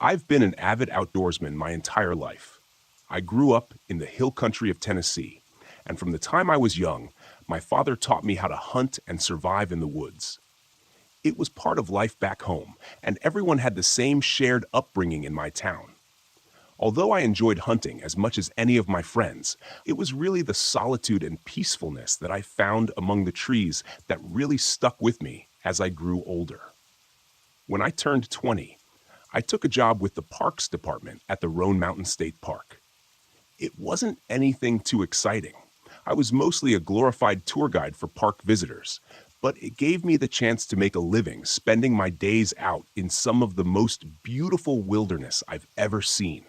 I've been an avid outdoorsman my entire life. I grew up in the hill country of Tennessee, and from the time I was young, my father taught me how to hunt and survive in the woods. It was part of life back home, and everyone had the same shared upbringing in my town. Although I enjoyed hunting as much as any of my friends, it was really the solitude and peacefulness that I found among the trees that really stuck with me as I grew older. When I turned 20, I took a job with the Parks Department at the Roan Mountain State Park. It wasn't anything too exciting. I was mostly a glorified tour guide for park visitors, but it gave me the chance to make a living spending my days out in some of the most beautiful wilderness I've ever seen.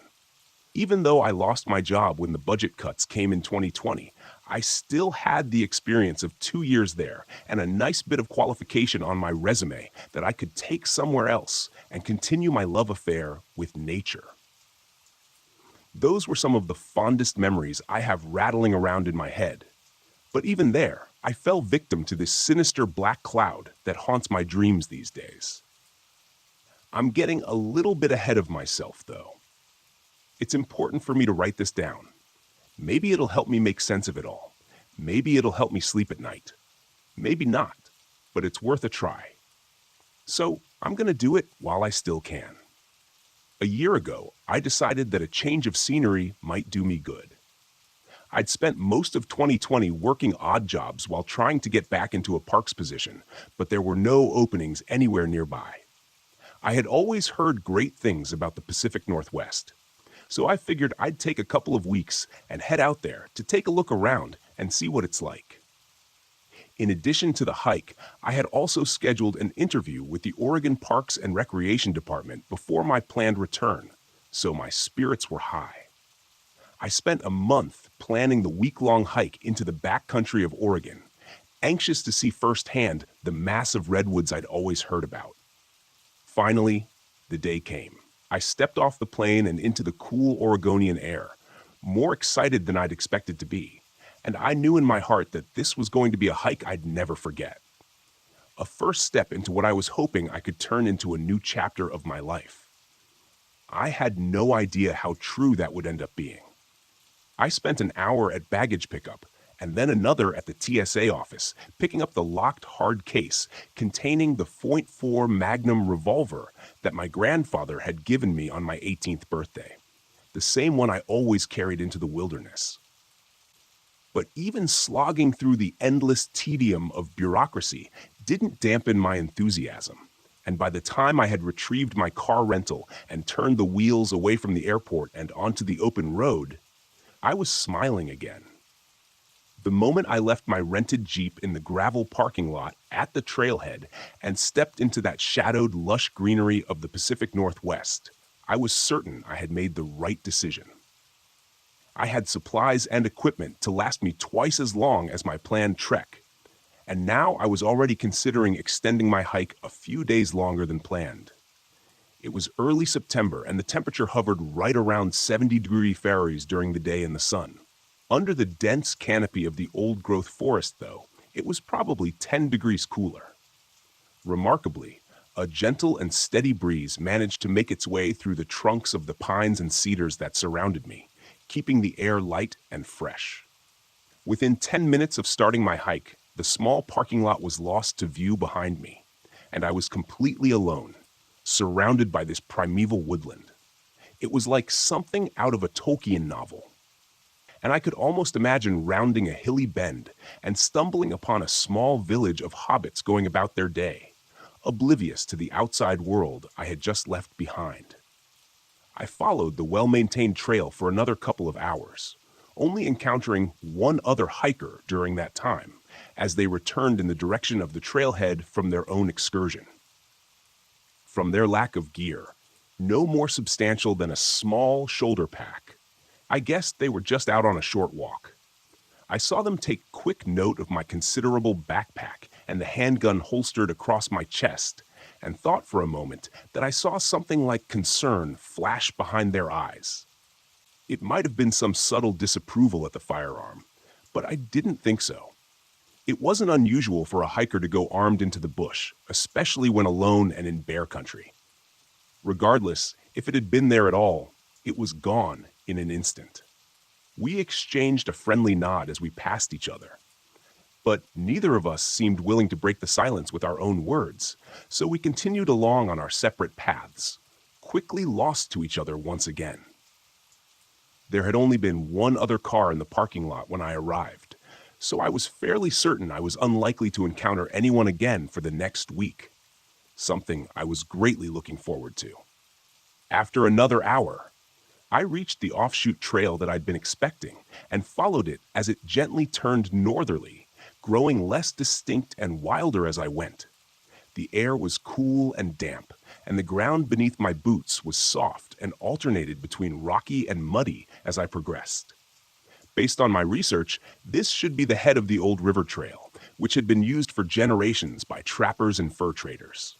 Even though I lost my job when the budget cuts came in 2020, I still had the experience of 2 years there and a nice bit of qualification on my resume that I could take somewhere else and continue my love affair with nature. Those were some of the fondest memories I have rattling around in my head. But even there, I fell victim to this sinister black cloud that haunts my dreams these days. I'm getting a little bit ahead of myself, though. It's important for me to write this down. Maybe it'll help me make sense of it all. Maybe it'll help me sleep at night. Maybe not, but it's worth a try. So I'm going to do it while I still can. A year ago, I decided that a change of scenery might do me good. I'd spent most of 2020 working odd jobs while trying to get back into a parks position, but there were no openings anywhere nearby. I had always heard great things about the Pacific Northwest, so I figured I'd take a couple of weeks and head out there to take a look around and see what it's like. In addition to the hike, I had also scheduled an interview with the Oregon Parks and Recreation Department before my planned return, so my spirits were high. I spent a month planning the week-long hike into the backcountry of Oregon, anxious to see firsthand the massive redwoods I'd always heard about. Finally, the day came. I stepped off the plane and into the cool Oregonian air, more excited than I'd expected to be, and I knew in my heart that this was going to be a hike I'd never forget. A first step into what I was hoping I could turn into a new chapter of my life. I had no idea how true that would end up being. I spent an hour at baggage pickup and then another at the TSA office, picking up the locked hard case containing the .40 Magnum revolver that my grandfather had given me on my 18th birthday, the same one I always carried into the wilderness. But even slogging through the endless tedium of bureaucracy didn't dampen my enthusiasm, and by the time I had retrieved my car rental and turned the wheels away from the airport and onto the open road, I was smiling again. The moment I left my rented Jeep in the gravel parking lot at the trailhead and stepped into that shadowed, lush greenery of the Pacific Northwest, I was certain I had made the right decision. I had supplies and equipment to last me twice as long as my planned trek, and now I was already considering extending my hike a few days longer than planned. It was early September, and the temperature hovered right around 70 degrees during the day in the sun. Under the dense canopy of the old-growth forest, though, it was probably 10 degrees cooler. Remarkably, a gentle and steady breeze managed to make its way through the trunks of the pines and cedars that surrounded me, keeping the air light and fresh. Within 10 minutes of starting my hike, the small parking lot was lost to view behind me, and I was completely alone, surrounded by this primeval woodland. It was like something out of a Tolkien novel. And I could almost imagine rounding a hilly bend and stumbling upon a small village of hobbits going about their day, oblivious to the outside world I had just left behind. I followed the well-maintained trail for another couple of hours, only encountering one other hiker during that time, as they returned in the direction of the trailhead from their own excursion. From their lack of gear, no more substantial than a small shoulder pack, I guessed they were just out on a short walk. I saw them take quick note of my considerable backpack and the handgun holstered across my chest, and thought for a moment that I saw something like concern flash behind their eyes. It might have been some subtle disapproval at the firearm, but I didn't think so. It wasn't unusual for a hiker to go armed into the bush, especially when alone and in bear country. Regardless, If it had been there at all, it was gone in an instant. We exchanged a friendly nod as we passed each other. But neither of us seemed willing to break the silence with our own words, so we continued along on our separate paths, quickly lost to each other once again. There had only been one other car in the parking lot when I arrived, so I was fairly certain I was unlikely to encounter anyone again for the next week, something I was greatly looking forward to. After another hour, I reached the offshoot trail that I'd been expecting and followed it as it gently turned northerly, growing less distinct and wilder as I went. The air was cool and damp, and the ground beneath my boots was soft and alternated between rocky and muddy as I progressed. Based on my research, this should be the head of the old river trail, which had been used for generations by trappers and fur traders.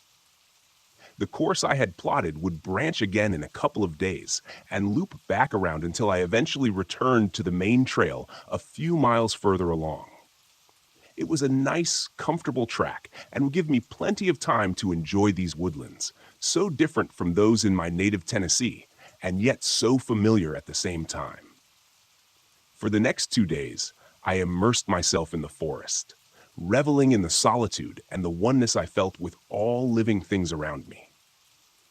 The course I had plotted would branch again in a couple of days and loop back around until I eventually returned to the main trail a few miles further along. It was a nice, comfortable track and would give me plenty of time to enjoy these woodlands, so different from those in my native Tennessee, and yet so familiar at the same time. For the next 2 days, I immersed myself in the forest, reveling in the solitude and the oneness I felt with all living things around me.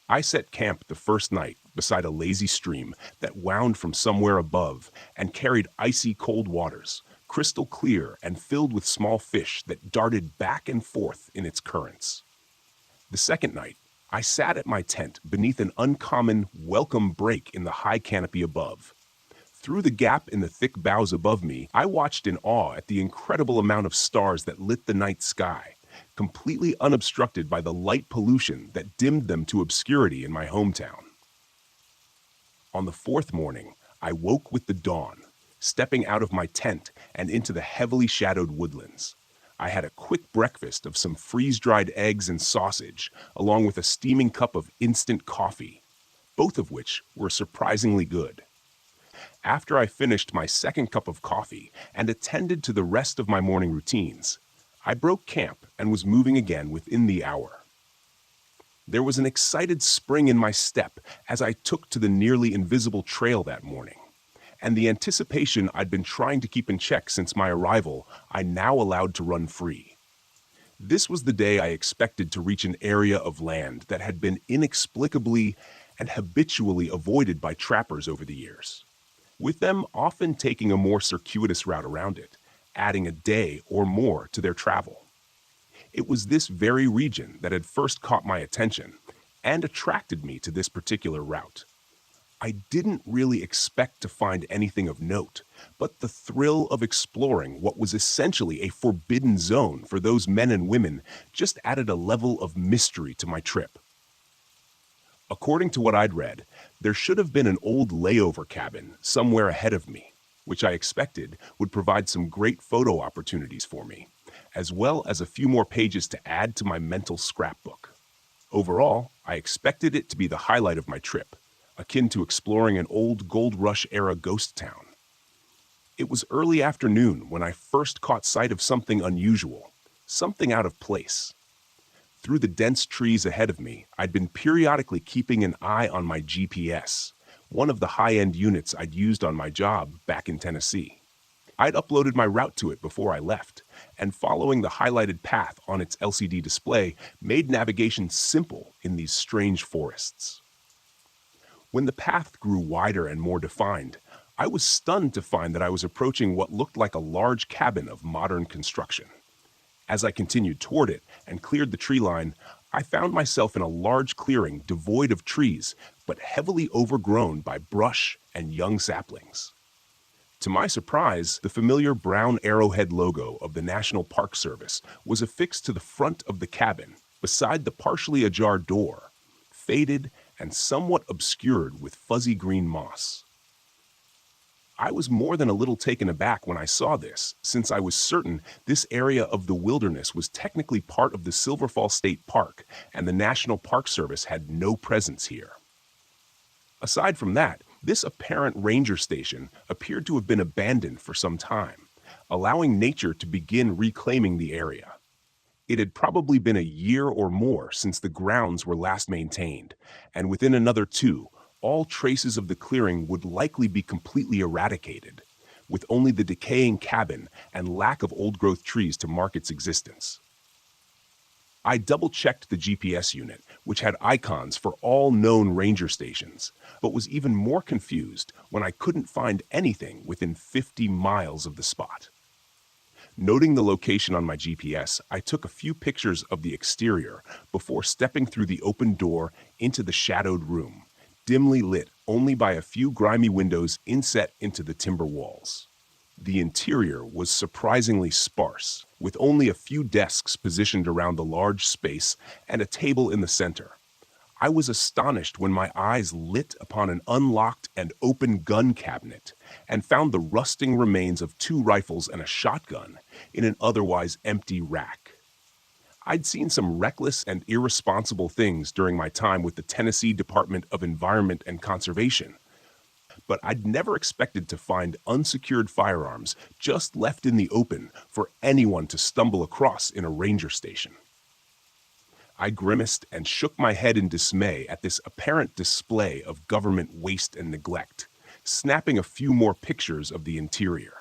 I set camp the first night beside a lazy stream that wound from somewhere above and carried icy cold waters, crystal clear and filled with small fish that darted back and forth in its currents. The second night, I sat at my tent beneath an uncommon, welcome break in the high canopy above. Through the gap in the thick boughs above me, I watched in awe at the incredible amount of stars that lit the night sky, completely unobstructed by the light pollution that dimmed them to obscurity in my hometown. On the fourth morning, I woke with the dawn, stepping out of my tent and into the heavily shadowed woodlands. I had a quick breakfast of some freeze-dried eggs and sausage, along with a steaming cup of instant coffee, both of which were surprisingly good. After I finished my second cup of coffee and attended to the rest of my morning routines, I broke camp and was moving again within the hour. There was an excited spring in my step as I took to the nearly invisible trail that morning, and the anticipation I'd been trying to keep in check since my arrival I now allowed to run free. This was the day I expected to reach an area of land that had been inexplicably and habitually avoided by trappers over the years, with them often taking a more circuitous route around it, adding a day or more to their travel. It was this very region that had first caught my attention and attracted me to this particular route. I didn't really expect to find anything of note, but the thrill of exploring what was essentially a forbidden zone for those men and women just added a level of mystery to my trip. According to what I'd read, there should have been an old layover cabin somewhere ahead of me, which I expected would provide some great photo opportunities for me, as well as a few more pages to add to my mental scrapbook. Overall, I expected it to be the highlight of my trip, akin to exploring an old Gold Rush-era ghost town. It was early afternoon when I first caught sight of something unusual, something out of place. Through the dense trees ahead of me, I'd been periodically keeping an eye on my GPS, one of the high-end units I'd used on my job back in Tennessee. I'd uploaded my route to it before I left, and following the highlighted path on its LCD display made navigation simple in these strange forests. When the path grew wider and more defined, I was stunned to find that I was approaching what looked like a large cabin of modern construction. As I continued toward it and cleared the tree line, I found myself in a large clearing devoid of trees, but heavily overgrown by brush and young saplings. To my surprise, the familiar brown arrowhead logo of the National Park Service was affixed to the front of the cabin, beside the partially ajar door, faded and somewhat obscured with fuzzy green moss. I was more than a little taken aback when I saw this, since I was certain this area of the wilderness was technically part of the Silver Falls State Park, and the National Park Service had no presence here. Aside from that, this apparent ranger station appeared to have been abandoned for some time, allowing nature to begin reclaiming the area. It had probably been a year or more since the grounds were last maintained, and within another 2, all traces of the clearing would likely be completely eradicated, with only the decaying cabin and lack of old-growth trees to mark its existence. I double-checked the GPS unit, which had icons for all known ranger stations, but was even more confused when I couldn't find anything within 50 miles of the spot. Noting the location on my GPS, I took a few pictures of the exterior before stepping through the open door into the shadowed room, dimly lit only by a few grimy windows inset into the timber walls. The interior was surprisingly sparse, with only a few desks positioned around the large space and a table in the center. I was astonished when my eyes lit upon an unlocked and open gun cabinet and found the rusting remains of 2 rifles and a shotgun in an otherwise empty rack. I'd seen some reckless and irresponsible things during my time with the Tennessee Department of Environment and Conservation, but I'd never expected to find unsecured firearms just left in the open for anyone to stumble across in a ranger station. I grimaced and shook my head in dismay at this apparent display of government waste and neglect, snapping a few more pictures of the interior.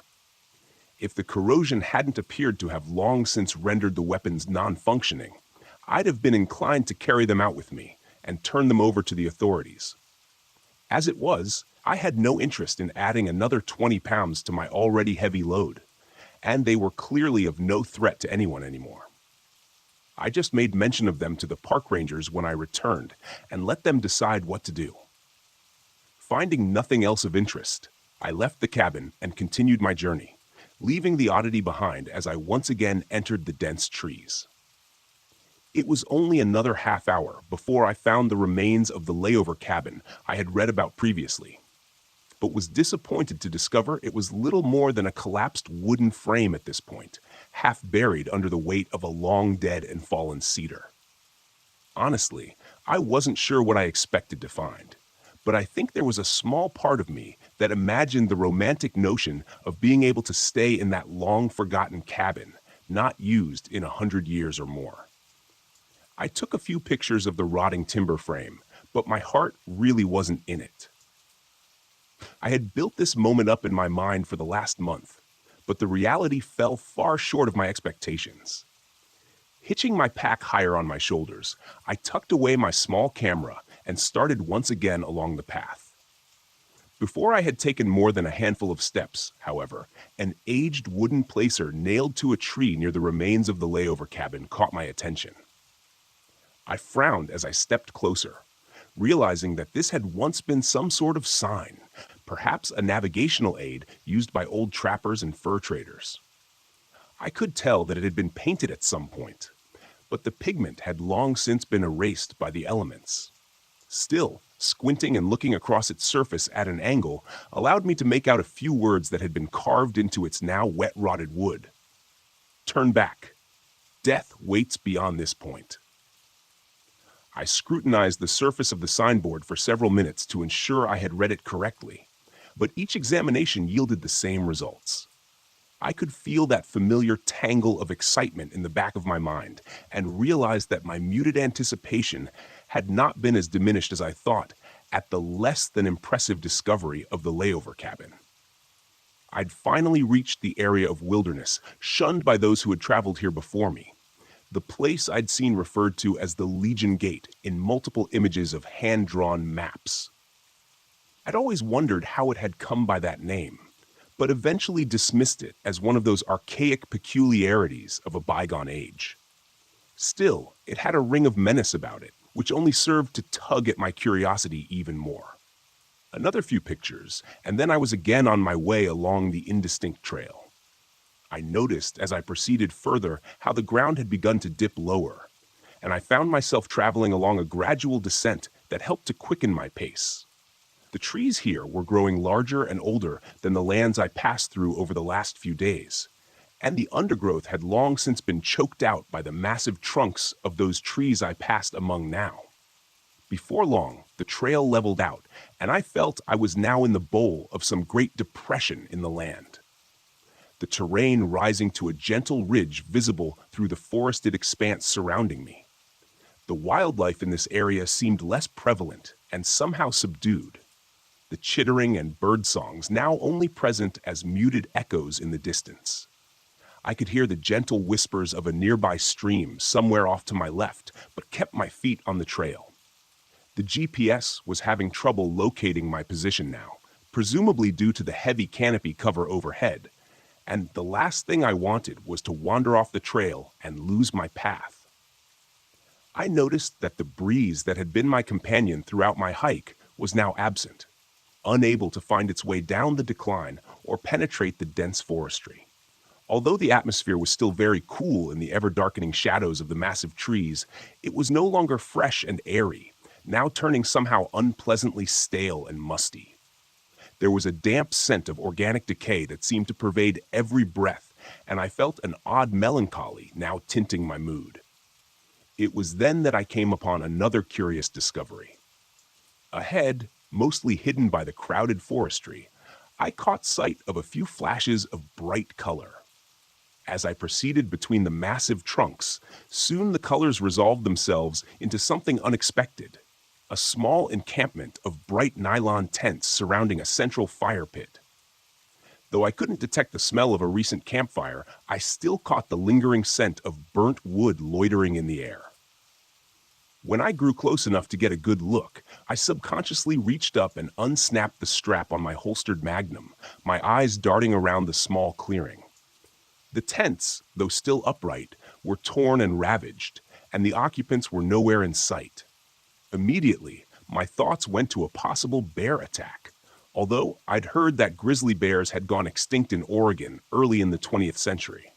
If the corrosion hadn't appeared to have long since rendered the weapons non-functioning, I'd have been inclined to carry them out with me and turn them over to the authorities. As it was, I had no interest in adding another 20 pounds to my already heavy load, and they were clearly of no threat to anyone anymore. I just made mention of them to the park rangers when I returned and let them decide what to do. Finding nothing else of interest, I left the cabin and continued my journey, leaving the oddity behind as I once again entered the dense trees. It was only another half hour before I found the remains of the layover cabin I had read about previously, but was disappointed to discover it was little more than a collapsed wooden frame at this point, half buried under the weight of a long dead and fallen cedar. Honestly, I wasn't sure what I expected to find, but I think there was a small part of me that imagined the romantic notion of being able to stay in that long-forgotten cabin, not used in 100 years or more. I took a few pictures of the rotting timber frame, but my heart really wasn't in it. I had built this moment up in my mind for the last month, but the reality fell far short of my expectations. Hitching my pack higher on my shoulders, I tucked away my small camera and started once again along the path. Before I had taken more than a handful of steps, however, an aged wooden placer nailed to a tree near the remains of the layover cabin caught my attention. I frowned as I stepped closer, realizing that this had once been some sort of sign, perhaps a navigational aid used by old trappers and fur traders. I could tell that it had been painted at some point, but the pigment had long since been erased by the elements. Still, squinting and looking across its surface at an angle allowed me to make out a few words that had been carved into its now wet-rotted wood. Turn back. Death waits beyond this point. I scrutinized the surface of the signboard for several minutes to ensure I had read it correctly, but each examination yielded the same results. I could feel that familiar tangle of excitement in the back of my mind and realized that my muted anticipation had not been as diminished as I thought at the less than impressive discovery of the layover cabin. I'd finally reached the area of wilderness shunned by those who had traveled here before me, the place I'd seen referred to as the Legion Gate in multiple images of hand-drawn maps. I'd always wondered how it had come by that name, but eventually dismissed it as one of those archaic peculiarities of a bygone age. Still, it had a ring of menace about it, which only served to tug at my curiosity even more. Another few pictures, and then I was again on my way along the indistinct trail. I noticed as I proceeded further how the ground had begun to dip lower, and I found myself traveling along a gradual descent that helped to quicken my pace. The trees here were growing larger and older than the lands I passed through over the last few days, and the undergrowth had long since been choked out by the massive trunks of those trees I passed among now. Before long, the trail leveled out, and I felt I was now in the bowl of some great depression in the land. the terrain rising to a gentle ridge visible through the forested expanse surrounding me. The wildlife in this area seemed less prevalent and somehow subdued, the chittering and bird songs now only present as muted echoes in the distance. I could hear the gentle whispers of a nearby stream somewhere off to my left, but kept my feet on the trail. The GPS was having trouble locating my position now, presumably due to the heavy canopy cover overhead, and the last thing I wanted was to wander off the trail and lose my path. I noticed that the breeze that had been my companion throughout my hike was now absent, unable to find its way down the decline or penetrate the dense forestry. Although the atmosphere was still very cool in the ever-darkening shadows of the massive trees, it was no longer fresh and airy, now turning somehow unpleasantly stale and musty. There was a damp scent of organic decay that seemed to pervade every breath, and I felt an odd melancholy now tinting my mood. It was then that I came upon another curious discovery. Ahead, mostly hidden by the crowded forestry, I caught sight of a few flashes of bright color. As I proceeded between the massive trunks, soon the colors resolved themselves into something unexpected, a small encampment of bright nylon tents surrounding a central fire pit. Though I couldn't detect the smell of a recent campfire, I still caught the lingering scent of burnt wood loitering in the air. When I grew close enough to get a good look, I subconsciously reached up and unsnapped the strap on my holstered Magnum, my eyes darting around the small clearing. The tents, though still upright, were torn and ravaged, and the occupants were nowhere in sight. Immediately, my thoughts went to a possible bear attack, although I'd heard that grizzly bears had gone extinct in Oregon early in the 20th century.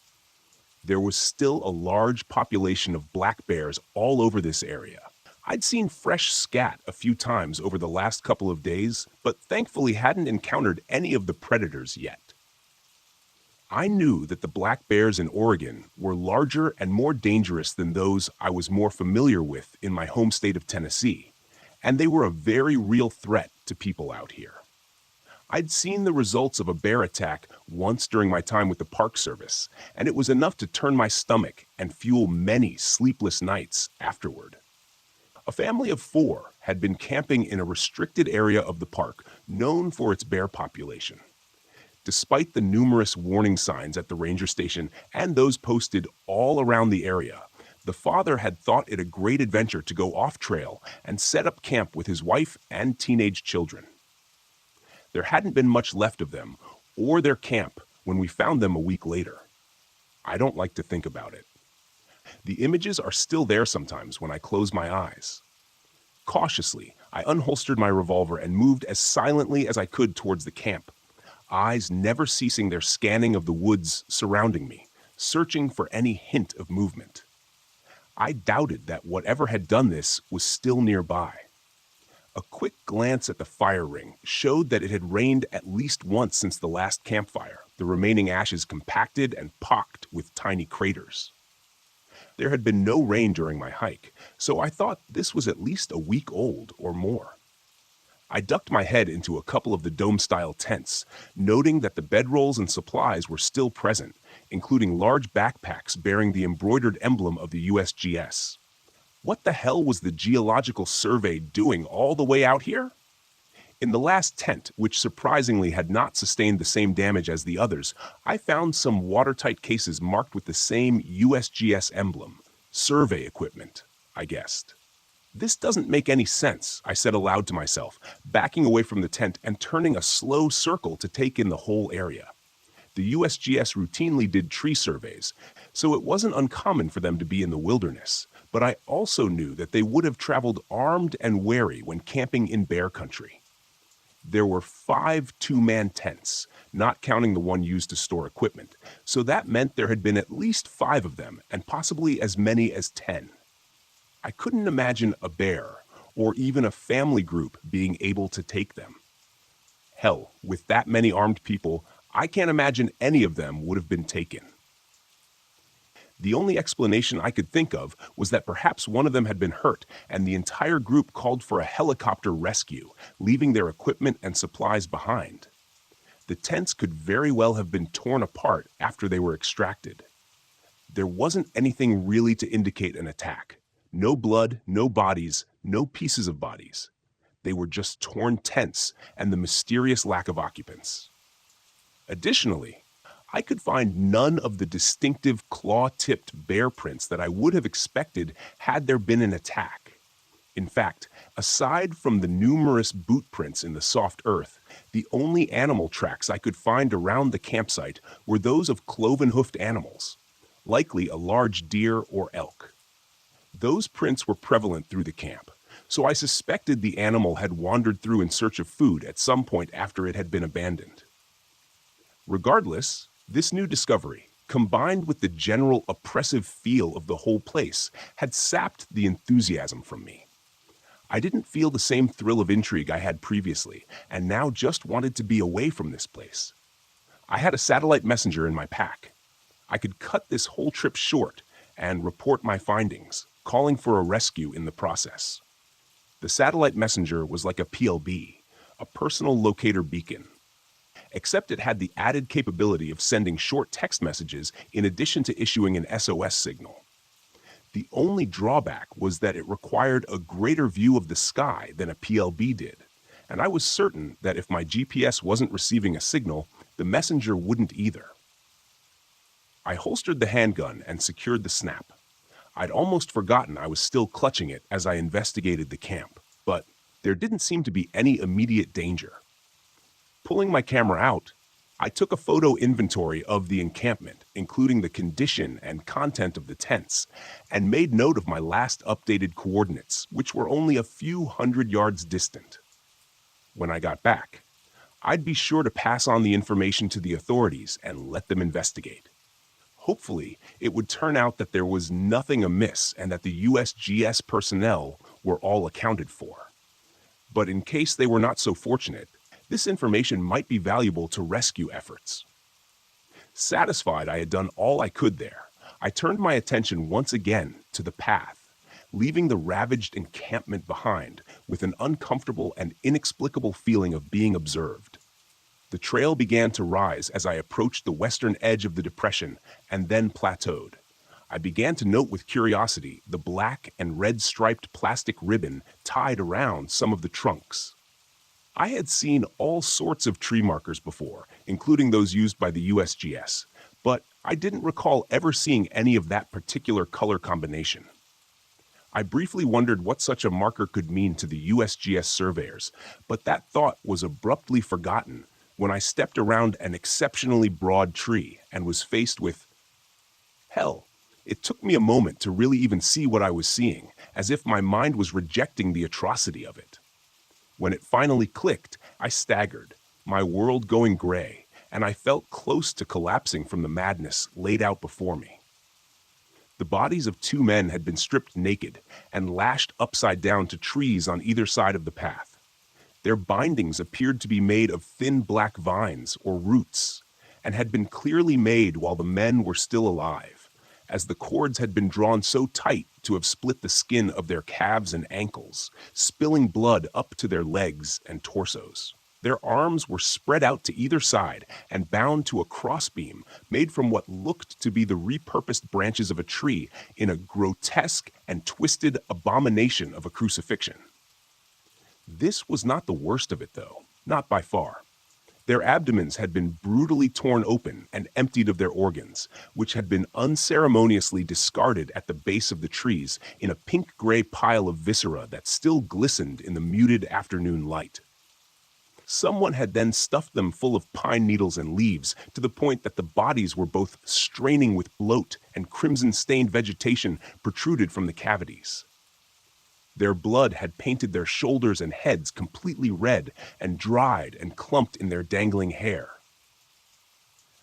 There was still a large population of black bears all over this area. I'd seen fresh scat a few times over the last couple of days, but thankfully hadn't encountered any of the predators yet. I knew that the black bears in Oregon were larger and more dangerous than those I was more familiar with in my home state of Tennessee, and they were a very real threat to people out here. I'd seen the results of a bear attack once during my time with the Park Service, and it was enough to turn my stomach and fuel many sleepless nights afterward. A family of 4 had been camping in a restricted area of the park known for its bear population. Despite the numerous warning signs at the ranger station and those posted all around the area, the father had thought it a great adventure to go off-trail and set up camp with his wife and teenage children. There hadn't been much left of them or their camp when we found them a week later. I don't like to think about it. The images are still there sometimes when I close my eyes. Cautiously, I unholstered my revolver and moved as silently as I could towards the camp, eyes never ceasing their scanning of the woods surrounding me, searching for any hint of movement. I doubted that whatever had done this was still nearby. A quick glance at the fire ring showed that it had rained at least once since the last campfire, the remaining ashes compacted and pocked with tiny craters. There had been no rain during my hike, so I thought this was at least a week old or more. I ducked my head into a couple of the dome-style tents, noting that the bedrolls and supplies were still present, including large backpacks bearing the embroidered emblem of the USGS. What the hell was the Geological Survey doing all the way out here? In the last tent, which surprisingly had not sustained the same damage as the others, I found some watertight cases marked with the same USGS emblem. Survey equipment, I guessed. This doesn't make any sense, I said aloud to myself, backing away from the tent and turning a slow circle to take in the whole area. The USGS routinely did tree surveys, so it wasn't uncommon for them to be in the wilderness, but I also knew that they would have traveled armed and wary when camping in bear country. There were 5 two-man tents, not counting the one used to store equipment, so that meant there had been at least 5 of them, and possibly as many as 10. I couldn't imagine a bear, or even a family group, being able to take them. Hell, with that many armed people, I can't imagine any of them would have been taken. The only explanation I could think of was that perhaps one of them had been hurt, and the entire group called for a helicopter rescue, leaving their equipment and supplies behind. The tents could very well have been torn apart after they were extracted. There wasn't anything really to indicate an attack. No blood, no bodies, no pieces of bodies. They were just torn tents and the mysterious lack of occupants. Additionally, I could find none of the distinctive claw-tipped bear prints that I would have expected had there been an attack. In fact, aside from the numerous boot prints in the soft earth, the only animal tracks I could find around the campsite were those of cloven-hoofed animals, likely a large deer or elk. Those prints were prevalent through the camp, so I suspected the animal had wandered through in search of food at some point after it had been abandoned. Regardless, this new discovery, combined with the general oppressive feel of the whole place, had sapped the enthusiasm from me. I didn't feel the same thrill of intrigue I had previously, and now just wanted to be away from this place. I had a satellite messenger in my pack. I could cut this whole trip short and report my findings, calling for a rescue in the process. The satellite messenger was like a PLB, a personal locator beacon, except it had the added capability of sending short text messages in addition to issuing an SOS signal. The only drawback was that it required a greater view of the sky than a PLB did, and I was certain that if my GPS wasn't receiving a signal, the messenger wouldn't either. I holstered the handgun and secured the snap. I'd almost forgotten I was still clutching it as I investigated the camp, but there didn't seem to be any immediate danger. Pulling my camera out, I took a photo inventory of the encampment, including the condition and content of the tents, and made note of my last updated coordinates, which were only a few hundred yards distant. When I got back, I'd be sure to pass on the information to the authorities and let them investigate. Hopefully, it would turn out that there was nothing amiss and that the USGS personnel were all accounted for. But in case they were not so fortunate, this information might be valuable to rescue efforts. Satisfied I had done all I could there, I turned my attention once again to the path, leaving the ravaged encampment behind with an uncomfortable and inexplicable feeling of being observed. The trail began to rise as I approached the western edge of the depression and then plateaued. I began to note with curiosity the black and red striped plastic ribbon tied around some of the trunks. I had seen all sorts of tree markers before, including those used by the USGS, but I didn't recall ever seeing any of that particular color combination. I briefly wondered what such a marker could mean to the USGS surveyors, but that thought was abruptly forgotten when I stepped around an exceptionally broad tree and was faced with... Hell, it took me a moment to really even see what I was seeing, as if my mind was rejecting the atrocity of it. When it finally clicked, I staggered, my world going gray, and I felt close to collapsing from the madness laid out before me. The bodies of two men had been stripped naked and lashed upside down to trees on either side of the path. Their bindings appeared to be made of thin black vines or roots, and had been clearly made while the men were still alive, as the cords had been drawn so tight to have split the skin of their calves and ankles, spilling blood up to their legs and torsos. Their arms were spread out to either side and bound to a crossbeam made from what looked to be the repurposed branches of a tree in a grotesque and twisted abomination of a crucifixion. This was not the worst of it, though, not by far. Their abdomens had been brutally torn open and emptied of their organs, which had been unceremoniously discarded at the base of the trees in a pink-gray pile of viscera that still glistened in the muted afternoon light. Someone had then stuffed them full of pine needles and leaves to the point that the bodies were both straining with bloat and crimson-stained vegetation protruded from the cavities. Their blood had painted their shoulders and heads completely red and dried and clumped in their dangling hair.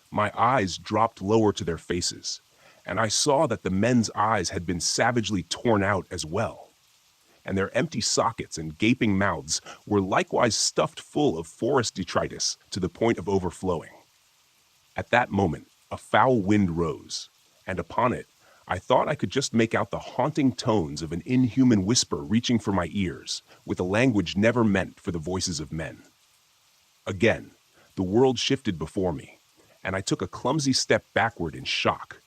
My eyes dropped lower to their faces, and I saw that the men's eyes had been savagely torn out as well, and their empty sockets and gaping mouths were likewise stuffed full of forest detritus to the point of overflowing. At that moment, a foul wind rose, and upon it, I thought I could just make out the haunting tones of an inhuman whisper reaching for my ears, with a language never meant for the voices of men. Again, The world shifted before me, and I took a clumsy step backward in shock,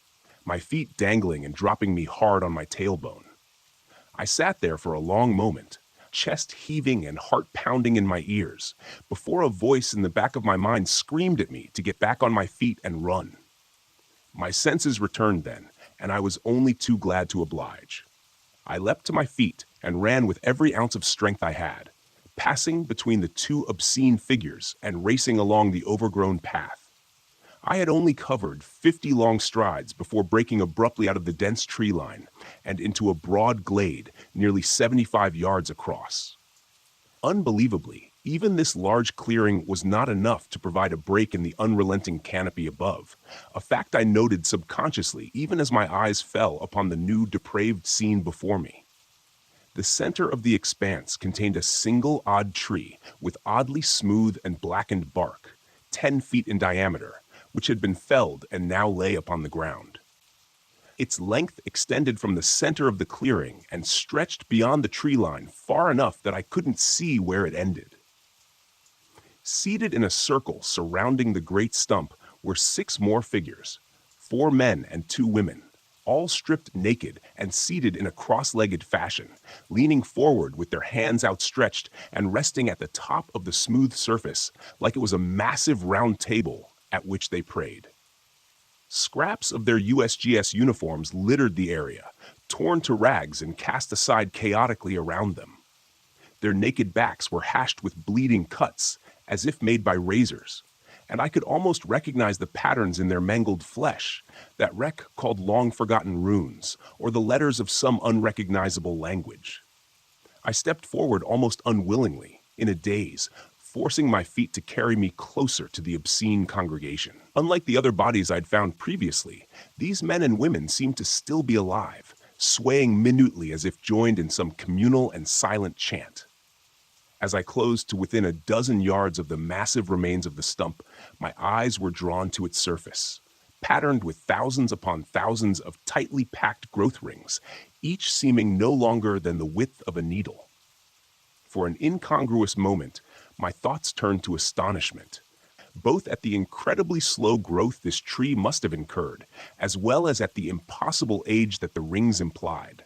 my feet dangling and dropping me hard on my tailbone. I sat there for a long moment, chest heaving and heart pounding in my ears, before a voice in the back of my mind screamed at me to get back on my feet and run. My senses returned then, and I was only too glad to oblige. I leapt to my feet and ran with every ounce of strength I had, passing between the two obscene figures and racing along the overgrown path. I had only covered 50 long strides before breaking abruptly out of the dense tree line and into a broad glade nearly 75 yards across. Unbelievably, even this large clearing was not enough to provide a break in the unrelenting canopy above, a fact I noted subconsciously even as my eyes fell upon the new depraved scene before me. The center of the expanse contained a single odd tree with oddly smooth and blackened bark, 10 feet in diameter, which had been felled and now lay upon the ground. Its length extended from the center of the clearing and stretched beyond the tree line far enough that I couldn't see where it ended. Seated in a circle surrounding the great stump were 6 more figures, 4 men and 2 women, all stripped naked and seated in a cross-legged fashion, leaning forward with their hands outstretched and resting at the top of the smooth surface like it was a massive round table at which they prayed. Scraps of their USGS uniforms littered the area, torn to rags and cast aside chaotically around them. Their naked backs were hashed with bleeding cuts, as if made by razors, and I could almost recognize the patterns in their mangled flesh that Rek called long-forgotten runes, or the letters of some unrecognizable language. I stepped forward almost unwillingly, in a daze, forcing my feet to carry me closer to the obscene congregation. Unlike the other bodies I'd found previously, these men and women seemed to still be alive, swaying minutely as if joined in some communal and silent chant. As I closed to within a dozen yards of the massive remains of the stump, my eyes were drawn to its surface, patterned with thousands upon thousands of tightly packed growth rings, each seeming no longer than the width of a needle. For an incongruous moment, my thoughts turned to astonishment, both at the incredibly slow growth this tree must have incurred, as well as at the impossible age that the rings implied.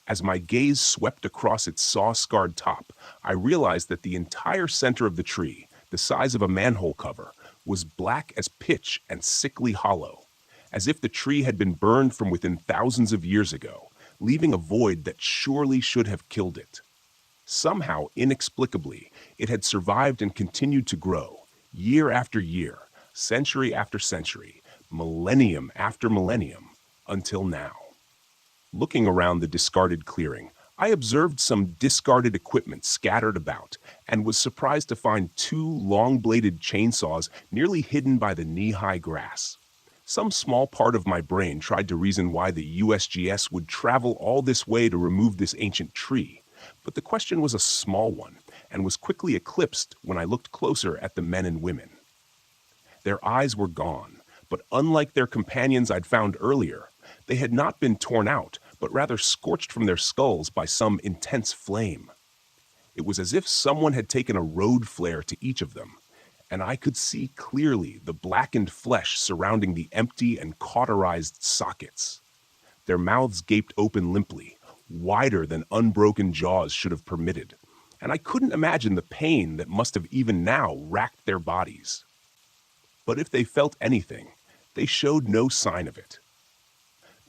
As my gaze swept across its saw-scarred top, I realized that the entire center of the tree, the size of a manhole cover, was black as pitch and sickly hollow, as if the tree had been burned from within thousands of years ago, leaving a void that surely should have killed it. Somehow, inexplicably, it had survived and continued to grow, year after year, century after century, millennium after millennium, until now. Looking around the discarded clearing, I observed some discarded equipment scattered about and was surprised to find 2 long-bladed chainsaws nearly hidden by the knee-high grass. Some small part of my brain tried to reason why the USGS would travel all this way to remove this ancient tree, but the question was a small one and was quickly eclipsed when I looked closer at the men and women. Their eyes were gone, but unlike their companions I'd found earlier, they had not been torn out, but rather scorched from their skulls by some intense flame. It was as if someone had taken a road flare to each of them, and I could see clearly the blackened flesh surrounding the empty and cauterized sockets. Their mouths gaped open limply, wider than unbroken jaws should have permitted, and I couldn't imagine the pain that must have even now racked their bodies. But if they felt anything, they showed no sign of it.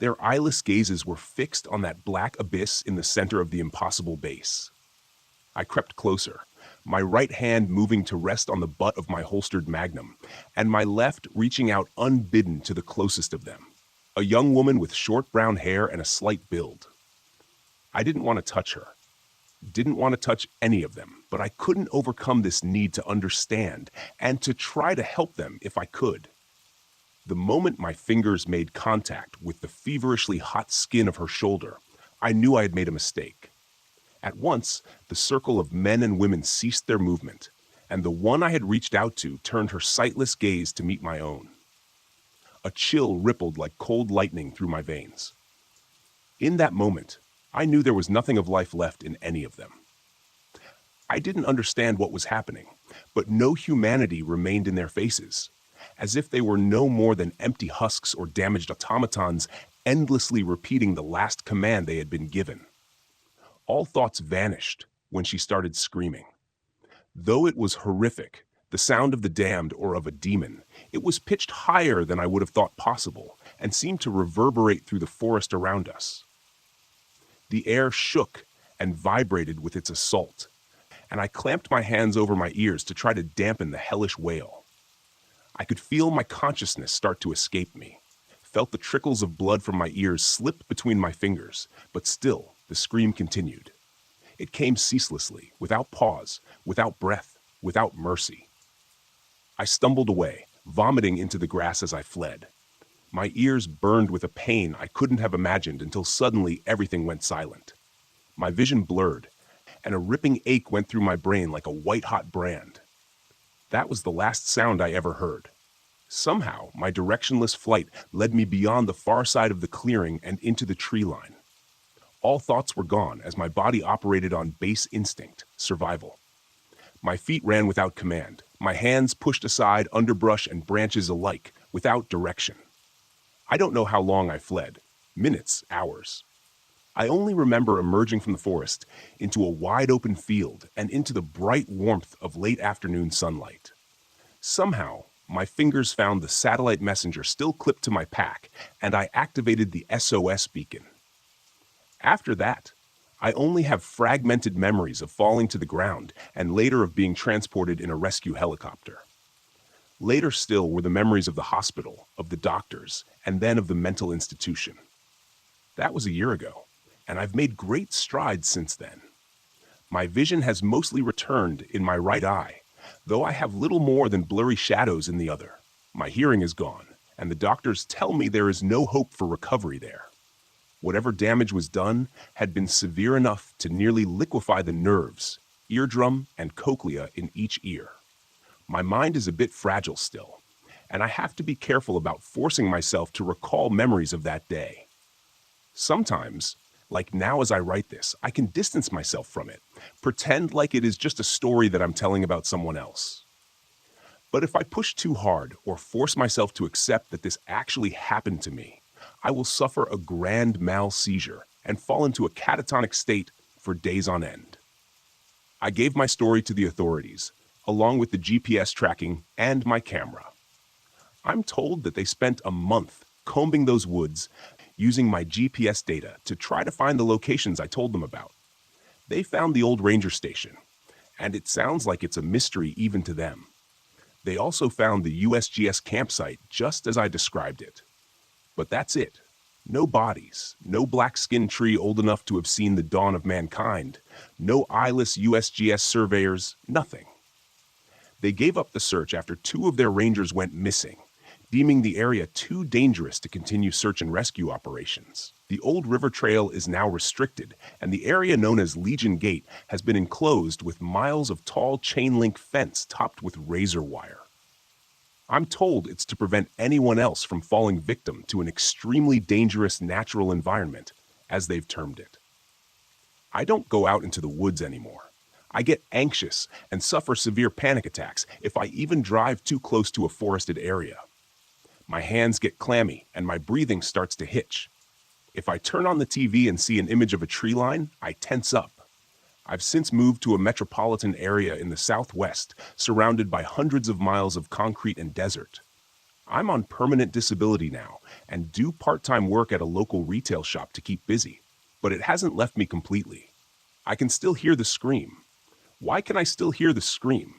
Their eyeless gazes were fixed on that black abyss in the center of the impossible base. I crept closer, my right hand moving to rest on the butt of my holstered magnum, and my left reaching out unbidden to the closest of them, a young woman with short brown hair and a slight build. I didn't want to touch her, didn't want to touch any of them, but I couldn't overcome this need to understand and to try to help them if I could. The moment my fingers made contact with the feverishly hot skin of her shoulder, I knew I had made a mistake. At once, the circle of men and women ceased their movement, and the one I had reached out to turned her sightless gaze to meet my own. A chill rippled like cold lightning through my veins. In that moment, I knew there was nothing of life left in any of them. I didn't understand what was happening, but no humanity remained in their faces, as if they were no more than empty husks or damaged automatons endlessly repeating the last command they had been given. All thoughts vanished when she started screaming. Though it was horrific, the sound of the damned or of a demon, it was pitched higher than I would have thought possible and seemed to reverberate through the forest around us. The air shook and vibrated with its assault, and I clamped my hands over my ears to try to dampen the hellish wail. I could feel my consciousness start to escape me, felt the trickles of blood from my ears slip between my fingers, but still the scream continued. It came ceaselessly, without pause, without breath, without mercy. I stumbled away, vomiting into the grass as I fled. My ears burned with a pain I couldn't have imagined until suddenly everything went silent. My vision blurred, and a ripping ache went through my brain like a white-hot brand. That was the last sound I ever heard. Somehow, my directionless flight led me beyond the far side of the clearing and into the tree line. All thoughts were gone as my body operated on base instinct, survival. My feet ran without command, my hands pushed aside underbrush and branches alike, without direction. I don't know how long I fled, minutes, hours. I only remember emerging from the forest into a wide open field and into the bright warmth of late afternoon sunlight. Somehow, my fingers found the satellite messenger still clipped to my pack, and I activated the SOS beacon. After that, I only have fragmented memories of falling to the ground and later of being transported in a rescue helicopter. Later still were the memories of the hospital, of the doctors, and then of the mental institution. That was a year ago, and I've made great strides since then. My vision has mostly returned in my right eye, though I have little more than blurry shadows in the other. My hearing is gone, and the doctors tell me there is no hope for recovery there. Whatever damage was done had been severe enough to nearly liquefy the nerves, eardrum, and cochlea in each ear. My mind is a bit fragile still, and I have to be careful about forcing myself to recall memories of that day. Sometimes, like now as I write this, I can distance myself from it, pretend like it is just a story that I'm telling about someone else. But if I push too hard or force myself to accept that this actually happened to me, I will suffer a grand mal seizure and fall into a catatonic state for days on end. I gave my story to the authorities, along with the GPS tracking and my camera. I'm told that they spent a month combing those woods using my GPS data to try to find the locations I told them about. They found the old ranger station, and it sounds like it's a mystery even to them. They also found the USGS campsite just as I described it. But that's it. No bodies, no black-skinned tree old enough to have seen the dawn of mankind, no eyeless USGS surveyors, nothing. They gave up the search after 2 of their rangers went missing, deeming the area too dangerous to continue search and rescue operations. The old river trail is now restricted, and the area known as Legion Gate has been enclosed with miles of tall chain-link fence topped with razor wire. I'm told it's to prevent anyone else from falling victim to an extremely dangerous natural environment, as they've termed it. I don't go out into the woods anymore. I get anxious and suffer severe panic attacks if I even drive too close to a forested area. My hands get clammy and my breathing starts to hitch. If I turn on the TV and see an image of a tree line, I tense up. I've since moved to a metropolitan area in the southwest, surrounded by hundreds of miles of concrete and desert. I'm on permanent disability now and do part-time work at a local retail shop to keep busy, but it hasn't left me completely. I can still hear the scream. Why can I still hear the scream?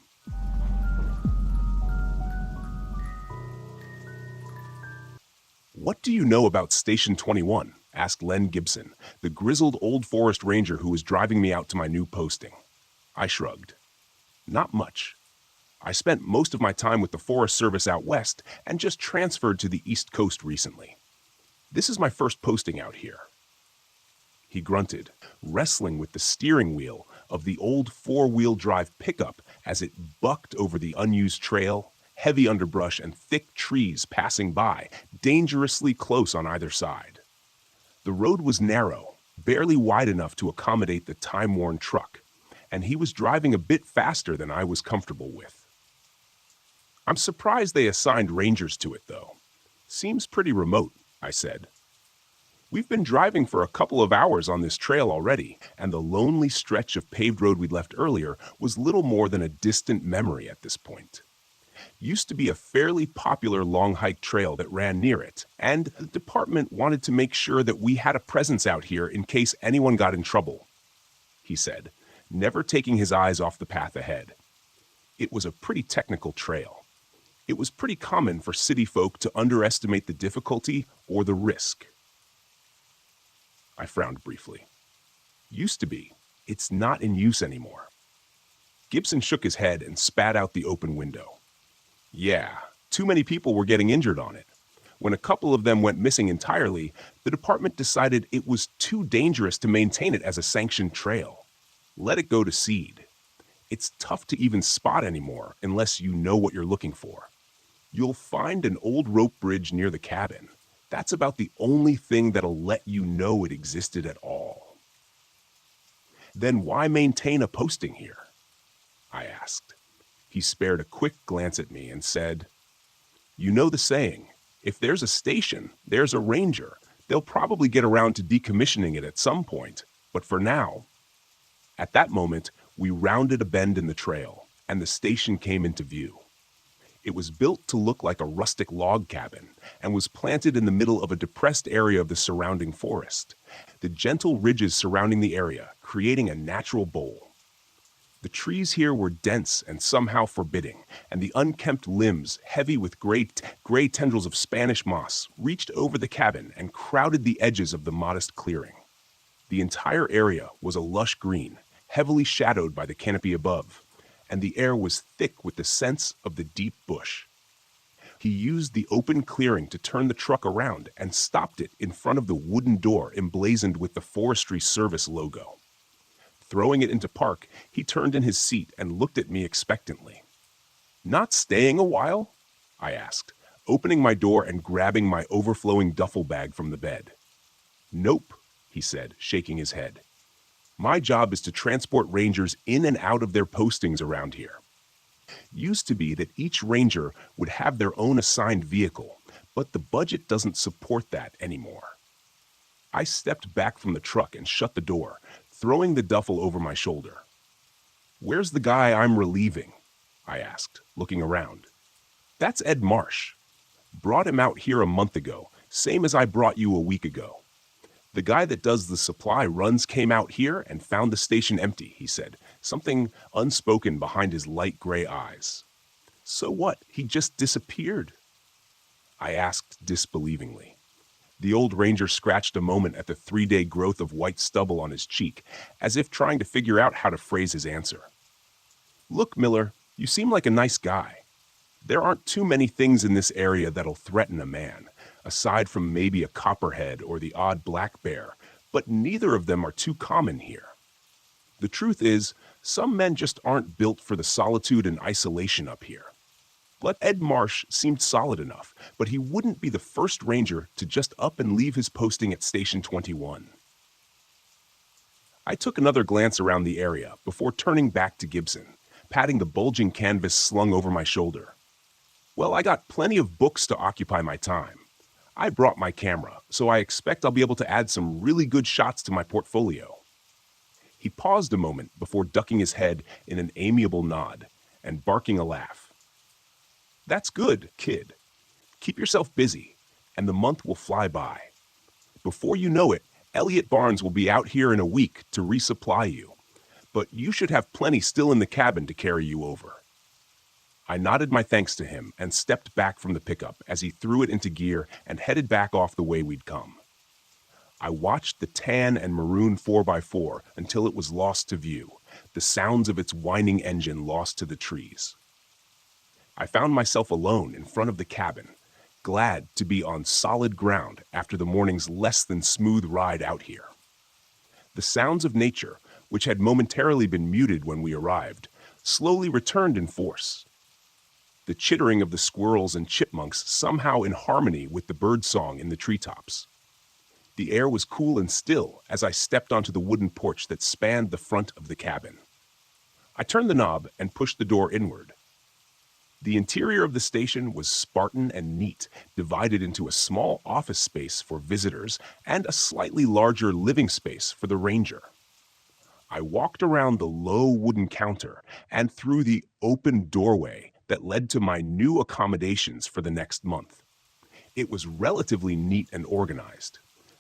What do you know about Station 21? Asked Len Gibson, the grizzled old forest ranger who was driving me out to my new posting. I shrugged. Not much. I spent most of my time with the Forest Service out west and just transferred to the East Coast recently. This is my first posting out here. He grunted, wrestling with the steering wheel of the old 4-wheel drive pickup as it bucked over the unused trail, heavy underbrush, and thick trees passing by, dangerously close on either side. The road was narrow, barely wide enough to accommodate the time-worn truck, and he was driving a bit faster than I was comfortable with. I'm surprised they assigned rangers to it, though. Seems pretty remote, I said. We've been driving for a couple of hours on this trail already, and the lonely stretch of paved road we'd left earlier was little more than a distant memory at this point. Used to be a fairly popular long hike trail that ran near it, and the department wanted to make sure that we had a presence out here in case anyone got in trouble, he said, never taking his eyes off the path ahead. It was a pretty technical trail. It was pretty common for city folk to underestimate the difficulty or the risk. I frowned briefly. Used to be. It's not in use anymore. Gibson shook his head and spat out the open window. Yeah, too many people were getting injured on it. When a couple of them went missing entirely, the department decided it was too dangerous to maintain it as a sanctioned trail. Let it go to seed. It's tough to even spot anymore unless you know what you're looking for. You'll find an old rope bridge near the cabin. That's about the only thing that'll let you know it existed at all. Then why maintain a posting here? I asked. He spared a quick glance at me and said, You know the saying, if there's a station, there's a ranger. They'll probably get around to decommissioning it at some point, but for now. At that moment, we rounded a bend in the trail, and the station came into view. It was built to look like a rustic log cabin and was planted in the middle of a depressed area of the surrounding forest, the gentle ridges surrounding the area creating a natural bowl. The trees here were dense and somehow forbidding, and the unkempt limbs, heavy with gray tendrils of Spanish moss, reached over the cabin and crowded the edges of the modest clearing. The entire area was a lush green, heavily shadowed by the canopy above, and the air was thick with the scents of the deep bush. He used the open clearing to turn the truck around and stopped it in front of the wooden door emblazoned with the Forestry Service logo. Throwing it into park, he turned in his seat and looked at me expectantly. Not staying a while? I asked, opening my door and grabbing my overflowing duffel bag from the bed. Nope, he said, shaking his head. My job is to transport rangers in and out of their postings around here. Used to be that each ranger would have their own assigned vehicle, but the budget doesn't support that anymore. I stepped back from the truck and shut the door, throwing the duffel over my shoulder. Where's the guy I'm relieving? I asked, looking around. That's Ed Marsh. Brought him out here a month ago, same as I brought you a week ago. The guy that does the supply runs came out here and found the station empty, he said, something unspoken behind his light gray eyes. So what? He just disappeared? I asked disbelievingly. The old ranger scratched a moment at the 3-day growth of white stubble on his cheek, as if trying to figure out how to phrase his answer. Look, Miller, you seem like a nice guy. There aren't too many things in this area that'll threaten a man, aside from maybe a copperhead or the odd black bear, but neither of them are too common here. The truth is, some men just aren't built for the solitude and isolation up here. But Ed Marsh seemed solid enough, but he wouldn't be the first ranger to just up and leave his posting at Station 21. I took another glance around the area before turning back to Gibson, patting the bulging canvas slung over my shoulder. Well, I got plenty of books to occupy my time. I brought my camera, so I expect I'll be able to add some really good shots to my portfolio. He paused a moment before ducking his head in an amiable nod and barking a laugh. That's good, kid. Keep yourself busy, and the month will fly by. Before you know it, Elliot Barnes will be out here in a week to resupply you, but you should have plenty still in the cabin to carry you over. I nodded my thanks to him and stepped back from the pickup as he threw it into gear and headed back off the way we'd come. I watched the tan and maroon 4x4 until it was lost to view, the sounds of its whining engine lost to the trees. I found myself alone in front of the cabin, glad to be on solid ground after the morning's less than smooth ride out here. The sounds of nature, which had momentarily been muted when we arrived, slowly returned in force. The chittering of the squirrels and chipmunks somehow in harmony with the birdsong in the treetops. The air was cool and still as I stepped onto the wooden porch that spanned the front of the cabin. I turned the knob and pushed the door inward. The interior of the station was Spartan and neat, divided into a small office space for visitors and a slightly larger living space for the ranger. I walked around the low wooden counter and through the open doorway that led to my new accommodations for the next month. It was relatively neat and organized.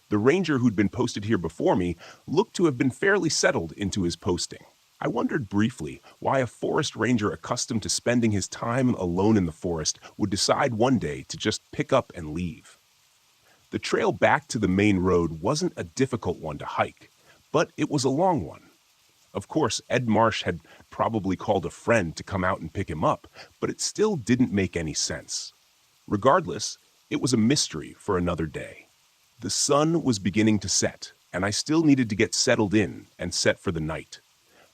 The ranger who'd been posted here before me looked to have been fairly settled into his posting. I wondered briefly why a forest ranger accustomed to spending his time alone in the forest would decide one day to just pick up and leave. The trail back to the main road wasn't a difficult one to hike, but it was a long one. Of course, Ed Marsh had probably called a friend to come out and pick him up, but it still didn't make any sense. Regardless, it was a mystery for another day. The sun was beginning to set, and I still needed to get settled in and set for the night.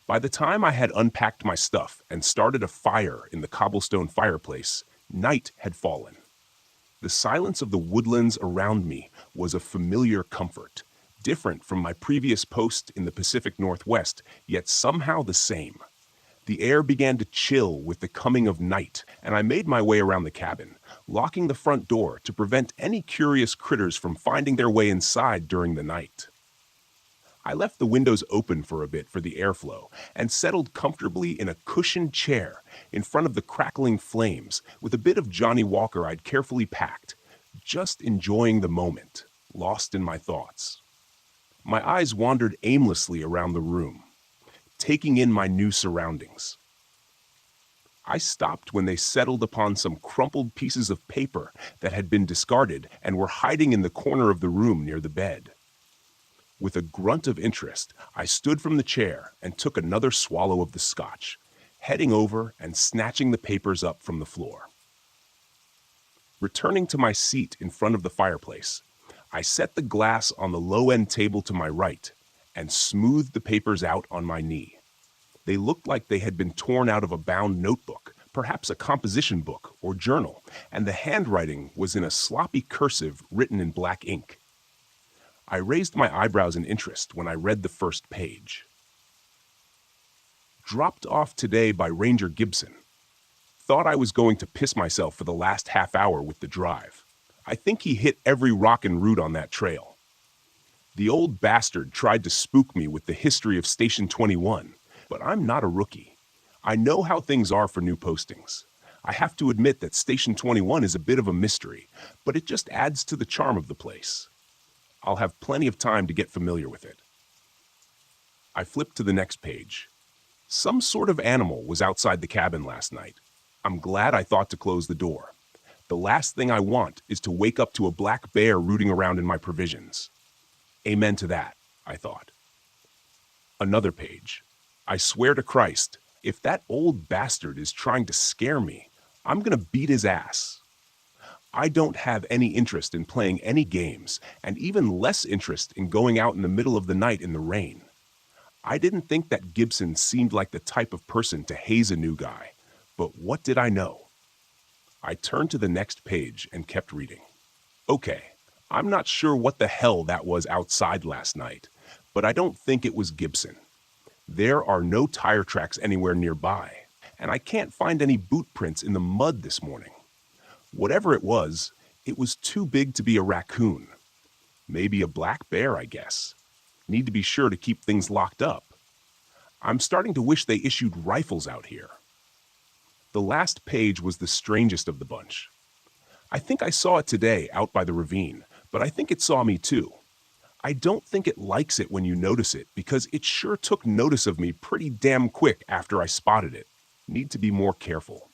By the time I had unpacked my stuff and started a fire in the cobblestone fireplace, night had fallen. The silence of the woodlands around me was a familiar comfort, different from my previous post in the Pacific Northwest, yet somehow the same. The air began to chill with the coming of night, and I made my way around the cabin, locking the front door to prevent any curious critters from finding their way inside during the night. I left the windows open for a bit for the airflow and settled comfortably in a cushioned chair in front of the crackling flames with a bit of Johnny Walker I'd carefully packed, just enjoying the moment, lost in my thoughts. My eyes wandered aimlessly around the room, taking in my new surroundings. I stopped when they settled upon some crumpled pieces of paper that had been discarded and were hiding in the corner of the room near the bed. With a grunt of interest, I stood from the chair and took another swallow of the scotch, heading over and snatching the papers up from the floor. Returning to my seat in front of the fireplace, I set the glass on the low-end table to my right and smoothed the papers out on my knee. They looked like they had been torn out of a bound notebook, perhaps a composition book or journal, and the handwriting was in a sloppy cursive written in black ink. I raised my eyebrows in interest when I read the first page. Dropped off today by Ranger Gibson. Thought I was going to piss myself for the last half hour with the drive. I think he hit every rock and root on that trail. The old bastard tried to spook me with the history of Station 21, but I'm not a rookie. I know how things are for new postings. I have to admit that Station 21 is a bit of a mystery, but it just adds to the charm of the place. I'll have plenty of time to get familiar with it. I flipped to the next page. Some sort of animal was outside the cabin last night. I'm glad I thought to close the door. The last thing I want is to wake up to a black bear rooting around in my provisions. Amen to that, I thought. Another page. I swear to Christ, if that old bastard is trying to scare me, I'm gonna beat his ass. I don't have any interest in playing any games, and even less interest in going out in the middle of the night in the rain. I didn't think that Gibson seemed like the type of person to haze a new guy, but what did I know? I turned to the next page and kept reading. Okay, I'm not sure what the hell that was outside last night, but I don't think it was Gibson. There are no tire tracks anywhere nearby, and I can't find any boot prints in the mud this morning. Whatever it was too big to be a raccoon. Maybe a black bear, I guess. Need to be sure to keep things locked up. I'm starting to wish they issued rifles out here. The last page was the strangest of the bunch. I think I saw it today out by the ravine, but I think it saw me too. I don't think it likes it when you notice it because it sure took notice of me pretty damn quick after I spotted it. Need to be more careful.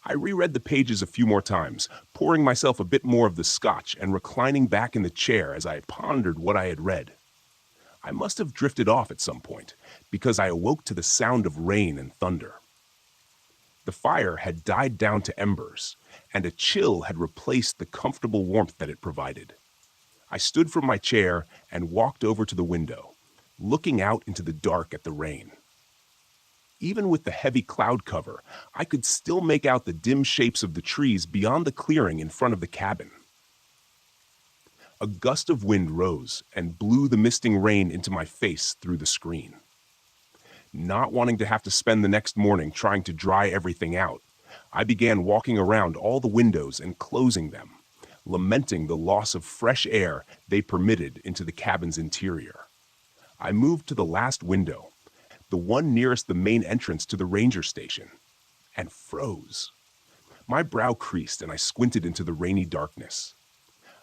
I reread the pages a few more times, pouring myself a bit more of the scotch and reclining back in the chair as I pondered what I had read. I must have drifted off at some point, because I awoke to the sound of rain and thunder. The fire had died down to embers, and a chill had replaced the comfortable warmth that it provided. I stood from my chair and walked over to the window, looking out into the dark at the rain. Even with the heavy cloud cover, I could still make out the dim shapes of the trees beyond the clearing in front of the cabin. A gust of wind rose and blew the misting rain into my face through the screen. Not wanting to have to spend the next morning trying to dry everything out, I began walking around all the windows and closing them, lamenting the loss of fresh air they permitted into the cabin's interior. I moved to the last window, the one nearest the main entrance to the ranger station, and froze. My brow creased and I squinted into the rainy darkness.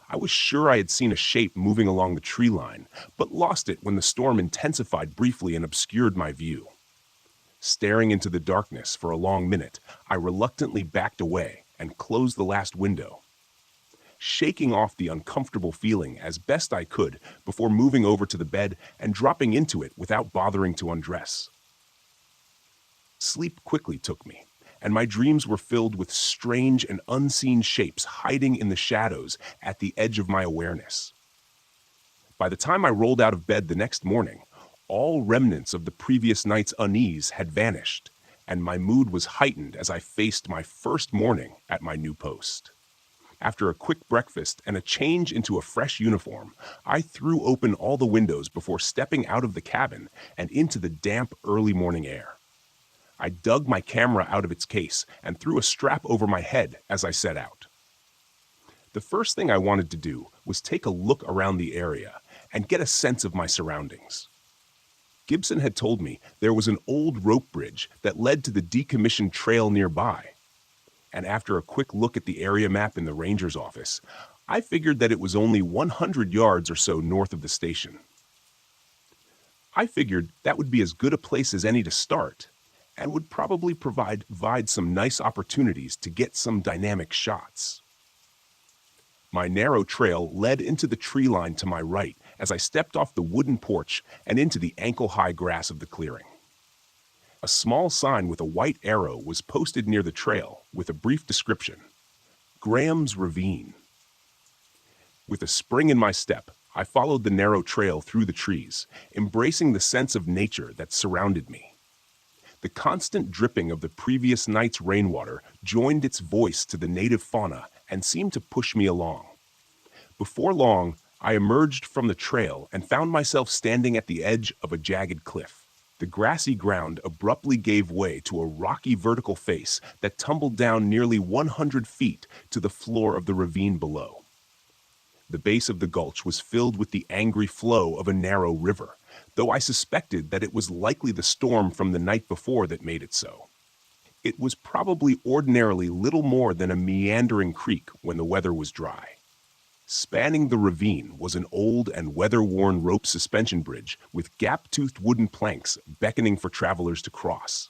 I was sure I had seen a shape moving along the tree line, but lost it when the storm intensified briefly and obscured my view. Staring into the darkness for a long minute, I reluctantly backed away and closed the last window, shaking off the uncomfortable feeling as best I could before moving over to the bed and dropping into it without bothering to undress. Sleep quickly took me, and my dreams were filled with strange and unseen shapes hiding in the shadows at the edge of my awareness. By the time I rolled out of bed the next morning, all remnants of the previous night's unease had vanished, and my mood was heightened as I faced my first morning at my new post. After a quick breakfast and a change into a fresh uniform, I threw open all the windows before stepping out of the cabin and into the damp early morning air. I dug my camera out of its case and threw a strap over my head as I set out. The first thing I wanted to do was take a look around the area and get a sense of my surroundings. Gibson had told me there was an old rope bridge that led to the decommissioned trail nearby, and after a quick look at the area map in the ranger's office, I figured that it was only 100 yards or so north of the station. I figured that would be as good a place as any to start, and would probably provide some nice opportunities to get some dynamic shots. My narrow trail led into the tree line to my right as I stepped off the wooden porch and into the ankle-high grass of the clearing. A small sign with a white arrow was posted near the trail with a brief description: Graham's Ravine. With a spring in my step, I followed the narrow trail through the trees, embracing the sense of nature that surrounded me. The constant dripping of the previous night's rainwater joined its voice to the native fauna and seemed to push me along. Before long, I emerged from the trail and found myself standing at the edge of a jagged cliff. The grassy ground abruptly gave way to a rocky vertical face that tumbled down nearly 100 feet to the floor of the ravine below. The base of the gulch was filled with the angry flow of a narrow river, though I suspected that it was likely the storm from the night before that made it so. It was probably ordinarily little more than a meandering creek when the weather was dry. Spanning the ravine was an old and weather-worn rope suspension bridge with gap-toothed wooden planks beckoning for travelers to cross.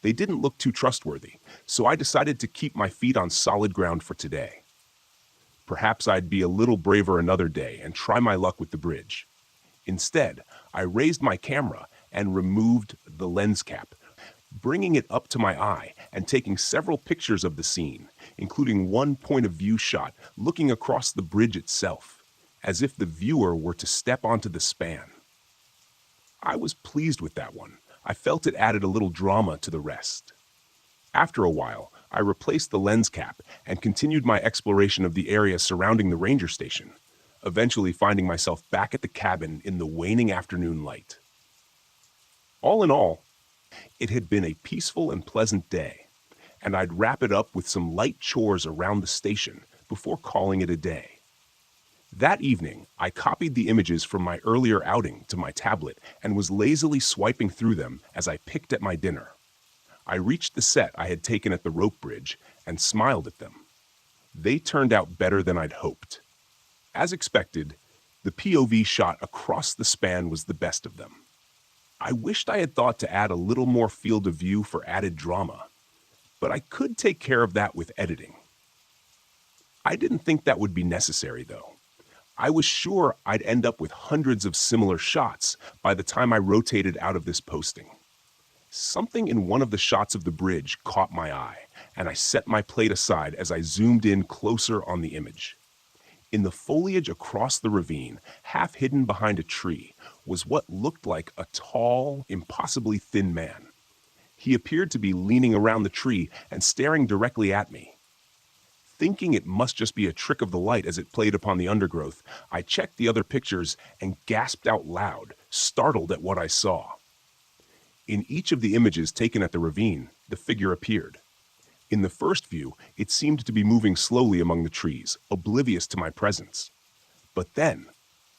They didn't look too trustworthy, so I decided to keep my feet on solid ground for today. Perhaps I'd be a little braver another day and try my luck with the bridge. Instead, I raised my camera and removed the lens cap, bringing it up to my eye and taking several pictures of the scene, including one point-of-view shot looking across the bridge itself, as if the viewer were to step onto the span. I was pleased with that one. I felt it added a little drama to the rest. After a while, I replaced the lens cap and continued my exploration of the area surrounding the ranger station, eventually finding myself back at the cabin in the waning afternoon light. All in all, it had been a peaceful and pleasant day, and I'd wrap it up with some light chores around the station before calling it a day. That evening, I copied the images from my earlier outing to my tablet and was lazily swiping through them as I picked at my dinner. I reached the set I had taken at the rope bridge and smiled at them. They turned out better than I'd hoped. As expected, the POV shot across the span was the best of them. I wished I had thought to add a little more field of view for added drama, but I could take care of that with editing. I didn't think that would be necessary, though. I was sure I'd end up with hundreds of similar shots by the time I rotated out of this posting. Something in one of the shots of the bridge caught my eye, and I set my plate aside as I zoomed in closer on the image. In the foliage across the ravine, half hidden behind a tree, was what looked like a tall, impossibly thin man. He appeared to be leaning around the tree and staring directly at me. Thinking it must just be a trick of the light as it played upon the undergrowth, I checked the other pictures and gasped out loud, startled at what I saw. In each of the images taken at the ravine, the figure appeared. In the first view, it seemed to be moving slowly among the trees, oblivious to my presence. But then,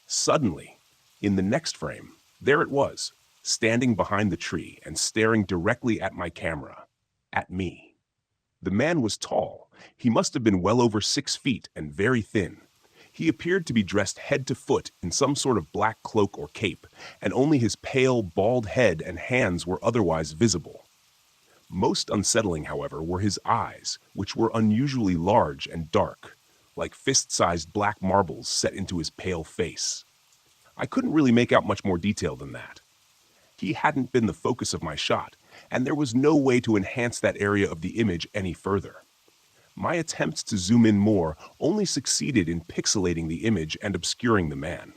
suddenly, in the next frame, there it was, standing behind the tree and staring directly at my camera, at me. The man was tall. He must have been well over 6 feet and very thin. He appeared to be dressed head to foot in some sort of black cloak or cape, and only his pale, bald head and hands were otherwise visible. Most unsettling, however, were his eyes, which were unusually large and dark, like fist-sized black marbles set into his pale face. I couldn't really make out much more detail than that. He hadn't been the focus of my shot, and there was no way to enhance that area of the image any further. My attempts to zoom in more only succeeded in pixelating the image and obscuring the man.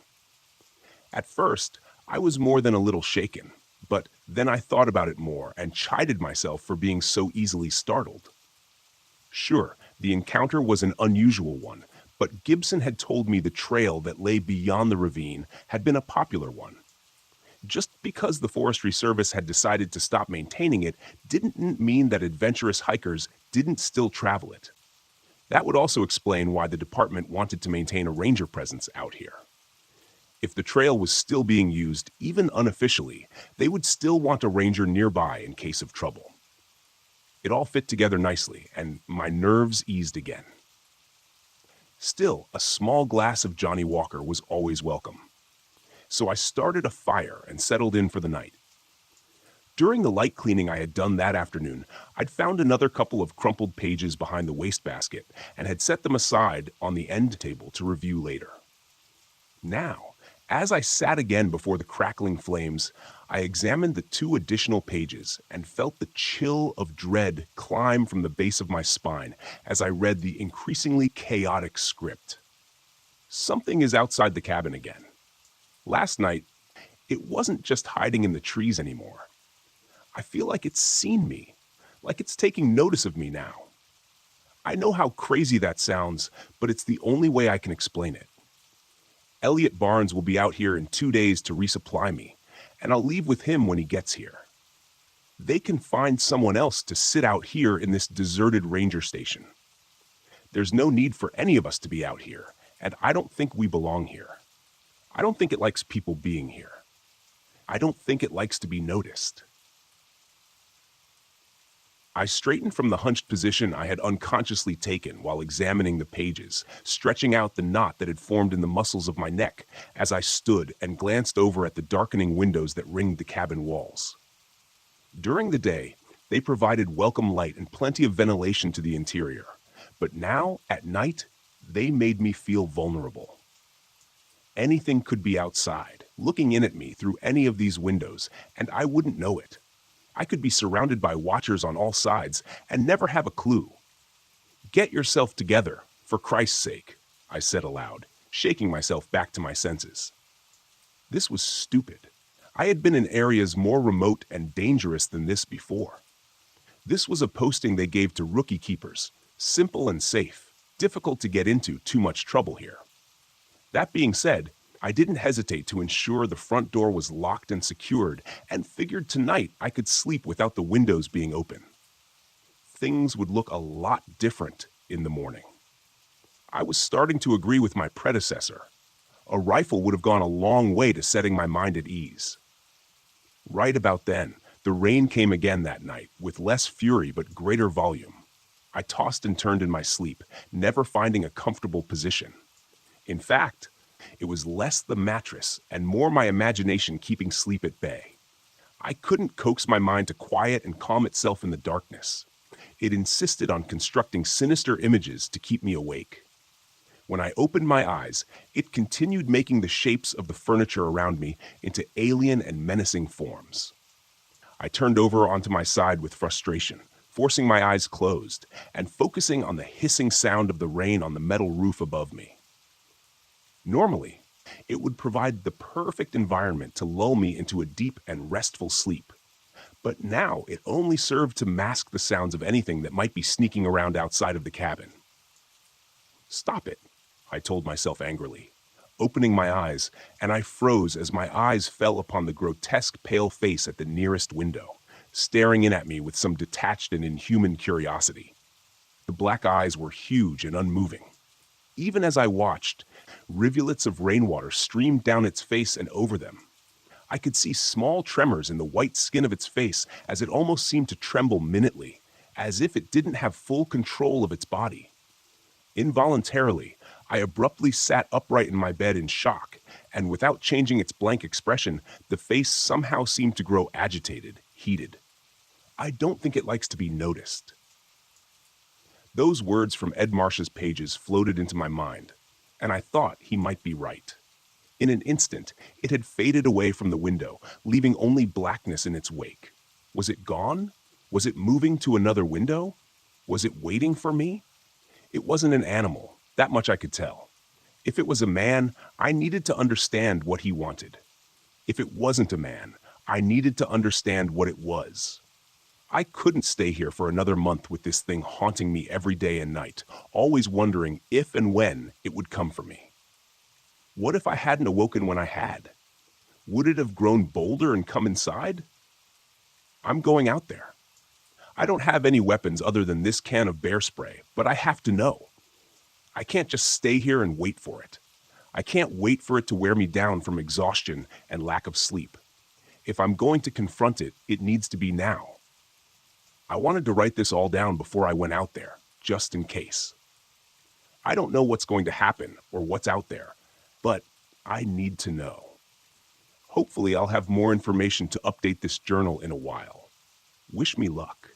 At first, I was more than a little shaken, but then I thought about it more and chided myself for being so easily startled. Sure, the encounter was an unusual one, but Gibson had told me the trail that lay beyond the ravine had been a popular one. Just because the Forestry Service had decided to stop maintaining it didn't mean that adventurous hikers didn't still travel it. That would also explain why the department wanted to maintain a ranger presence out here. If the trail was still being used, even unofficially, they would still want a ranger nearby in case of trouble. It all fit together nicely, and my nerves eased again. Still, a small glass of Johnny Walker was always welcome. So I started a fire and settled in for the night. During the light cleaning I had done that afternoon, I'd found another couple of crumpled pages behind the wastebasket and had set them aside on the end table to review later. Now, as I sat again before the crackling flames, I examined the 2 additional pages and felt the chill of dread climb from the base of my spine as I read the increasingly chaotic script. Something is outside the cabin again. Last night, it wasn't just hiding in the trees anymore. I feel like it's seen me, like it's taking notice of me now. I know how crazy that sounds, but it's the only way I can explain it. Elliot Barnes will be out here in 2 days to resupply me, and I'll leave with him when he gets here. They can find someone else to sit out here in this deserted ranger station. There's no need for any of us to be out here, and I don't think we belong here. I don't think it likes people being here. I don't think it likes to be noticed. I straightened from the hunched position I had unconsciously taken while examining the pages, stretching out the knot that had formed in the muscles of my neck as I stood and glanced over at the darkening windows that ringed the cabin walls. During the day, they provided welcome light and plenty of ventilation to the interior, but now, at night, they made me feel vulnerable. Anything could be outside, looking in at me through any of these windows, and I wouldn't know it. I could be surrounded by watchers on all sides and never have a clue. Get yourself together, for Christ's sake, I said aloud, shaking myself back to my senses. This was stupid. I had been in areas more remote and dangerous than this before. This was a posting they gave to rookie keepers, simple and safe, difficult to get into too much trouble here. That being said, I didn't hesitate to ensure the front door was locked and secured, and figured tonight I could sleep without the windows being open. Things would look a lot different in the morning. I was starting to agree with my predecessor. A rifle would have gone a long way to setting my mind at ease. Right about then, the rain came again that night, with less fury but greater volume. I tossed and turned in my sleep, never finding a comfortable position. In fact, it was less the mattress and more my imagination keeping sleep at bay. I couldn't coax my mind to quiet and calm itself in the darkness. It insisted on constructing sinister images to keep me awake. When I opened my eyes, it continued making the shapes of the furniture around me into alien and menacing forms. I turned over onto my side with frustration, forcing my eyes closed and focusing on the hissing sound of the rain on the metal roof above me. Normally, it would provide the perfect environment to lull me into a deep and restful sleep. But now it only served to mask the sounds of anything that might be sneaking around outside of the cabin. Stop it, I told myself angrily. opening my eyes, and I froze as my eyes fell upon the grotesque pale face at the nearest window, staring in at me with some detached and inhuman curiosity. The black eyes were huge and unmoving. Even as I watched, rivulets of rainwater streamed down its face and over them. I could see small tremors in the white skin of its face as it almost seemed to tremble minutely, as if it didn't have full control of its body. Involuntarily, I abruptly sat upright in my bed in shock, and without changing its blank expression, the face somehow seemed to grow agitated, heated. I don't think it likes to be noticed. Those words from Ed Marsh's pages floated into my mind, and I thought he might be right. In an instant, it had faded away from the window, leaving only blackness in its wake. Was it gone? Was it moving to another window? Was it waiting for me? It wasn't an animal, that much I could tell. If it was a man, I needed to understand what he wanted. If it wasn't a man, I needed to understand what it was. I couldn't stay here for another month with this thing haunting me every day and night, always wondering if and when it would come for me. What if I hadn't awoken when I had? Would it have grown bolder and come inside? I'm going out there. I don't have any weapons other than this can of bear spray, but I have to know. I can't just stay here and wait for it. I can't wait for it to wear me down from exhaustion and lack of sleep. If I'm going to confront it, it needs to be now. I wanted to write this all down before I went out there, just in case. I don't know what's going to happen or what's out there, but I need to know. Hopefully I'll have more information to update this journal in a while. Wish me luck.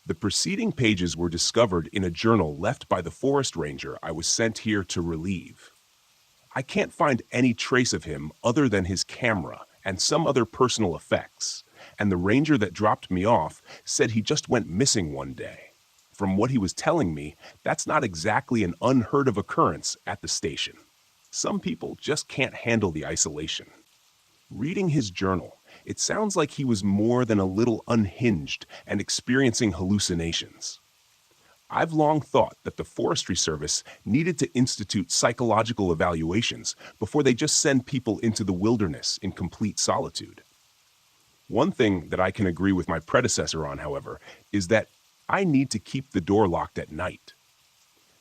The preceding pages were discovered in a journal left by the forest ranger I was sent here to relieve. I can't find any trace of him other than his camera and some other personal effects, and the ranger that dropped me off said he just went missing one day. From what he was telling me, that's not exactly an unheard of occurrence at the station. Some people just can't handle the isolation. Reading his journal, it sounds like he was more than a little unhinged and experiencing hallucinations. I've long thought that the Forestry Service needed to institute psychological evaluations before they just send people into the wilderness in complete solitude. One thing that I can agree with my predecessor on, however, is that I need to keep the door locked at night.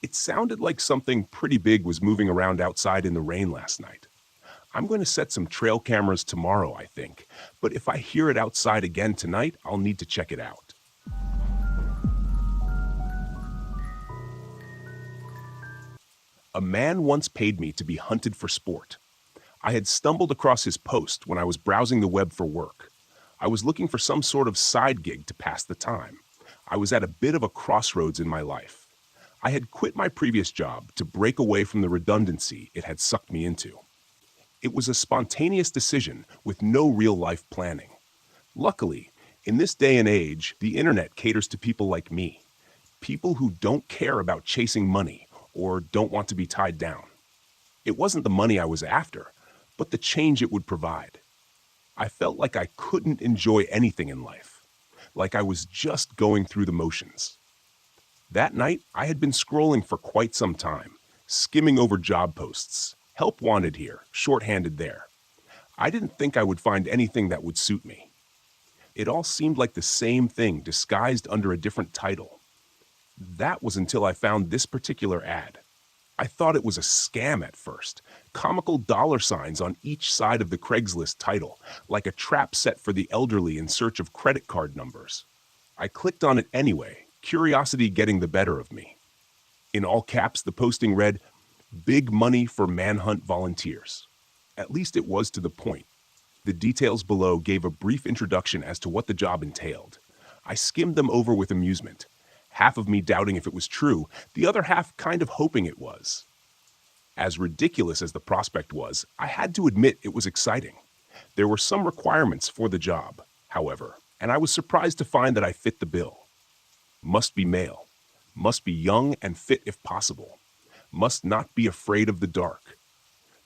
It sounded like something pretty big was moving around outside in the rain last night. I'm going to set some trail cameras tomorrow, I think, but if I hear it outside again tonight, I'll need to check it out. A man once paid me to be hunted for sport. I had stumbled across his post when I was browsing the web for work. I was looking for some sort of side gig to pass the time. I was at a bit of a crossroads in my life. I had quit my previous job to break away from the redundancy it had sucked me into. It was a spontaneous decision with no real-life planning. Luckily, in this day and age, the internet caters to people like me, people who don't care about chasing money or don't want to be tied down. It wasn't the money I was after, but the change it would provide. I felt like I couldn't enjoy anything in life, like I was just going through the motions. That night, I had been scrolling for quite some time, skimming over job posts. Help wanted here, shorthanded there. I didn't think I would find anything that would suit me. It all seemed like the same thing disguised under a different title. That was until I found this particular ad. I thought it was a scam at first, comical dollar signs on each side of the Craigslist title, like a trap set for the elderly in search of credit card numbers. I clicked on it anyway, curiosity getting the better of me. In all caps, the posting read, "Big money for manhunt volunteers." At least it was to the point. The details below gave a brief introduction as to what the job entailed. I skimmed them over with amusement, half of me doubting if it was true, the other half kind of hoping it was. As ridiculous as the prospect was, I had to admit it was exciting. There were some requirements for the job, however, and I was surprised to find that I fit the bill. Must be male. Must be young and fit if possible. Must not be afraid of the dark.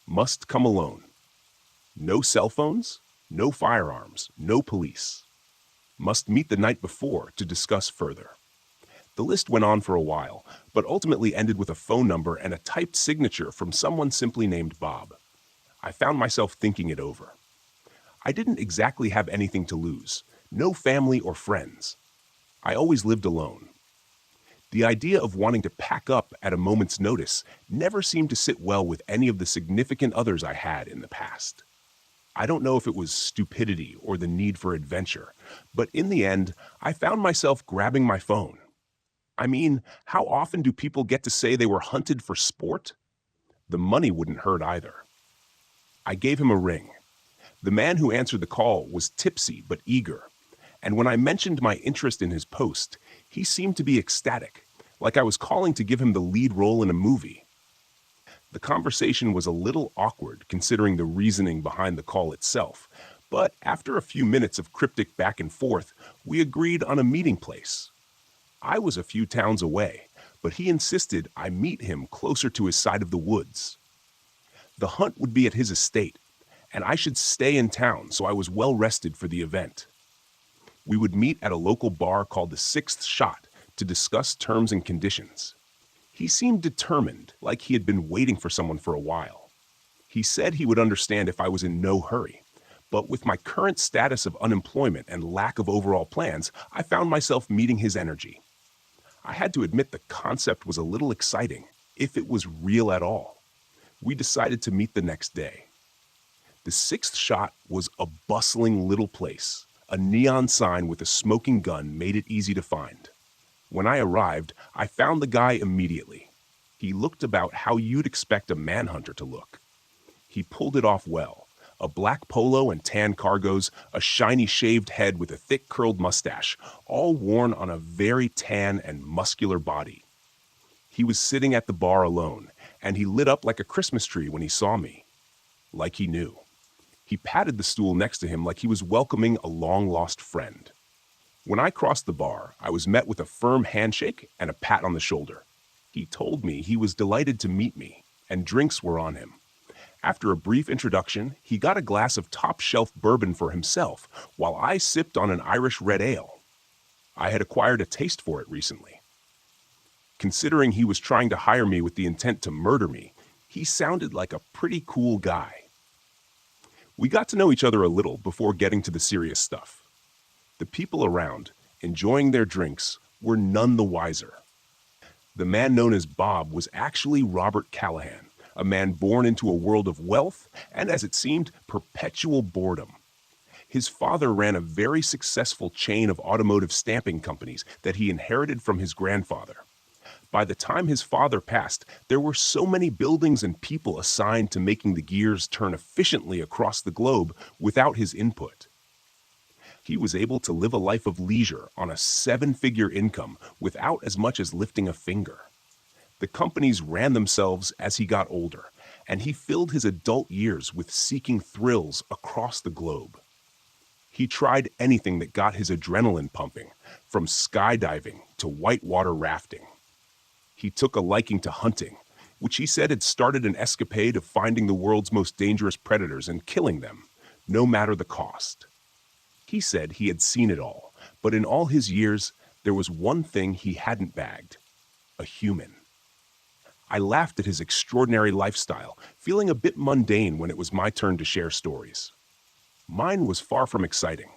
Must come alone. No cell phones, no firearms, no police. Must meet the night before to discuss further. The list went on for a while, but ultimately ended with a phone number and a typed signature from someone simply named Bob. I found myself thinking it over. I didn't exactly have anything to lose, no family or friends. I always lived alone. The idea of wanting to pack up at a moment's notice never seemed to sit well with any of the significant others I had in the past. I don't know if it was stupidity or the need for adventure, but in the end, I found myself grabbing my phone. I mean, how often do people get to say they were hunted for sport? The money wouldn't hurt either. I gave him a ring. The man who answered the call was tipsy but eager, and when I mentioned my interest in his post, he seemed to be ecstatic, like I was calling to give him the lead role in a movie. The conversation was a little awkward considering the reasoning behind the call itself, but after a few minutes of cryptic back and forth, we agreed on a meeting place. I was a few towns away, but he insisted I meet him closer to his side of the woods. The hunt would be at his estate, and I should stay in town so I was well rested for the event. We would meet at a local bar called the Sixth Shot to discuss terms and conditions. He seemed determined, like he had been waiting for someone for a while. He said he would understand if I was in no hurry, but with my current status of unemployment and lack of overall plans, I found myself meeting his energy. I had to admit the concept was a little exciting, if it was real at all. We decided to meet the next day. The Sixth Shot was a bustling little place. A neon sign with a smoking gun made it easy to find. When I arrived, I found the guy immediately. He looked about how you'd expect a manhunter to look. He pulled it off well. A black polo and tan cargos, a shiny shaved head with a thick curled mustache, all worn on a very tan and muscular body. He was sitting at the bar alone, and he lit up like a Christmas tree when he saw me. Like he knew. He patted the stool next to him like he was welcoming a long-lost friend. When I crossed the bar, I was met with a firm handshake and a pat on the shoulder. He told me he was delighted to meet me, and drinks were on him. After a brief introduction, he got a glass of top-shelf bourbon for himself, while I sipped on an Irish red ale. I had acquired a taste for it recently. Considering he was trying to hire me with the intent to murder me, he sounded like a pretty cool guy. We got to know each other a little before getting to the serious stuff. The people around, enjoying their drinks, were none the wiser. The man known as Bob was actually Robert Callahan, a man born into a world of wealth and, as it seemed, perpetual boredom. His father ran a very successful chain of automotive stamping companies that he inherited from his grandfather. By the time his father passed, there were so many buildings and people assigned to making the gears turn efficiently across the globe without his input. He was able to live a life of leisure on a 7-figure income without as much as lifting a finger. The companies ran themselves as he got older, and he filled his adult years with seeking thrills across the globe. He tried anything that got his adrenaline pumping, from skydiving to whitewater rafting. He took a liking to hunting, which he said had started an escapade of finding the world's most dangerous predators and killing them, no matter the cost. He said he had seen it all, but in all his years, there was one thing he hadn't bagged: a human. I laughed at his extraordinary lifestyle, feeling a bit mundane when it was my turn to share stories. Mine was far from exciting.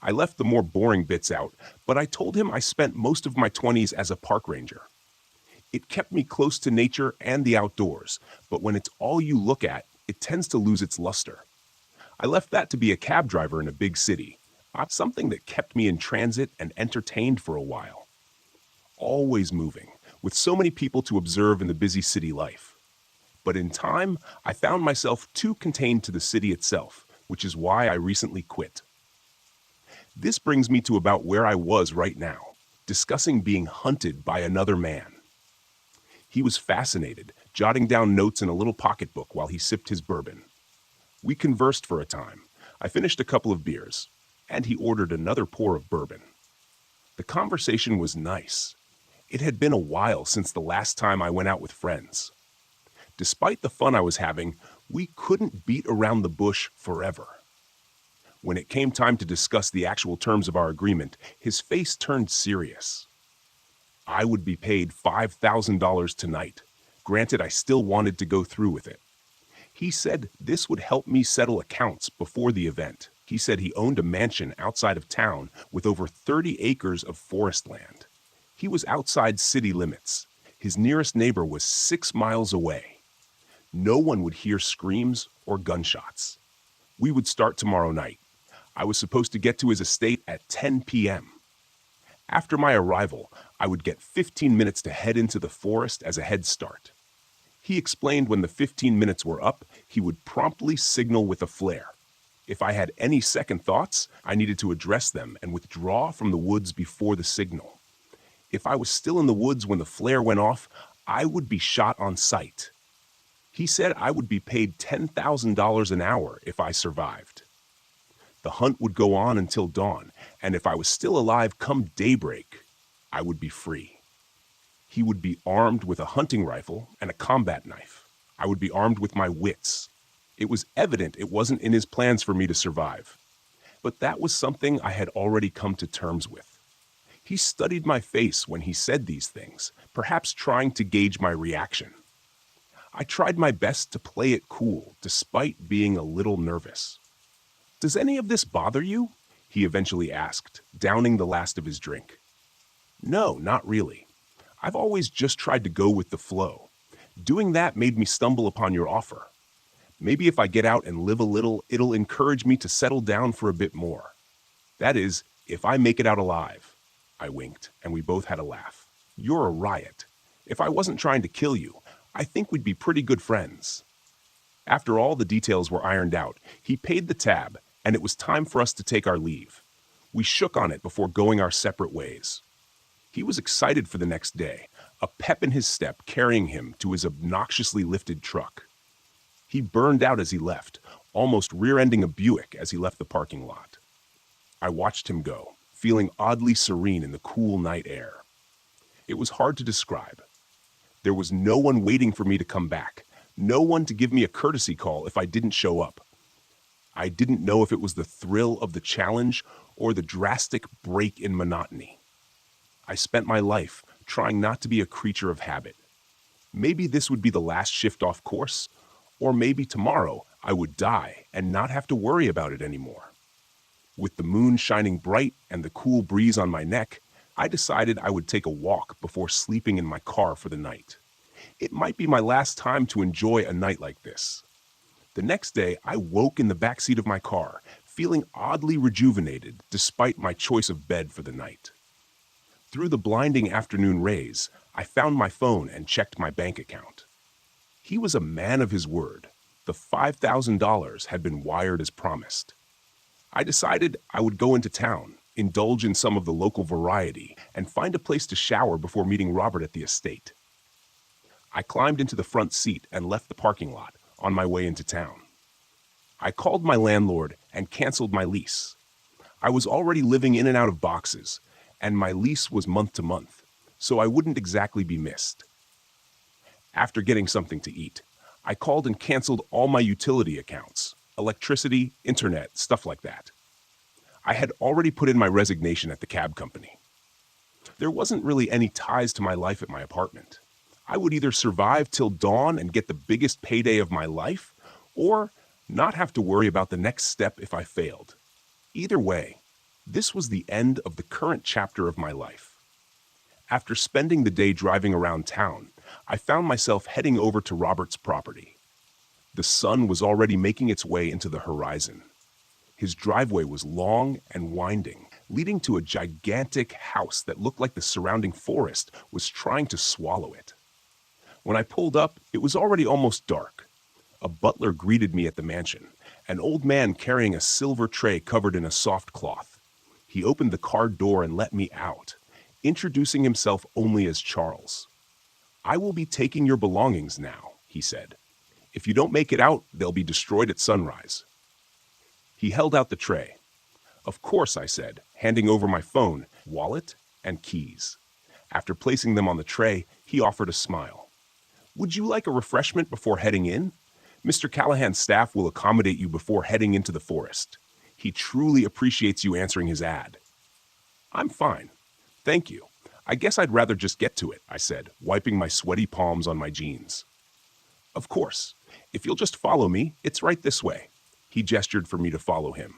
I left the more boring bits out, but I told him I spent most of my 20s as a park ranger. It kept me close to nature and the outdoors, but when it's all you look at, it tends to lose its luster. I left that to be a cab driver in a big city, something that kept me in transit and entertained for a while. Always moving, with so many people to observe in the busy city life. But in time, I found myself too contained to the city itself, which is why I recently quit. This brings me to about where I was right now, discussing being hunted by another man. He was fascinated, jotting down notes in a little pocketbook while he sipped his bourbon. We conversed for a time. I finished a couple of beers, and he ordered another pour of bourbon. The conversation was nice. It had been a while since the last time I went out with friends. Despite the fun I was having, we couldn't beat around the bush forever. When it came time to discuss the actual terms of our agreement, his face turned serious. I would be paid $5,000 tonight. Granted, I still wanted to go through with it. He said this would help me settle accounts before the event. He said he owned a mansion outside of town with over 30 acres of forest land. He was outside city limits. His nearest neighbor was 6 miles away. No one would hear screams or gunshots. We would start tomorrow night. I was supposed to get to his estate at 10 p.m. After my arrival, I would get 15 minutes to head into the forest as a head start. He explained when the 15 minutes were up, he would promptly signal with a flare. If I had any second thoughts, I needed to address them and withdraw from the woods before the signal. If I was still in the woods when the flare went off, I would be shot on sight. He said I would be paid $10,000 an hour if I survived. The hunt would go on until dawn, and if I was still alive come daybreak, I would be free. He would be armed with a hunting rifle and a combat knife. I would be armed with my wits. It was evident it wasn't in his plans for me to survive. But that was something I had already come to terms with. He studied my face when he said these things, perhaps trying to gauge my reaction. I tried my best to play it cool, despite being a little nervous. "Does any of this bother you?" he eventually asked, downing the last of his drink. "No, not really. I've always just tried to go with the flow. Doing that made me stumble upon your offer. Maybe if I get out and live a little, it'll encourage me to settle down for a bit more. That is, if I make it out alive." I winked, and we both had a laugh. "You're a riot. If I wasn't trying to kill you, I think we'd be pretty good friends." After all the details were ironed out, he paid the tab, and it was time for us to take our leave. We shook on it before going our separate ways. He was excited for the next day, a pep in his step carrying him to his obnoxiously lifted truck. He burned out as he left, almost rear-ending a Buick as he left the parking lot. I watched him go, feeling oddly serene in the cool night air. It was hard to describe. There was no one waiting for me to come back, no one to give me a courtesy call if I didn't show up. I didn't know if it was the thrill of the challenge or the drastic break in monotony. I spent my life trying not to be a creature of habit. Maybe this would be the last shift off course, or maybe tomorrow I would die and not have to worry about it anymore. With the moon shining bright and the cool breeze on my neck, I decided I would take a walk before sleeping in my car for the night. It might be my last time to enjoy a night like this. The next day, I woke in the backseat of my car, feeling oddly rejuvenated despite my choice of bed for the night. Through the blinding afternoon rays, I found my phone and checked my bank account. He was a man of his word. The $5,000 had been wired as promised. I decided I would go into town, indulge in some of the local variety, and find a place to shower before meeting Robert at the estate. I climbed into the front seat and left the parking lot on my way into town. I called my landlord and canceled my lease. I was already living in and out of boxes, and my lease was month to month, so I wouldn't exactly be missed. After getting something to eat, I called and canceled all my utility accounts, electricity, internet, stuff like that. I had already put in my resignation at the cab company. There wasn't really any ties to my life at my apartment. I would either survive till dawn and get the biggest payday of my life, or not have to worry about the next step if I failed. Either way, this was the end of the current chapter of my life. After spending the day driving around town, I found myself heading over to Robert's property. The sun was already making its way into the horizon. His driveway was long and winding, leading to a gigantic house that looked like the surrounding forest was trying to swallow it. When I pulled up, it was already almost dark. A butler greeted me at the mansion, an old man carrying a silver tray covered in a soft cloth. He opened the car door and let me out, introducing himself only as Charles. "I will be taking your belongings now," he said. "If you don't make it out, they'll be destroyed at sunrise." He held out the tray. "Of course," I said, handing over my phone, wallet, and keys. After placing them on the tray, he offered a smile. "Would you like a refreshment before heading in? Mr. Callahan's staff will accommodate you before heading into the forest. He truly appreciates you answering his ad." "I'm fine. Thank you. I guess I'd rather just get to it, I said, wiping my sweaty palms on my jeans. Of course. If you'll just follow me, it's right this way. He gestured for me to follow him.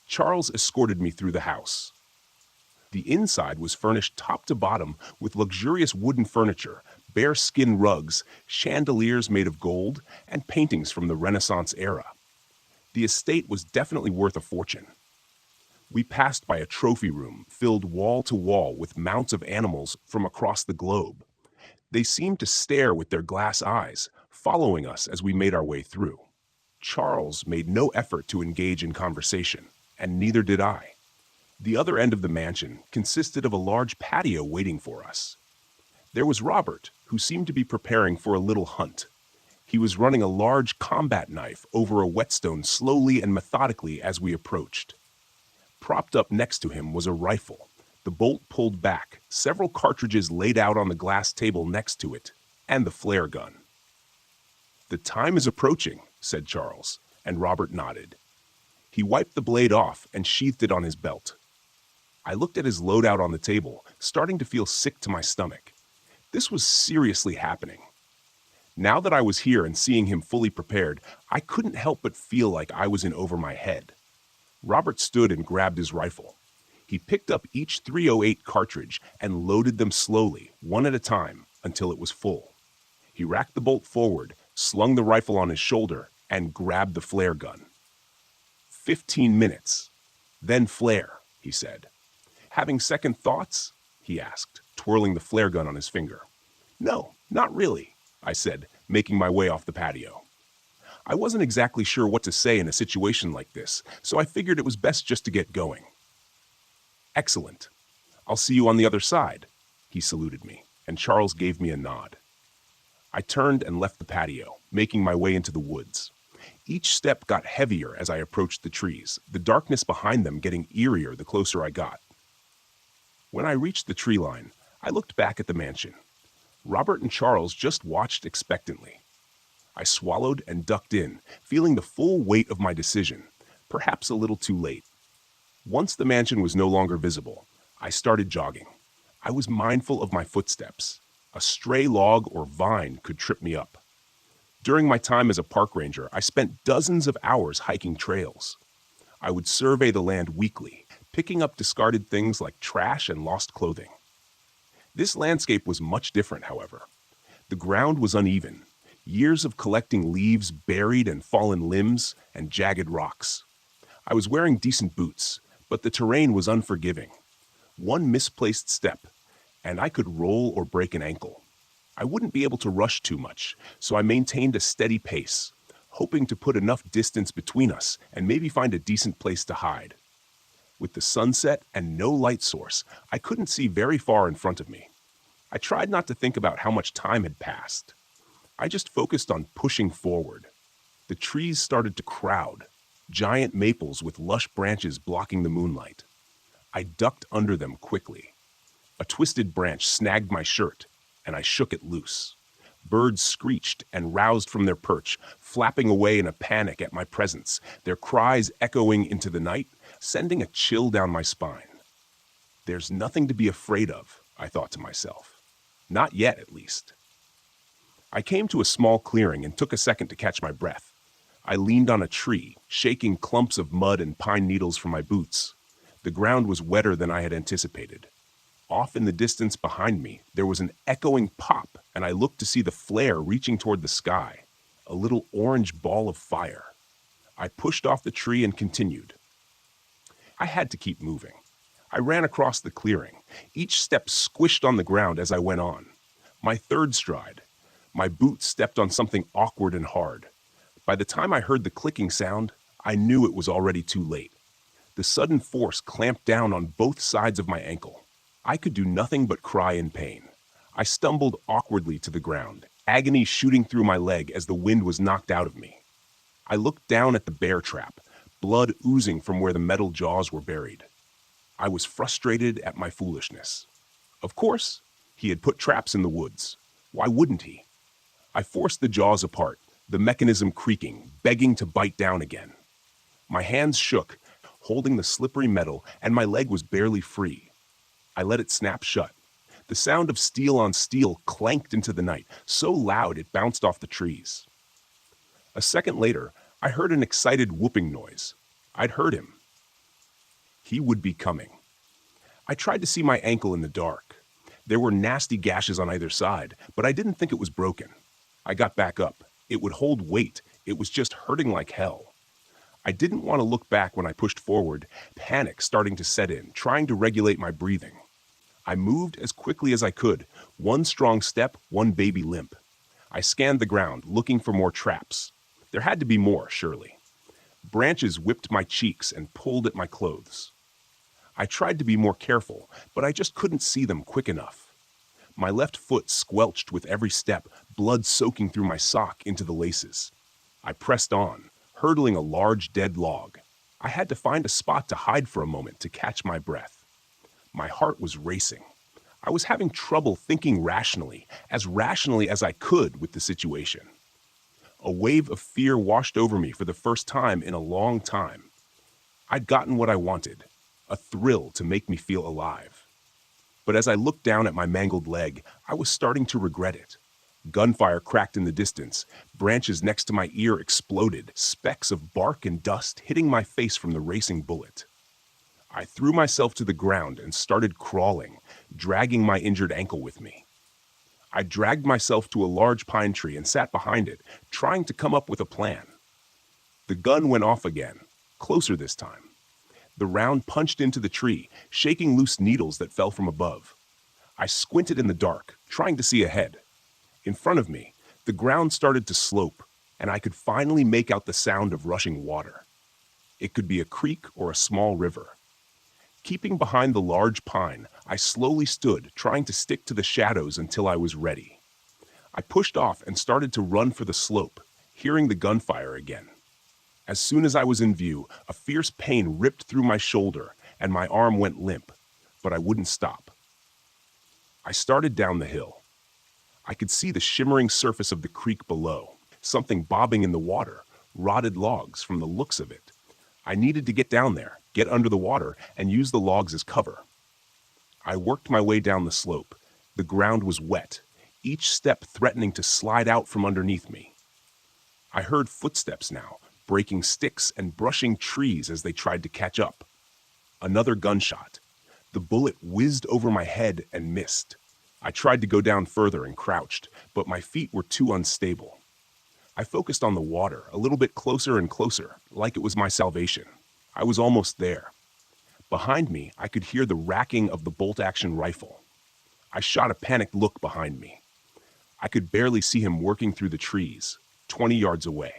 Charles escorted me through the house. The inside was furnished top to bottom with luxurious wooden furniture, bearskin rugs, chandeliers made of gold, and paintings from the Renaissance era. The estate was definitely worth a fortune. We passed by a trophy room filled wall to wall with mounts of animals from across the globe. They seemed to stare with their glass eyes, following us as we made our way through. Charles made no effort to engage in conversation, and neither did I. The other end of the mansion consisted of a large patio waiting for us. There was Robert, who seemed to be preparing for a little hunt. He was running a large combat knife over a whetstone slowly and methodically as we approached. Propped up next to him was a rifle, the bolt pulled back, several cartridges laid out on the glass table next to it, and the flare gun. "The time is approaching," said Charles, and Robert nodded. He wiped the blade off and sheathed it on his belt. I looked at his loadout on the table, starting to feel sick to my stomach. This was seriously happening. Now that I was here and seeing him fully prepared, I couldn't help but feel like I was in over my head. Robert stood and grabbed his rifle. He picked up each .308 cartridge and loaded them slowly, one at a time, until it was full. He racked the bolt forward, slung the rifle on his shoulder, and grabbed the flare gun. 15 minutes. Then flare, he said. "Having second thoughts?" he asked, twirling the flare gun on his finger. "No, not really," I said, making my way off the patio. I wasn't exactly sure what to say in a situation like this, so I figured it was best just to get going. "Excellent. I'll see you on the other side," he saluted me, and Charles gave me a nod. I turned and left the patio, making my way into the woods. Each step got heavier as I approached the trees, the darkness behind them getting eerier the closer I got. When I reached the tree line, I looked back at the mansion. Robert and Charles just watched expectantly. I swallowed and ducked in, feeling the full weight of my decision, perhaps a little too late. Once the mansion was no longer visible, I started jogging. I was mindful of my footsteps. A stray log or vine could trip me up. During my time as a park ranger, I spent dozens of hours hiking trails. I would survey the land weekly, picking up discarded things like trash and lost clothing. This landscape was much different, however. The ground was uneven, years of collecting leaves buried and fallen limbs and jagged rocks. I was wearing decent boots, but the terrain was unforgiving. One misplaced step, and I could roll or break an ankle. I wouldn't be able to rush too much, so I maintained a steady pace, hoping to put enough distance between us and maybe find a decent place to hide. With the sunset and no light source, I couldn't see very far in front of me. I tried not to think about how much time had passed. I just focused on pushing forward. The trees started to crowd, giant maples with lush branches blocking the moonlight. I ducked under them quickly. A twisted branch snagged my shirt, and I shook it loose. Birds screeched and roused from their perch, flapping away in a panic at my presence, their cries echoing into the night, sending a chill down my spine. There's nothing to be afraid of, I thought to myself. Not yet, at least. I came to a small clearing and took a second to catch my breath. I leaned on a tree, shaking clumps of mud and pine needles from my boots. The ground was wetter than I had anticipated. Off in the distance behind me, there was an echoing pop, and I looked to see the flare reaching toward the sky, a little orange ball of fire. I pushed off the tree and continued. I had to keep moving. I ran across the clearing. Each step squished on the ground as I went on. My third stride, my boot stepped on something awkward and hard. By the time I heard the clicking sound, I knew it was already too late. The sudden force clamped down on both sides of my ankle. I could do nothing but cry in pain. I stumbled awkwardly to the ground, agony shooting through my leg as the wind was knocked out of me. I looked down at the bear trap, blood oozing from where the metal jaws were buried. I was frustrated at my foolishness. Of course, he had put traps in the woods. Why wouldn't he? I forced the jaws apart, the mechanism creaking, begging to bite down again. My hands shook, holding the slippery metal, and my leg was barely free. I let it snap shut, The sound of steel on steel clanked into the night, so loud it bounced off the trees. A second later, I heard an excited whooping noise. I'd heard him. He would be coming. I tried to see my ankle in the dark. There were nasty gashes on either side, but I didn't think it was broken. I got back up. It would hold weight. It was just hurting like hell. I didn't want to look back when I pushed forward, panic starting to set in, trying to regulate my breathing. I moved as quickly as I could, one strong step, one baby limp. I scanned the ground, looking for more traps. There had to be more, surely. Branches whipped my cheeks and pulled at my clothes. I tried to be more careful, but I just couldn't see them quick enough. My left foot squelched with every step, blood soaking through my sock into the laces. I pressed on, hurdling a large dead log. I had to find a spot to hide for a moment to catch my breath. My heart was racing. I was having trouble thinking rationally as I could with the situation. A wave of fear washed over me for the first time in a long time. I'd gotten what I wanted, a thrill to make me feel alive. But as I looked down at my mangled leg, I was starting to regret it. Gunfire cracked in the distance. Branches next to my ear exploded, specks of bark and dust hitting my face from the racing bullet. I threw myself to the ground and started crawling, dragging my injured ankle with me. I dragged myself to a large pine tree and sat behind it, trying to come up with a plan. The gun went off again, closer this time. The round punched into the tree, shaking loose needles that fell from above. I squinted in the dark, trying to see ahead. In front of me, the ground started to slope, and I could finally make out the sound of rushing water. It could be a creek or a small river. Keeping behind the large pine, I slowly stood, trying to stick to the shadows until I was ready. I pushed off and started to run for the slope, hearing the gunfire again. As soon as I was in view, a fierce pain ripped through my shoulder, and my arm went limp, but I wouldn't stop. I started down the hill. I could see the shimmering surface of the creek below, something bobbing in the water, rotted logs from the looks of it. I needed to get down there, get under the water, and use the logs as cover. I worked my way down the slope. The ground was wet, each step threatening to slide out from underneath me. I heard footsteps now, breaking sticks and brushing trees as they tried to catch up. Another gunshot. The bullet whizzed over my head and missed. I tried to go down further and crouched, but my feet were too unstable. I focused on the water, a little bit closer and closer, like it was my salvation. I was almost there. Behind me, I could hear the racking of the bolt-action rifle. I shot a panicked look behind me. I could barely see him working through the trees, 20 yards away.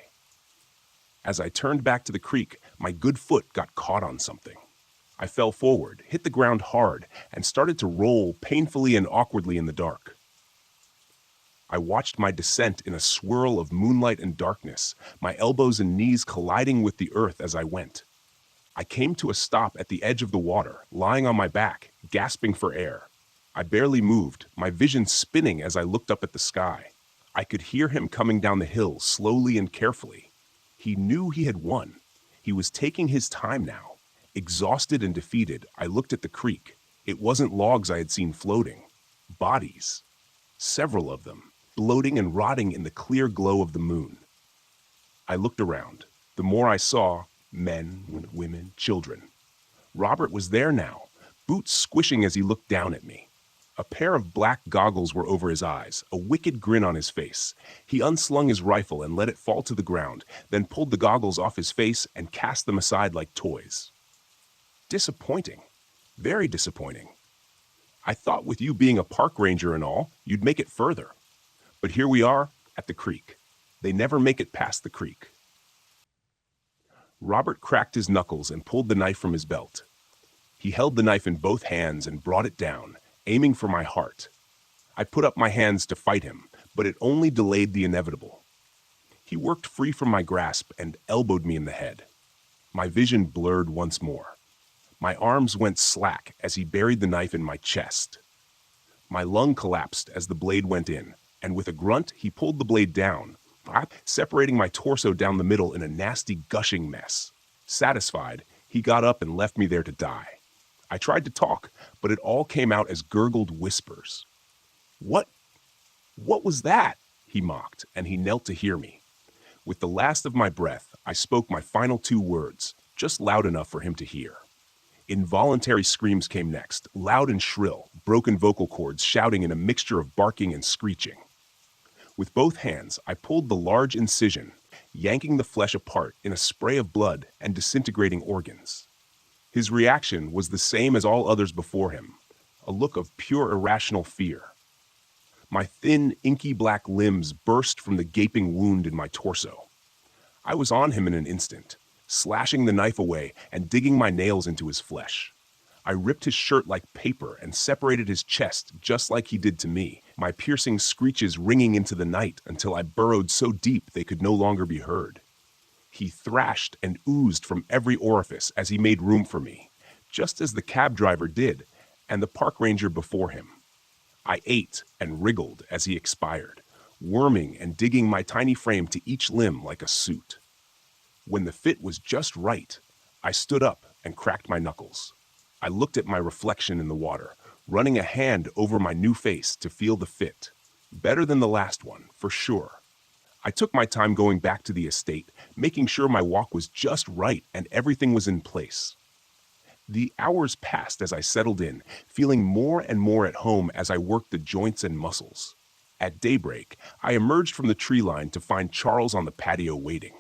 As I turned back to the creek, my good foot got caught on something. I fell forward, hit the ground hard, and started to roll painfully and awkwardly in the dark. I watched my descent in a swirl of moonlight and darkness, my elbows and knees colliding with the earth as I went. I came to a stop at the edge of the water, lying on my back, gasping for air. I barely moved, my vision spinning as I looked up at the sky. I could hear him coming down the hill slowly and carefully. He knew he had won. He was taking his time now. Exhausted and defeated, I looked at the creek. It wasn't logs I had seen floating. Bodies. Several of them, bloating and rotting in the clear glow of the moon. I looked around. The more I saw, men, women, children. Robert was there now, boots squishing as he looked down at me. A pair of black goggles were over his eyes, a wicked grin on his face. He unslung his rifle and let it fall to the ground, then pulled the goggles off his face and cast them aside like toys. Disappointing. Very disappointing. I thought with you being a park ranger and all, you'd make it further. But here we are, at the creek. They never make it past the creek. Robert cracked his knuckles and pulled the knife from his belt. He held the knife in both hands and brought it down, aiming for my heart. I put up my hands to fight him, but it only delayed the inevitable. He worked free from my grasp and elbowed me in the head. My vision blurred once more. My arms went slack as he buried the knife in my chest. My lung collapsed as the blade went in, and with a grunt, he pulled the blade down, separating my torso down the middle in a nasty gushing mess. Satisfied, he got up and left me there to die. I tried to talk, but it all came out as gurgled whispers. What? What was that? He mocked, and he knelt to hear me. With the last of my breath, I spoke my final 2 words, just loud enough for him to hear. Involuntary screams came next, loud and shrill, broken vocal cords shouting in a mixture of barking and screeching. With both hands, I pulled the large incision, yanking the flesh apart in a spray of blood and disintegrating organs. His reaction was the same as all others before him, a look of pure irrational fear. My thin, inky black limbs burst from the gaping wound in my torso. I was on him in an instant, slashing the knife away and digging my nails into his flesh. I ripped his shirt like paper and separated his chest just like he did to me, my piercing screeches ringing into the night until I burrowed so deep they could no longer be heard. He thrashed and oozed from every orifice as he made room for me, just as the cab driver did, and the park ranger before him. I ate and wriggled as he expired, worming and digging my tiny frame to each limb like a suit. When the fit was just right, I stood up and cracked my knuckles. I looked at my reflection in the water, running a hand over my new face to feel the fit. Better than the last one, for sure. I took my time going back to the estate, making sure my walk was just right and everything was in place. The hours passed as I settled in, feeling more and more at home as I worked the joints and muscles. At daybreak, I emerged from the tree line to find Charles on the patio waiting.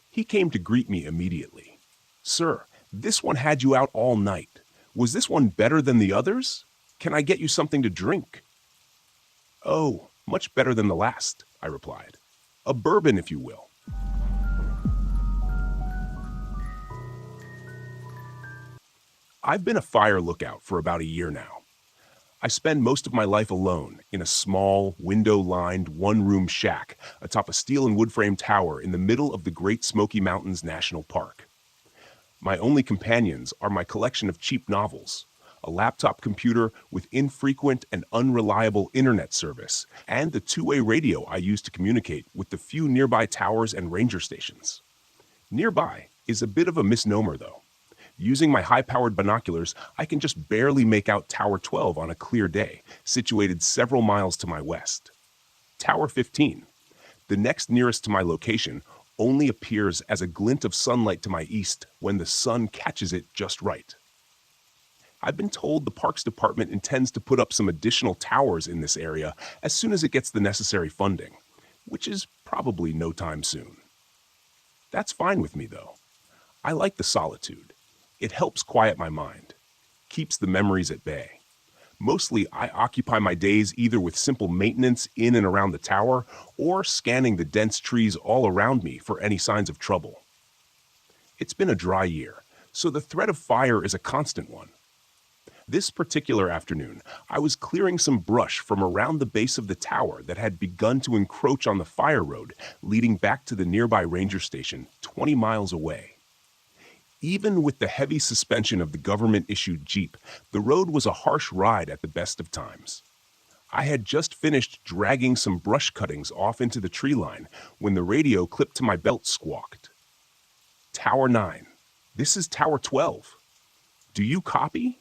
He came to greet me immediately. "Sir, this one had you out all night. Was this one better than the others? Can I get you something to drink?" "Oh, much better than the last," I replied. "A bourbon, if you will." I've been a fire lookout for about a year now. I spend most of my life alone in a small, window-lined, one-room shack atop a steel and wood-frame tower in the middle of the Great Smoky Mountains National Park. My only companions are my collection of cheap novels, a laptop computer with infrequent and unreliable internet service, and the two-way radio I use to communicate with the few nearby towers and ranger stations. Nearby is a bit of a misnomer, though. Using my high-powered binoculars, I can just barely make out Tower 12 on a clear day, situated several miles to my west. Tower 15, the next nearest to my location, only appears as a glint of sunlight to my east when the sun catches it just right. I've been told the Parks Department intends to put up some additional towers in this area as soon as it gets the necessary funding, which is probably no time soon. That's fine with me, though. I like the solitude. It helps quiet my mind, keeps the memories at bay. Mostly, I occupy my days either with simple maintenance in and around the tower or scanning the dense trees all around me for any signs of trouble. It's been a dry year, so the threat of fire is a constant one. This particular afternoon, I was clearing some brush from around the base of the tower that had begun to encroach on the fire road leading back to the nearby ranger station 20 miles away. Even with the heavy suspension of the government-issued Jeep, the road was a harsh ride at the best of times. I had just finished dragging some brush cuttings off into the tree line when the radio clipped to my belt squawked. "Tower 9. This is Tower 12. Do you copy?"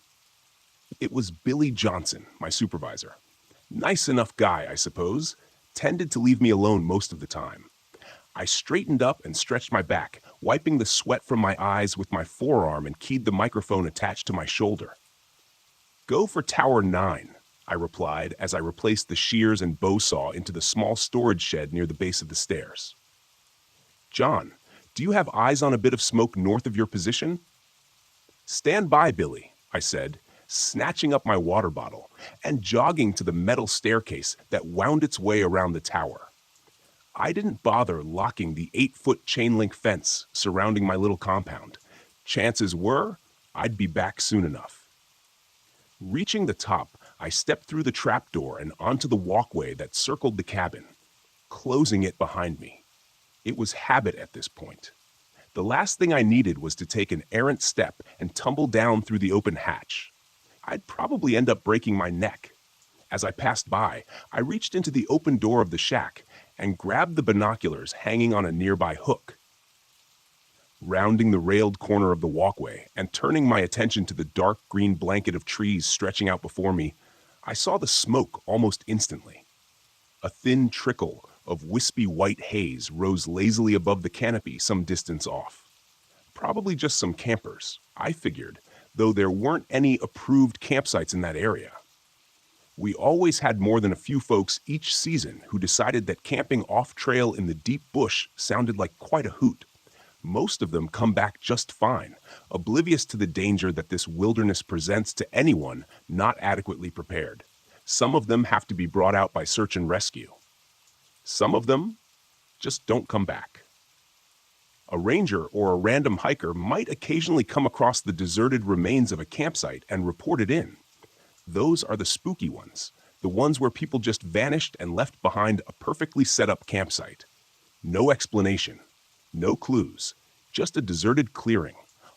It was Billy Johnson, my supervisor. Nice enough guy, I suppose. Tended to leave me alone most of the time. I straightened up and stretched my back, wiping the sweat from my eyes with my forearm and keyed the microphone attached to my shoulder. "Go for Tower 9, I replied as I replaced the shears and bow saw into the small storage shed near the base of the stairs. "John, do you have eyes on a bit of smoke north of your position?" "Stand by, Billy," I said, snatching up my water bottle and jogging to the metal staircase that wound its way around the tower. I didn't bother locking the 8-foot chain-link fence surrounding my little compound. Chances were, I'd be back soon enough. Reaching the top, I stepped through the trapdoor and onto the walkway that circled the cabin, closing it behind me. It was habit at this point. The last thing I needed was to take an errant step and tumble down through the open hatch. I'd probably end up breaking my neck. As I passed by, I reached into the open door of the shack and grabbed the binoculars hanging on a nearby hook. Rounding the railed corner of the walkway and turning my attention to the dark green blanket of trees stretching out before me, I saw the smoke almost instantly. A thin trickle of wispy white haze rose lazily above the canopy some distance off. Probably just some campers, I figured, though there weren't any approved campsites in that area. We always had more than a few folks each season who decided that camping off-trail in the deep bush sounded like quite a hoot. Most of them come back just fine, oblivious to the danger that this wilderness presents to anyone not adequately prepared. Some of them have to be brought out by search and rescue. Some of them just don't come back. A ranger or a random hiker might occasionally come across the deserted remains of a campsite and report it in. Those are the spooky ones, the ones where people just vanished and left behind a perfectly set up campsite. No explanation, no clues, just a deserted clearing,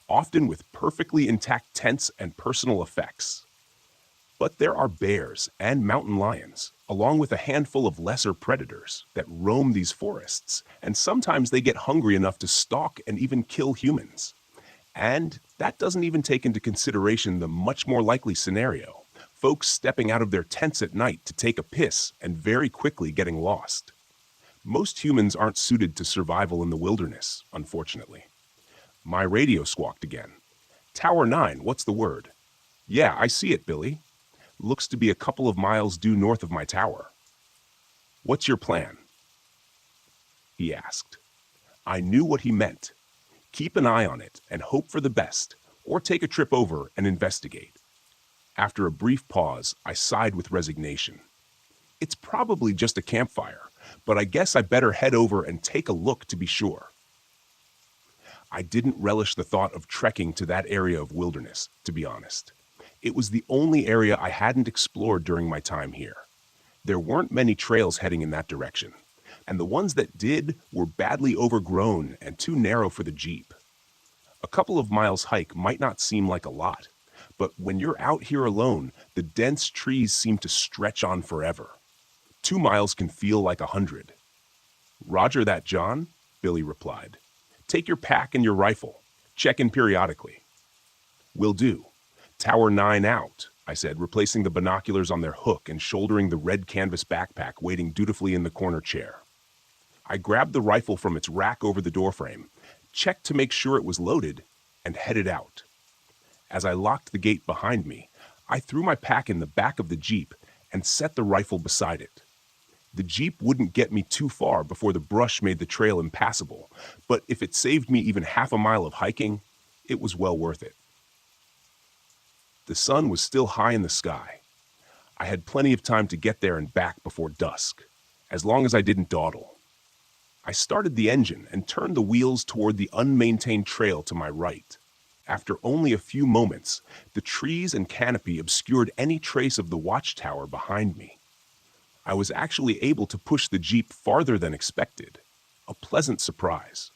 often with perfectly intact tents and personal effects. But there are bears and mountain lions, along with a handful of lesser predators that roam these forests, and sometimes they get hungry enough to stalk and even kill humans. And that doesn't even take into consideration the much more likely scenario, folks stepping out of their tents at night to take a piss and very quickly getting lost. Most humans aren't suited to survival in the wilderness, unfortunately. My radio squawked again. Tower 9, what's the word? Yeah, I see it, Billy. Looks to be a couple of miles due north of my tower. What's your plan? He asked. I knew what he meant. Keep an eye on it and hope for the best, or take a trip over and investigate. After a brief pause, I sighed with resignation. It's probably just a campfire, but I guess I better head over and take a look to be sure. I didn't relish the thought of trekking to that area of wilderness, to be honest. It was the only area I hadn't explored during my time here. There weren't many trails heading in that direction, and the ones that did were badly overgrown and too narrow for the Jeep. A couple of miles hike might not seem like a lot, but when you're out here alone, the dense trees seem to stretch on forever. 2 miles can feel like 100. Roger that, John, Billy replied. Take your pack and your rifle. Check in periodically. Will do. Tower 9 out, I said, replacing the binoculars on their hook and shouldering the red canvas backpack waiting dutifully in the corner chair. I grabbed the rifle from its rack over the doorframe, checked to make sure it was loaded, and headed out. As I locked the gate behind me, I threw my pack in the back of the Jeep and set the rifle beside it. The Jeep wouldn't get me too far before the brush made the trail impassable, but if it saved me even half a mile of hiking, it was well worth it. The sun was still high in the sky. I had plenty of time to get there and back before dusk, as long as I didn't dawdle. I started the engine and turned the wheels toward the unmaintained trail to my right. After only a few moments, the trees and canopy obscured any trace of the watchtower behind me. I was actually able to push the Jeep farther than expected. A pleasant surprise.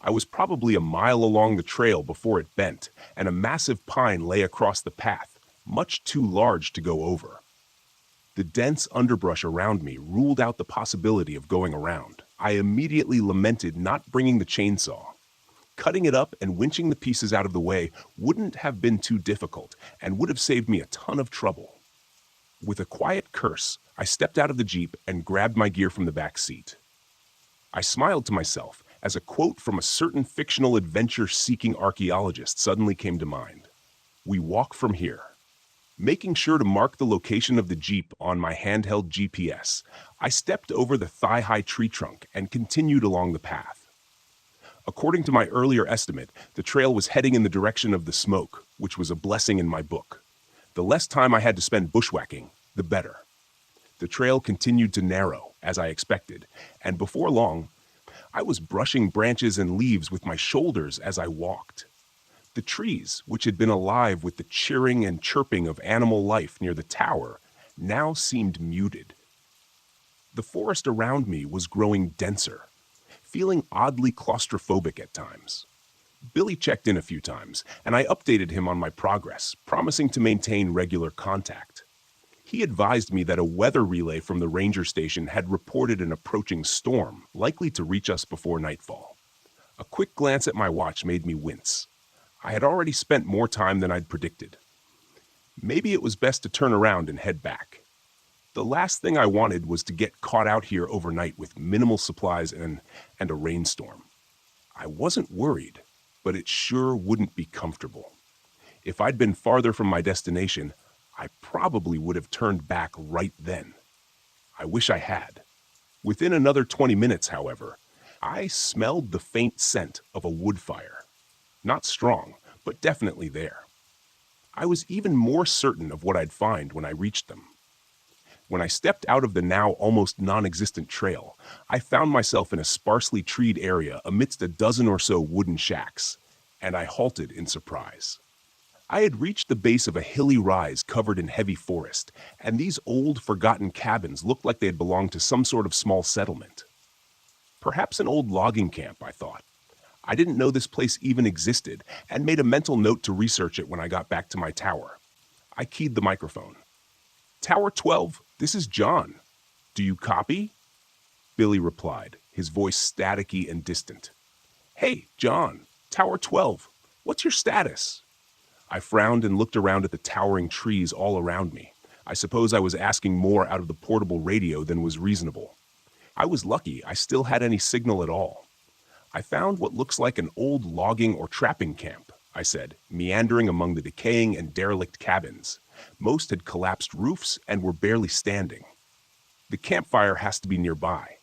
I was probably a mile along the trail before it bent, and a massive pine lay across the path, much too large to go over. The dense underbrush around me ruled out the possibility of going around. I immediately lamented not bringing the chainsaw. Cutting it up and winching the pieces out of the way wouldn't have been too difficult and would have saved me a ton of trouble. With a quiet curse, I stepped out of the Jeep and grabbed my gear from the back seat. I smiled to myself as a quote from a certain fictional adventure-seeking archaeologist suddenly came to mind. We walk from here. Making sure to mark the location of the Jeep on my handheld GPS, I stepped over the thigh-high tree trunk and continued along the path. According to my earlier estimate, the trail was heading in the direction of the smoke, which was a blessing in my book. The less time I had to spend bushwhacking, the better. The trail continued to narrow, as I expected, and before long, I was brushing branches and leaves with my shoulders as I walked. The trees, which had been alive with the cheering and chirping of animal life near the tower, now seemed muted. The forest around me was growing denser, feeling oddly claustrophobic at times. Billy checked in a few times, and I updated him on my progress, promising to maintain regular contact. He advised me that a weather relay from the ranger station had reported an approaching storm, likely to reach us before nightfall. A quick glance at my watch made me wince. I had already spent more time than I'd predicted. Maybe it was best to turn around and head back. The last thing I wanted was to get caught out here overnight with minimal supplies and a rainstorm. I wasn't worried, but it sure wouldn't be comfortable. If I'd been farther from my destination, I probably would have turned back right then. I wish I had. Within another 20 minutes, however, I smelled the faint scent of a wood fire. Not strong, but definitely there. I was even more certain of what I'd find when I reached them. When I stepped out of the now almost non-existent trail, I found myself in a sparsely treed area amidst a dozen or so wooden shacks, and I halted in surprise. I had reached the base of a hilly rise covered in heavy forest, and these old, forgotten cabins looked like they had belonged to some sort of small settlement. Perhaps an old logging camp, I thought. I didn't know this place even existed, and made a mental note to research it when I got back to my tower. I keyed the microphone. "Tower 12, this is John. Do you copy?" Billy replied, his voice staticky and distant. "Hey, John, Tower 12, what's your status?" I frowned and looked around at the towering trees all around me. I suppose I was asking more out of the portable radio than was reasonable. I was lucky I still had any signal at all. "I found what looks like an old logging or trapping camp," I said, meandering among the decaying and derelict cabins. Most had collapsed roofs and were barely standing. "The campfire has to be nearby.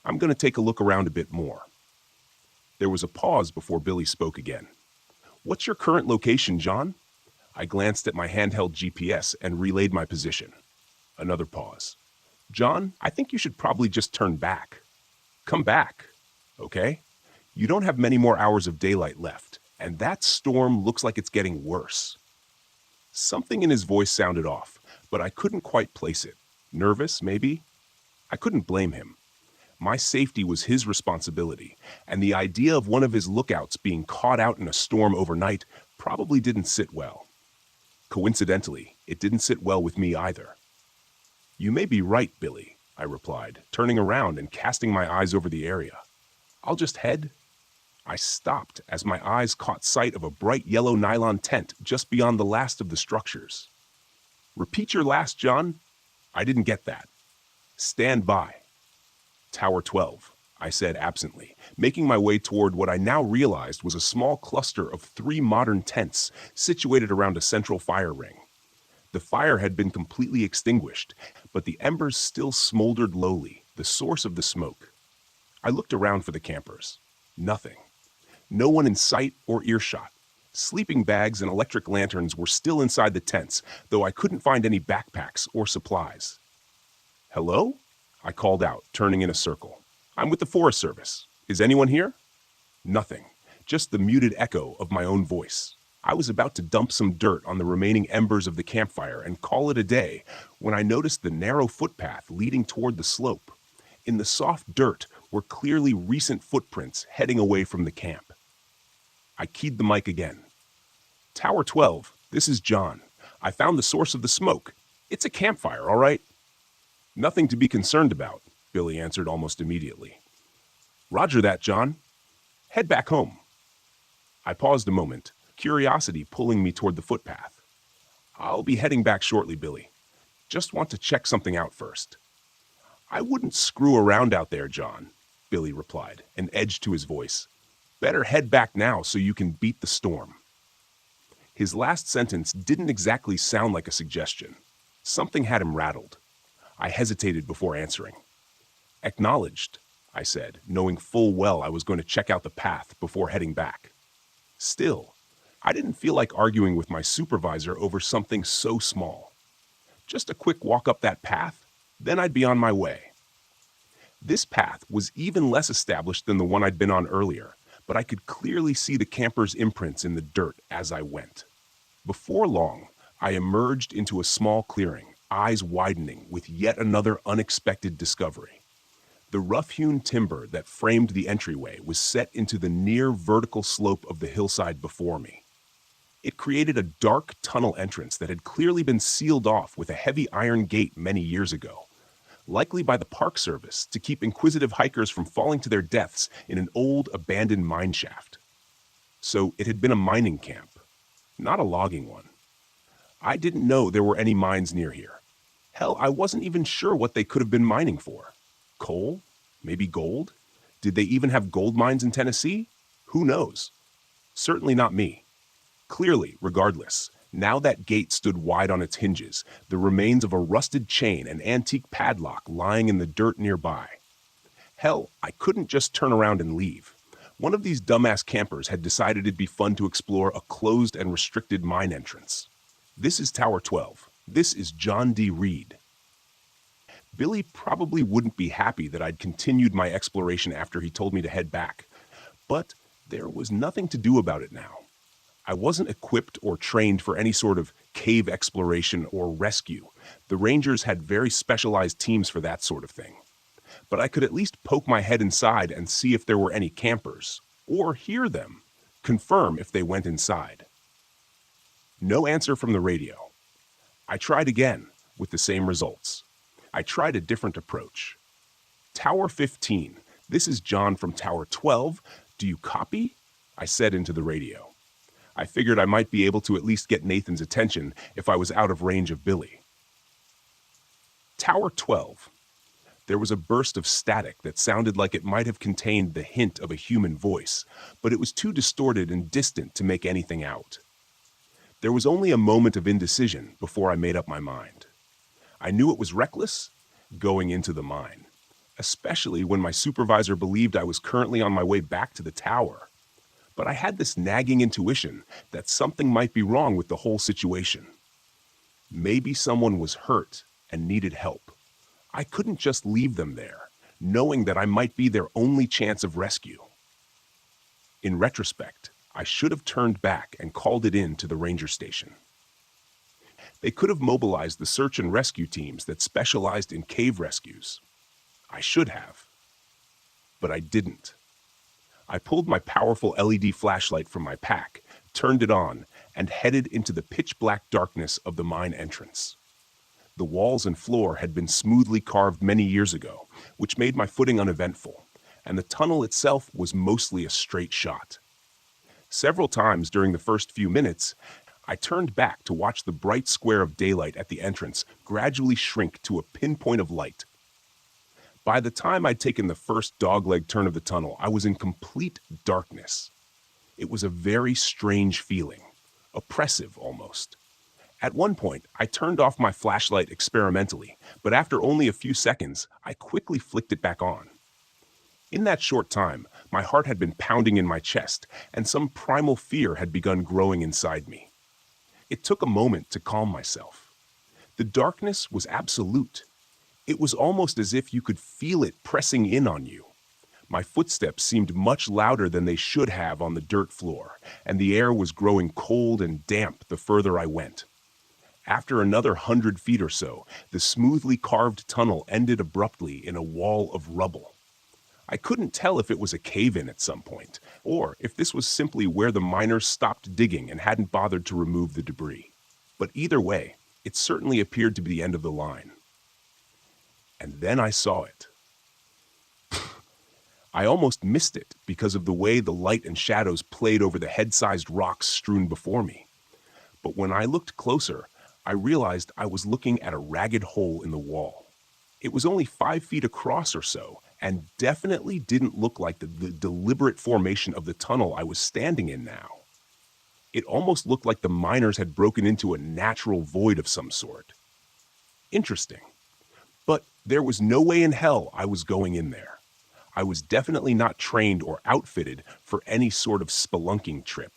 I'm going to take a look around a bit more." There was a pause before Billy spoke again. "What's your current location, John?" I glanced at my handheld GPS and relayed my position. Another pause. "John, I think you should probably just turn back. Come back, okay? You don't have many more hours of daylight left, and that storm looks like it's getting worse." Something in his voice sounded off, but I couldn't quite place it. Nervous, maybe? I couldn't blame him. My safety was his responsibility, and the idea of one of his lookouts being caught out in a storm overnight probably didn't sit well. Coincidentally, it didn't sit well with me either. "You may be right, Billy," I replied, turning around and casting my eyes over the area. "I'll just head—" I stopped as my eyes caught sight of a bright yellow nylon tent just beyond the last of the structures. "Repeat your last, John." I didn't get that. "Stand by." "Tower 12, I said absently, making my way toward what I now realized was a small cluster of 3 modern tents situated around a central fire ring. The fire had been completely extinguished, but the embers still smoldered lowly, the source of the smoke. I looked around for the campers. Nothing. No one in sight or earshot. Sleeping bags and electric lanterns were still inside the tents, though I couldn't find any backpacks or supplies. "Hello?" I called out, turning in a circle. "I'm with the Forest Service. Is anyone here?" Nothing. Just the muted echo of my own voice. I was about to dump some dirt on the remaining embers of the campfire and call it a day when I noticed the narrow footpath leading toward the slope. In the soft dirt were clearly recent footprints heading away from the camp. I keyed the mic again. "Tower 12, this is John. I found the source of the smoke. It's a campfire, all right?" "Nothing to be concerned about," Billy answered almost immediately. "Roger that, John. Head back home." I paused a moment, curiosity pulling me toward the footpath. "I'll be heading back shortly, Billy. Just want to check something out first." "I wouldn't screw around out there, John," Billy replied, an edge to his voice. "Better head back now so you can beat the storm." His last sentence didn't exactly sound like a suggestion. Something had him rattled. I hesitated before answering. "Acknowledged," I said, knowing full well I was going to check out the path before heading back. Still, I didn't feel like arguing with my supervisor over something so small. Just a quick walk up that path, then I'd be on my way. This path was even less established than the one I'd been on earlier, but I could clearly see the campers' imprints in the dirt as I went. Before long, I emerged into a small clearing, eyes widening with yet another unexpected discovery. The rough-hewn timber that framed the entryway was set into the near vertical slope of the hillside before me. It created a dark tunnel entrance that had clearly been sealed off with a heavy iron gate many years ago. likely by the Park Service to keep inquisitive hikers from falling to their deaths in an old, abandoned mine shaft. So it had been a mining camp, not a logging one. I didn't know there were any mines near here. Hell, I wasn't even sure what they could have been mining for. Coal? Maybe gold? Did they even have gold mines in Tennessee? Who knows? Certainly not me. Clearly, regardless, now that gate stood wide on its hinges, the remains of a rusted chain and antique padlock lying in the dirt nearby. Hell, I couldn't just turn around and leave. One of these dumbass campers had decided it'd be fun to explore a closed and restricted mine entrance. This is Tower 12. This is John D. Reed. Billy probably wouldn't be happy that I'd continued my exploration after he told me to head back, but there was nothing to do about it now. I wasn't equipped or trained for any sort of cave exploration or rescue. The Rangers had very specialized teams for that sort of thing. But I could at least poke my head inside and see if there were any campers, or hear them, confirm if they went inside. No answer from the radio. I tried again, with the same results. I tried a different approach. Tower 15, this is John from Tower 12. Do you copy? I said into the radio. I figured I might be able to at least get Nathan's attention if I was out of range of Billy. Tower 12. There was a burst of static that sounded like it might have contained the hint of a human voice, but it was too distorted and distant to make anything out. There was only a moment of indecision before I made up my mind. I knew it was reckless going into the mine, especially when my supervisor believed I was currently on my way back to the tower. But I had this nagging intuition that something might be wrong with the whole situation. Maybe someone was hurt and needed help. I couldn't just leave them there, knowing that I might be their only chance of rescue. In retrospect, I should have turned back and called it in to the ranger station. They could have mobilized the search and rescue teams that specialized in cave rescues. I should have. But I didn't. I pulled my powerful LED flashlight from my pack, turned it on, and headed into the pitch-black darkness of the mine entrance. The walls and floor had been smoothly carved many years ago, which made my footing uneventful, and the tunnel itself was mostly a straight shot. Several times during the first few minutes, I turned back to watch the bright square of daylight at the entrance gradually shrink to a pinpoint of light. By the time I'd taken the first dogleg turn of the tunnel, I was in complete darkness. It was a very strange feeling, oppressive almost. At one point, I turned off my flashlight experimentally, but after only a few seconds, I quickly flicked it back on. In that short time, my heart had been pounding in my chest, and some primal fear had begun growing inside me. It took a moment to calm myself. The darkness was absolute. It was almost as if you could feel it pressing in on you. My footsteps seemed much louder than they should have on the dirt floor, and the air was growing cold and damp the further I went. After another 100 feet or so, the smoothly carved tunnel ended abruptly in a wall of rubble. I couldn't tell if it was a cave-in at some point, or if this was simply where the miners stopped digging and hadn't bothered to remove the debris. But either way, it certainly appeared to be the end of the line. And then I saw it. I almost missed it because of the way the light and shadows played over the head-sized rocks strewn before me. But when I looked closer, I realized I was looking at a ragged hole in the wall. It was only 5 feet across or so, and definitely didn't look like the deliberate formation of the tunnel I was standing in now. It almost looked like the miners had broken into a natural void of some sort. Interesting. But there was no way in hell I was going in there. I was definitely not trained or outfitted for any sort of spelunking trip,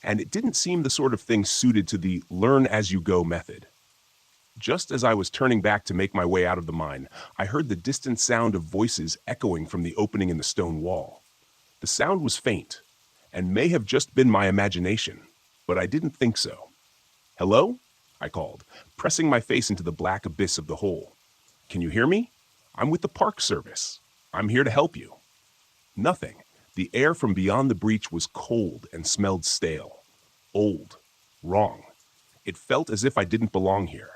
and it didn't seem the sort of thing suited to the learn-as-you-go method. Just as I was turning back to make my way out of the mine, I heard the distant sound of voices echoing from the opening in the stone wall. The sound was faint, and may have just been my imagination, but I didn't think so. "Hello?" I called, pressing my face into the black abyss of the hole. "Can you hear me? I'm with the Park Service. I'm here to help you." Nothing. The air from beyond the breach was cold and smelled stale. Old. Wrong. It felt as if I didn't belong here.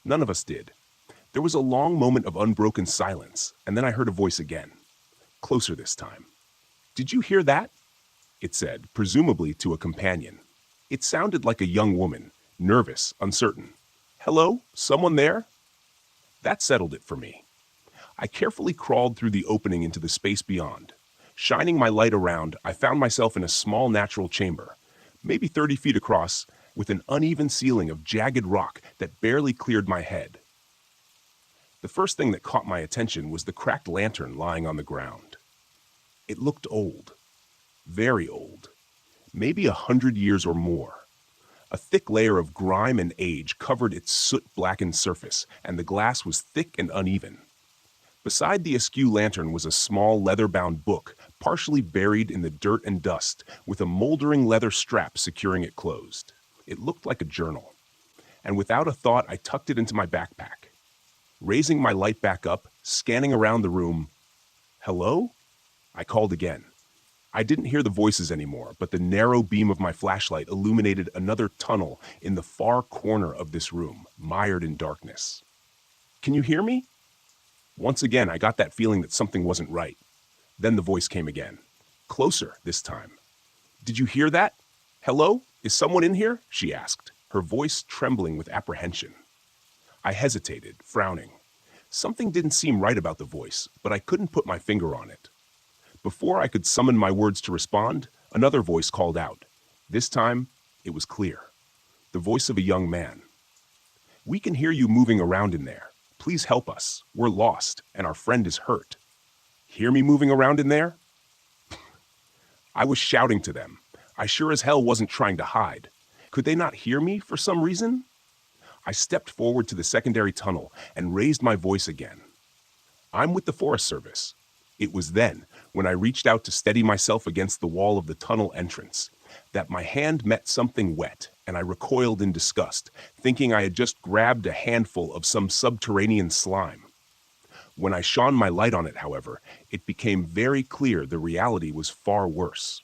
None of us did. There was a long moment of unbroken silence, and then I heard a voice again, closer this time. "Did you hear that?" it said, presumably to a companion. It sounded like a young woman, nervous, uncertain. "Hello? Someone there?" That settled it for me. I carefully crawled through the opening into the space beyond. Shining my light around, I found myself in a small natural chamber, maybe 30 feet across, with an uneven ceiling of jagged rock that barely cleared my head. The first thing that caught my attention was the cracked lantern lying on the ground. It looked old, very old, maybe 100 years or more. A thick layer of grime and age covered its soot-blackened surface, and the glass was thick and uneven. Beside the askew lantern was a small leather-bound book, partially buried in the dirt and dust, with a moldering leather strap securing it closed. It looked like a journal. And without a thought, I tucked it into my backpack. Raising my light back up, scanning around the room. "Hello?" I called again. I didn't hear the voices anymore, but the narrow beam of my flashlight illuminated another tunnel in the far corner of this room, mired in darkness. "Can you hear me?" Once again, I got that feeling that something wasn't right. Then the voice came again. Closer this time. "Did you hear that? Hello? Is someone in here?" she asked, her voice trembling with apprehension. I hesitated, frowning. Something didn't seem right about the voice, but I couldn't put my finger on it. Before I could summon my words to respond, another voice called out. This time, it was clear. The voice of a young man. "We can hear you moving around in there. Please help us. We're lost, and our friend is hurt." Hear me moving around in there? I was shouting to them. I sure as hell wasn't trying to hide. Could they not hear me for some reason? I stepped forward to the secondary tunnel and raised my voice again. "I'm with the Forest Service." It was then, when I reached out to steady myself against the wall of the tunnel entrance, that my hand met something wet, and I recoiled in disgust, thinking I had just grabbed a handful of some subterranean slime. When I shone my light on it, however, it became very clear the reality was far worse.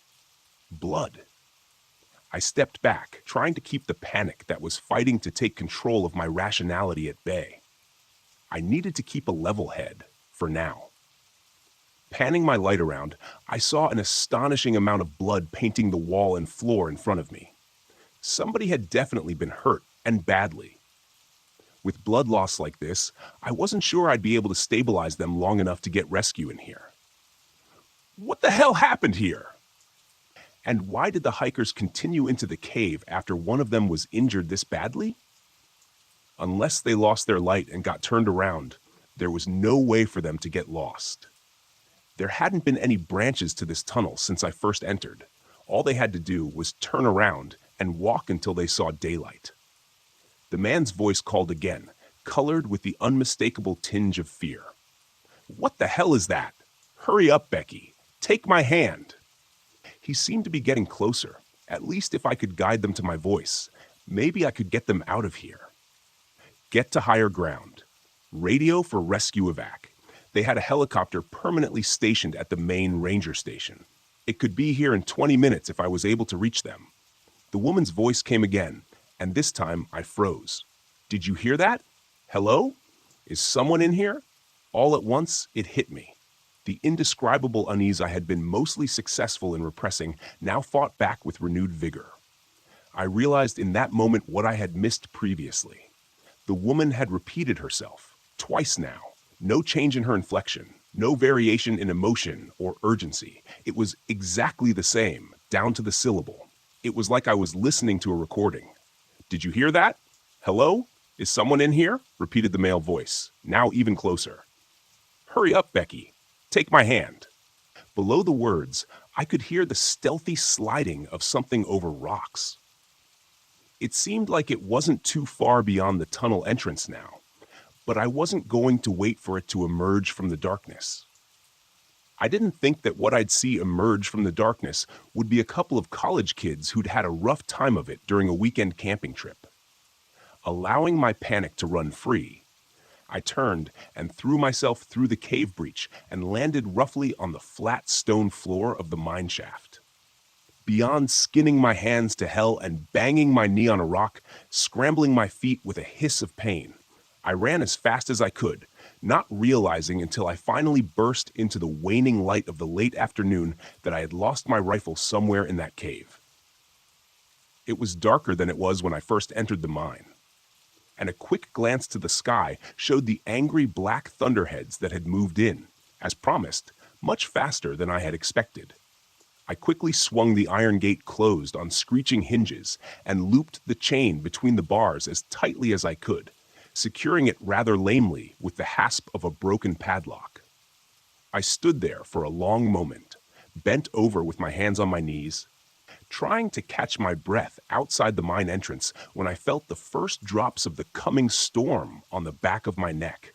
Blood. I stepped back, trying to keep the panic that was fighting to take control of my rationality at bay. I needed to keep a level head, for now. Panning my light around, I saw an astonishing amount of blood painting the wall and floor in front of me. Somebody had definitely been hurt, and badly. With blood loss like this, I wasn't sure I'd be able to stabilize them long enough to get rescue in here. What the hell happened here? And why did the hikers continue into the cave after one of them was injured this badly? Unless they lost their light and got turned around, there was no way for them to get lost. There hadn't been any branches to this tunnel since I first entered. All they had to do was turn around and walk until they saw daylight. The man's voice called again, colored with the unmistakable tinge of fear. "What the hell is that? Hurry up, Becky. Take my hand." He seemed to be getting closer. At least if I could guide them to my voice, maybe I could get them out of here. Get to higher ground. Radio for rescue evac. They had a helicopter permanently stationed at the main ranger station. It could be here in 20 minutes if I was able to reach them. The woman's voice came again, and this time I froze. "Did you hear that? Hello? Is someone in here?" All at once, it hit me. The indescribable unease I had been mostly successful in repressing now fought back with renewed vigor. I realized in that moment what I had missed previously. The woman had repeated herself, twice now. No change in her inflection, no variation in emotion or urgency. It was exactly the same, down to the syllable. It was like I was listening to a recording. "Did you hear that? Hello? Is someone in here?" repeated the male voice, now even closer. "Hurry up, Becky. Take my hand." Below the words, I could hear the stealthy sliding of something over rocks. It seemed like it wasn't too far beyond the tunnel entrance now, but I wasn't going to wait for it to emerge from the darkness. I didn't think that what I'd see emerge from the darkness would be a couple of college kids who'd had a rough time of it during a weekend camping trip. Allowing my panic to run free, I turned and threw myself through the cave breach and landed roughly on the flat stone floor of the mine shaft. Beyond skinning my hands to hell and banging my knee on a rock, scrambling my feet with a hiss of pain, I ran as fast as I could, not realizing until I finally burst into the waning light of the late afternoon that I had lost my rifle somewhere in that cave. It was darker than it was when I first entered the mine, and a quick glance to the sky showed the angry black thunderheads that had moved in, as promised, much faster than I had expected. I quickly swung the iron gate closed on screeching hinges and looped the chain between the bars as tightly as I could, securing it rather lamely with the hasp of a broken padlock. I stood there for a long moment, bent over with my hands on my knees, trying to catch my breath outside the mine entrance when I felt the first drops of the coming storm on the back of my neck.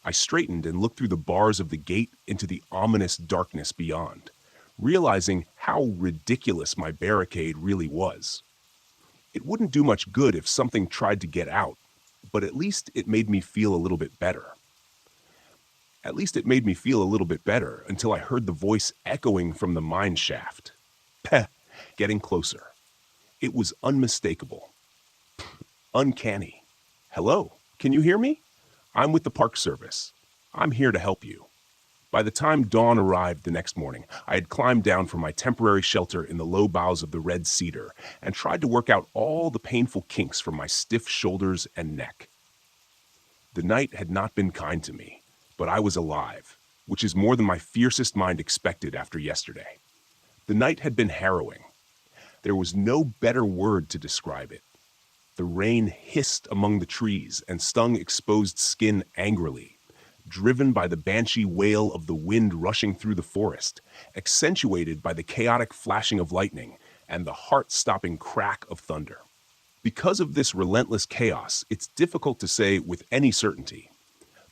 I straightened and looked through the bars of the gate into the ominous darkness beyond, realizing how ridiculous my barricade really was. It wouldn't do much good if something tried to get out, but at least it made me feel a little bit better. Until I heard the voice echoing from the mine shaft. Peh, getting closer. It was unmistakable. Uncanny. Hello, can you hear me? I'm with the Park Service. I'm here to help you. By the time dawn arrived the next morning, I had climbed down from my temporary shelter in the low boughs of the red cedar and tried to work out all the painful kinks from my stiff shoulders and neck. The night had not been kind to me, but I was alive, which is more than my fiercest mind expected after yesterday. The night had been harrowing. There was no better word to describe it. The rain hissed among the trees and stung exposed skin angrily, driven by the banshee wail of the wind rushing through the forest, accentuated by the chaotic flashing of lightning and the heart-stopping crack of thunder. Because of this relentless chaos, it's difficult to say with any certainty.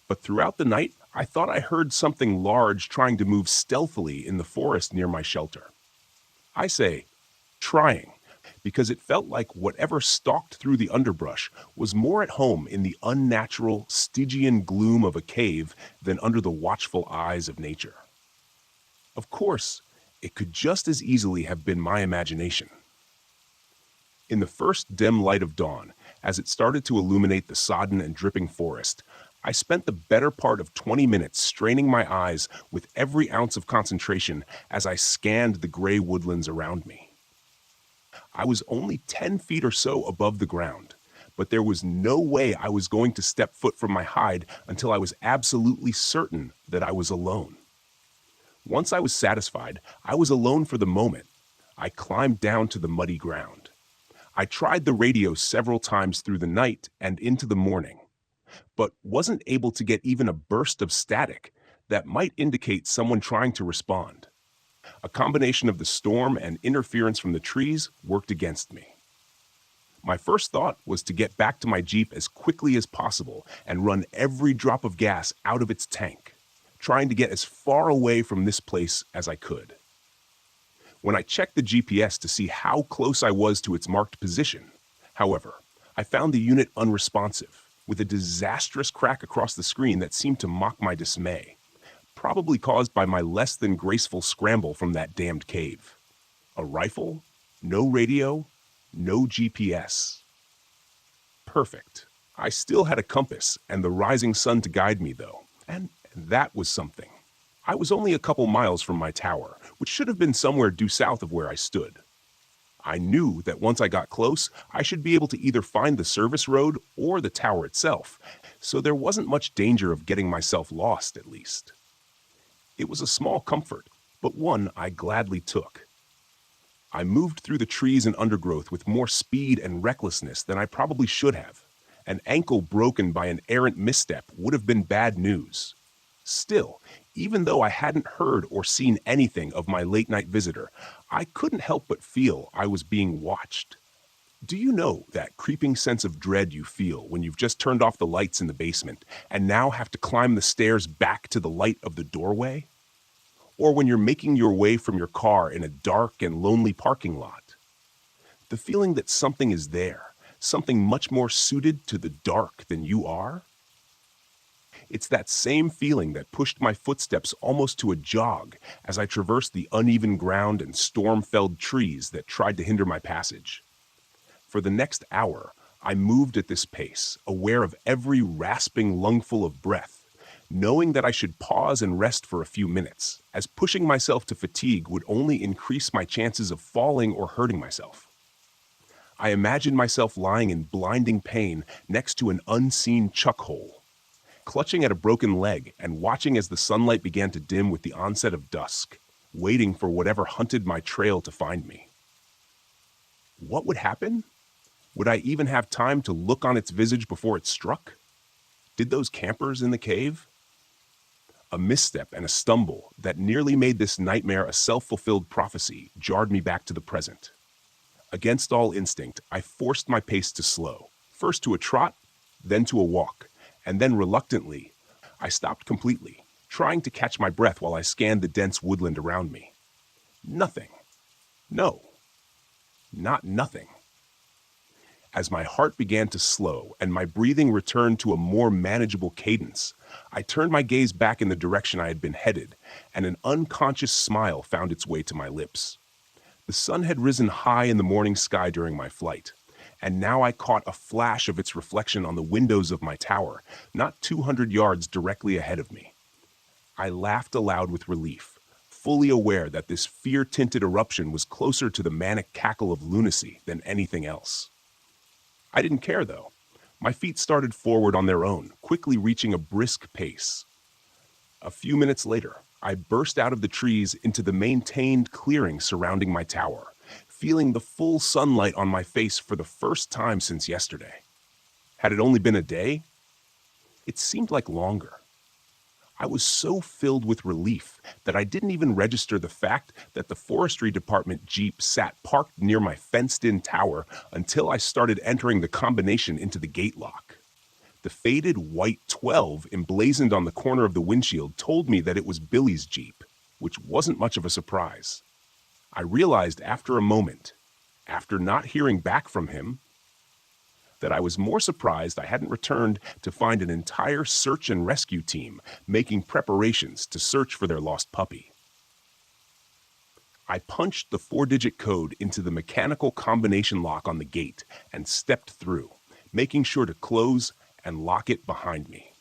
But throughout the night, I thought I heard something large trying to move stealthily in the forest near my shelter. I say, trying, because it felt like whatever stalked through the underbrush was more at home in the unnatural, Stygian gloom of a cave than under the watchful eyes of nature. Of course, it could just as easily have been my imagination. In the first dim light of dawn, as it started to illuminate the sodden and dripping forest, I spent the better part of 20 minutes straining my eyes with every ounce of concentration as I scanned the gray woodlands around me. I was only 10 feet or so above the ground, but there was no way I was going to step foot from my hide until I was absolutely certain that I was alone. Once I was satisfied, I was alone for the moment. I climbed down to the muddy ground. I tried the radio several times through the night and into the morning, but wasn't able to get even a burst of static that might indicate someone trying to respond. A combination of the storm and interference from the trees worked against me. My first thought was to get back to my Jeep as quickly as possible and run every drop of gas out of its tank, trying to get as far away from this place as I could. When I checked the GPS to see how close I was to its marked position, however, I found the unit unresponsive, with a disastrous crack across the screen that seemed to mock my dismay, probably caused by my less than graceful scramble from that damned cave. A rifle, no radio, no GPS. Perfect. I still had a compass and the rising sun to guide me, though, and that was something. I was only a couple miles from my tower, which should have been somewhere due south of where I stood. I knew that once I got close, I should be able to either find the service road or the tower itself, so there wasn't much danger of getting myself lost, at least. It was a small comfort, but one I gladly took. I moved through the trees and undergrowth with more speed and recklessness than I probably should have. An ankle broken by an errant misstep would have been bad news. Still, even though I hadn't heard or seen anything of my late-night visitor, I couldn't help but feel I was being watched. Do you know that creeping sense of dread you feel when you've just turned off the lights in the basement and now have to climb the stairs back to the light of the doorway? Or when you're making your way from your car in a dark and lonely parking lot? The feeling that something is there, something much more suited to the dark than you are? It's that same feeling that pushed my footsteps almost to a jog as I traversed the uneven ground and storm-felled trees that tried to hinder my passage. For the next hour, I moved at this pace, aware of every rasping lungful of breath, knowing that I should pause and rest for a few minutes, as pushing myself to fatigue would only increase my chances of falling or hurting myself. I imagined myself lying in blinding pain next to an unseen chuck hole, clutching at a broken leg and watching as the sunlight began to dim with the onset of dusk, waiting for whatever hunted my trail to find me. What would happen? Would I even have time to look on its visage before it struck? Did those campers in the cave? A misstep and a stumble that nearly made this nightmare a self-fulfilled prophecy jarred me back to the present. Against all instinct, I forced my pace to slow, first to a trot, then to a walk, and then reluctantly, I stopped completely, trying to catch my breath while I scanned the dense woodland around me. Nothing. No. Not nothing. As my heart began to slow and my breathing returned to a more manageable cadence, I turned my gaze back in the direction I had been headed, and an unconscious smile found its way to my lips. The sun had risen high in the morning sky during my flight, and now I caught a flash of its reflection on the windows of my tower, not 200 yards directly ahead of me. I laughed aloud with relief, fully aware that this fear-tinted eruption was closer to the manic cackle of lunacy than anything else. I didn't care, though. My feet started forward on their own, quickly reaching a brisk pace. A few minutes later, I burst out of the trees into the maintained clearing surrounding my tower, feeling the full sunlight on my face for the first time since yesterday. Had it only been a day? It seemed like longer. I was so filled with relief that I didn't even register the fact that the forestry department Jeep sat parked near my fenced-in tower until I started entering the combination into the gate lock. The faded white 12 emblazoned on the corner of the windshield told me that it was Billy's Jeep, which wasn't much of a surprise. I realized after a moment, after not hearing back from him, that I was more surprised I hadn't returned to find an entire search and rescue team making preparations to search for their lost puppy. I punched the 4-digit code into the mechanical combination lock on the gate and stepped through, making sure to close and lock it behind me.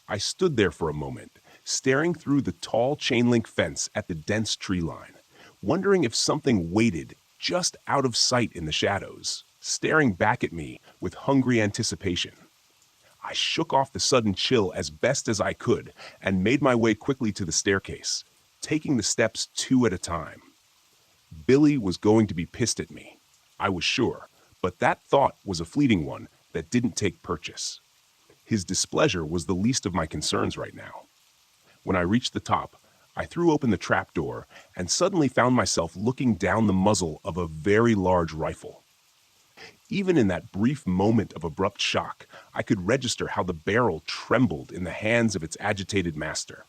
I stood there for a moment, staring through the tall chain-link fence at the dense tree line, wondering if something waited just out of sight in the shadows, staring back at me with hungry anticipation. I shook off the sudden chill as best as I could and made my way quickly to the staircase, taking the steps 2 at a time. Billy was going to be pissed at me, I was sure, but that thought was a fleeting one that didn't take purchase. His displeasure was the least of my concerns right now. When I reached the top, I threw open the trapdoor and suddenly found myself looking down the muzzle of a very large rifle. Even in that brief moment of abrupt shock, I could register how the barrel trembled in the hands of its agitated master,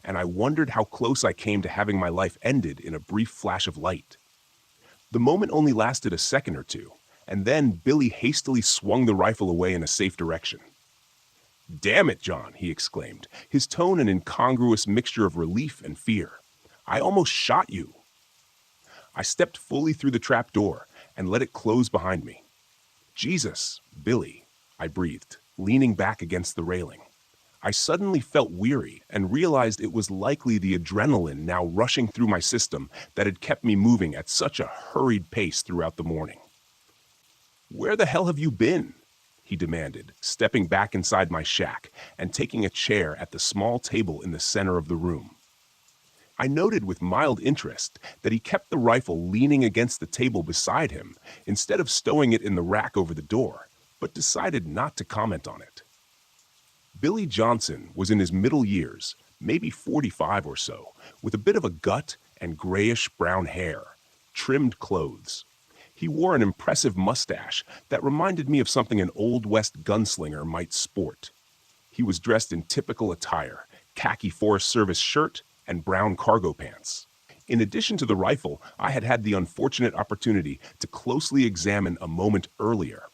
and I wondered how close I came to having my life ended in a brief flash of light. The moment only lasted a second or two, and then Billy hastily swung the rifle away in a safe direction. "Damn it, John," he exclaimed, his tone an incongruous mixture of relief and fear. "I almost shot you." I stepped fully through the trap door and let it close behind me. "Jesus, Billy," I breathed, leaning back against the railing. I suddenly felt weary and realized it was likely the adrenaline now rushing through my system that had kept me moving at such a hurried pace throughout the morning. "Where the hell have you been?" he demanded, stepping back inside my shack and taking a chair at the small table in the center of the room. I noted with mild interest that he kept the rifle leaning against the table beside him instead of stowing it in the rack over the door, but decided not to comment on it. Billy Johnson was in his middle years, maybe 45 or so, with a bit of a gut and grayish-brown hair, trimmed clothes. He wore an impressive mustache that reminded me of something an Old West gunslinger might sport. He was dressed in typical attire, khaki Forest Service shirt and brown cargo pants. In addition to the rifle, I had had the unfortunate opportunity to closely examine a moment earlier.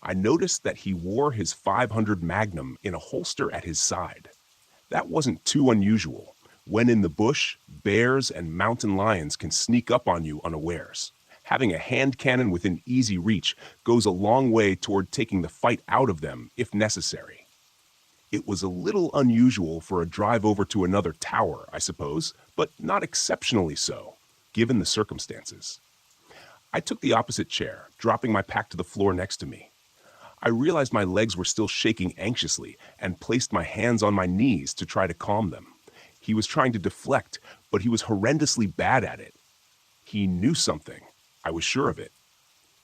I noticed that he wore his .500 Magnum in a holster at his side. That wasn't too unusual. When in the bush, bears and mountain lions can sneak up on you unawares, Having a hand cannon within easy reach goes a long way toward taking the fight out of them if necessary. It was a little unusual for a drive over to another tower, I suppose, but not exceptionally so, given the circumstances. I took the opposite chair, dropping my pack to the floor next to me. I realized my legs were still shaking anxiously and placed my hands on my knees to try to calm them. He was trying to deflect, but he was horrendously bad at it. He knew something. I was sure of it.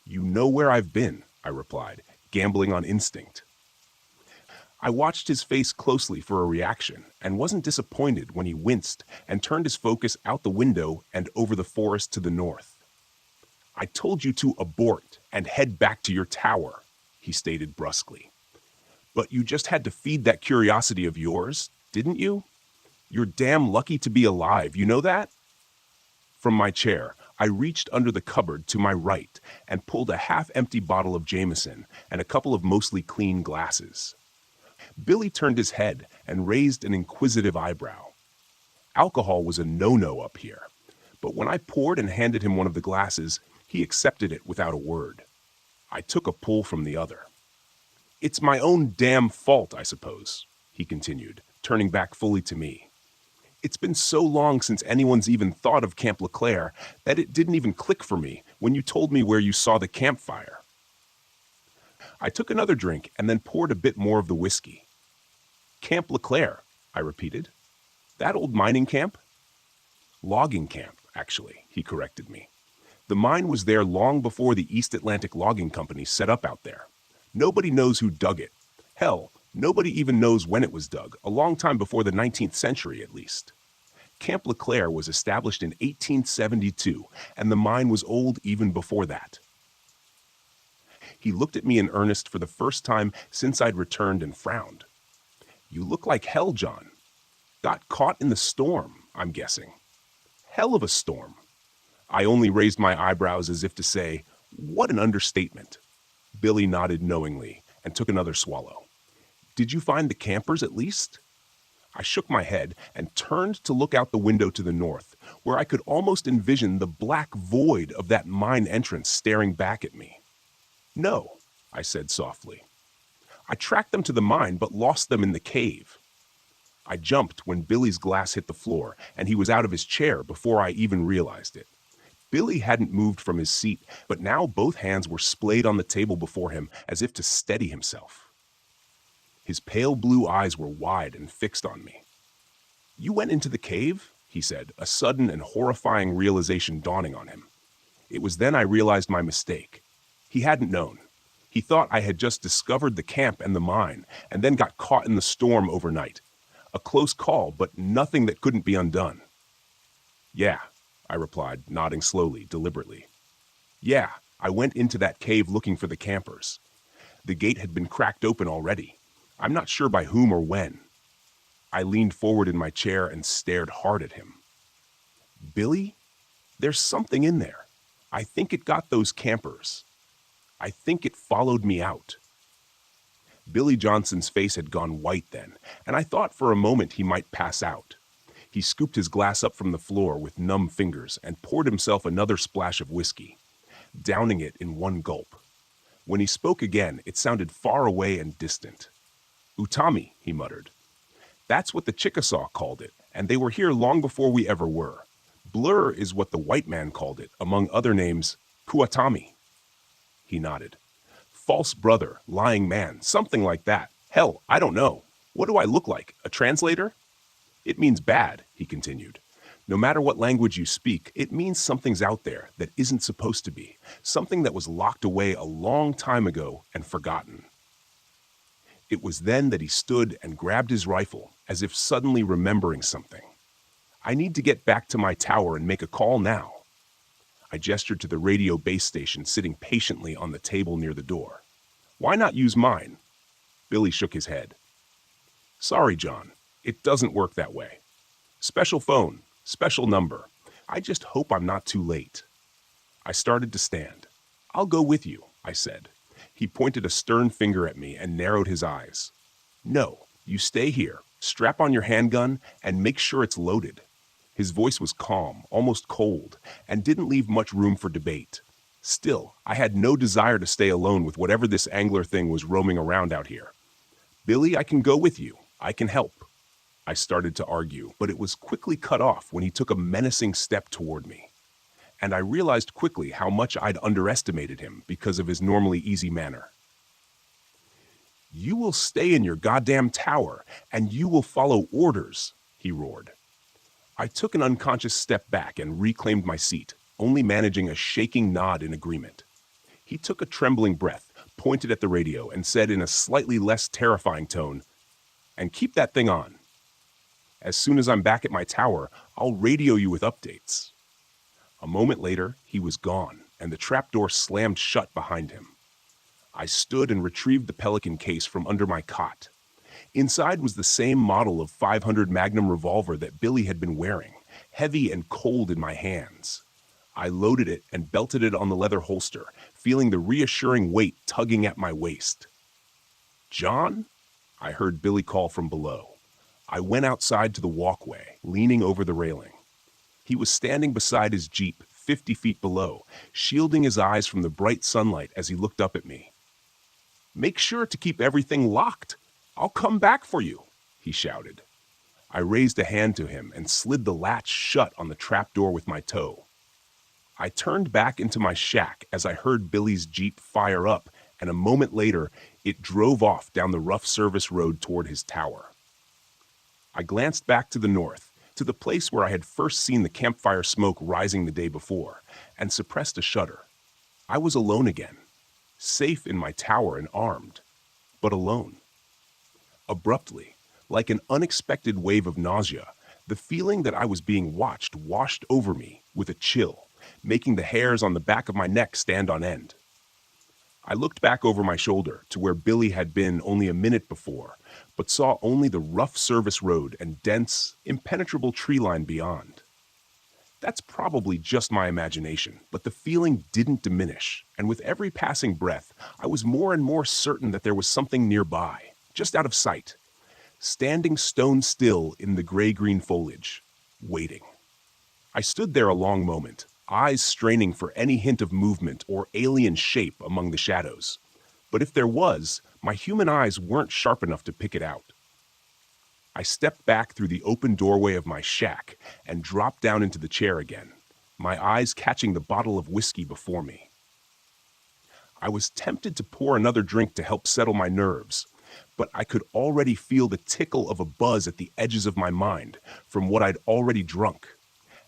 "You know where I've been," I replied, gambling on instinct. I watched his face closely for a reaction and wasn't disappointed when he winced and turned his focus out the window and over the forest to the north. "I told you to abort and head back to your tower," he stated brusquely. "But you just had to feed that curiosity of yours, didn't you? You're damn lucky to be alive, you know that?" From my chair, I reached under the cupboard to my right and pulled a half-empty bottle of Jameson and a couple of mostly clean glasses. Billy turned his head and raised an inquisitive eyebrow. Alcohol was a no-no up here, but when I poured and handed him one of the glasses, he accepted it without a word. I took a pull from the other. "It's my own damn fault, I suppose," he continued, turning back fully to me. "It's been so long since anyone's even thought of Camp LeClaire that it didn't even click for me when you told me where you saw the campfire." I took another drink and then poured a bit more of the whiskey. "Camp LeClaire," I repeated. "That old mining camp?" "Logging camp, actually," he corrected me. "The mine was there long before the East Atlantic Logging Company set up out there. Nobody knows who dug it. Hell, nobody even knows when it was dug, a long time before the 19th century at least. Camp LeClaire was established in 1872, and the mine was old even before that." He looked at me in earnest for the first time since I'd returned and frowned. "You look like hell, John. Got caught in the storm, I'm guessing. Hell of a storm." I only raised my eyebrows as if to say, "What an understatement." Billy nodded knowingly and took another swallow. "Did you find the campers at least?" I shook my head and turned to look out the window to the north, where I could almost envision the black void of that mine entrance staring back at me. "No," I said softly. "I tracked them to the mine but lost them in the cave." I jumped when Billy's glass hit the floor, and he was out of his chair before I even realized it. Billy hadn't moved from his seat, but now both hands were splayed on the table before him as if to steady himself. His pale blue eyes were wide and fixed on me. "You went into the cave?" he said, a sudden and horrifying realization dawning on him. It was then I realized my mistake. He hadn't known. He thought I had just discovered the camp and the mine, and then got caught in the storm overnight. A close call, but nothing that couldn't be undone. "Yeah," I replied, nodding slowly, deliberately. "Yeah, I went into that cave looking for the campers. The gate had been cracked open already. I'm not sure by whom or when." I leaned forward in my chair and stared hard at him. "Billy, there's something in there. I think it got those campers. I think it followed me out." Billy Johnson's face had gone white then, and I thought for a moment he might pass out. He scooped his glass up from the floor with numb fingers and poured himself another splash of whiskey, downing it in one gulp. When he spoke again, it sounded far away and distant. "Utami," he muttered. "That's what the Chickasaw called it, and they were here long before we ever were. Blur is what the white man called it, among other names, Kuatami." He nodded. "False brother, lying man, something like that. Hell, I don't know. What do I look like, a translator?" "It means bad," he continued. "No matter what language you speak, it means something's out there that isn't supposed to be, something that was locked away a long time ago and forgotten." It was then that he stood and grabbed his rifle, as if suddenly remembering something. "I need to get back to my tower and make a call now." I gestured to the radio base station sitting patiently on the table near the door. "Why not use mine?" Billy shook his head. "Sorry, John. It doesn't work that way. Special phone, special number. I just hope I'm not too late." I started to stand. "I'll go with you," I said. He pointed a stern finger at me and narrowed his eyes. "No, you stay here, strap on your handgun, and make sure it's loaded." His voice was calm, almost cold, and didn't leave much room for debate. Still, I had no desire to stay alone with whatever this angler thing was roaming around out here. "Billy, I can go with you. I can help." I started to argue, but it was quickly cut off when he took a menacing step toward me. And I realized quickly how much I'd underestimated him because of his normally easy manner. "You will stay in your goddamn tower, and you will follow orders," he roared. I took an unconscious step back and reclaimed my seat, only managing a shaking nod in agreement. He took a trembling breath, pointed at the radio, and said in a slightly less terrifying tone, "And keep that thing on. As soon as I'm back at my tower, I'll radio you with updates." A moment later, he was gone, and the trapdoor slammed shut behind him. I stood and retrieved the Pelican case from under my cot. Inside was the same model of .500 Magnum revolver that Billy had been wearing, heavy and cold in my hands. I loaded it and belted it on the leather holster, feeling the reassuring weight tugging at my waist. "John?" I heard Billy call from below. I went outside to the walkway, leaning over the railing. He was standing beside his Jeep, 50 feet below, shielding his eyes from the bright sunlight as he looked up at me. "Make sure to keep everything locked. I'll come back for you," he shouted. I raised a hand to him and slid the latch shut on the trapdoor with my toe. I turned back into my shack as I heard Billy's Jeep fire up, and a moment later, it drove off down the rough service road toward his tower. I glanced back to the north, to the place where I had first seen the campfire smoke rising the day before, and suppressed a shudder. I was alone again, safe in my tower and armed, but alone. Abruptly, like an unexpected wave of nausea, the feeling that I was being watched washed over me with a chill, making the hairs on the back of my neck stand on end. I looked back over my shoulder to where Billy had been only a minute before, but saw only the rough service road and dense, impenetrable tree line beyond. That's probably just my imagination, but the feeling didn't diminish, and with every passing breath, I was more and more certain that there was something nearby, just out of sight, standing stone still in the gray-green foliage, waiting. I stood there a long moment, eyes straining for any hint of movement or alien shape among the shadows. But if there was, my human eyes weren't sharp enough to pick it out. I stepped back through the open doorway of my shack and dropped down into the chair again, my eyes catching the bottle of whiskey before me. I was tempted to pour another drink to help settle my nerves, but I could already feel the tickle of a buzz at the edges of my mind from what I'd already drunk,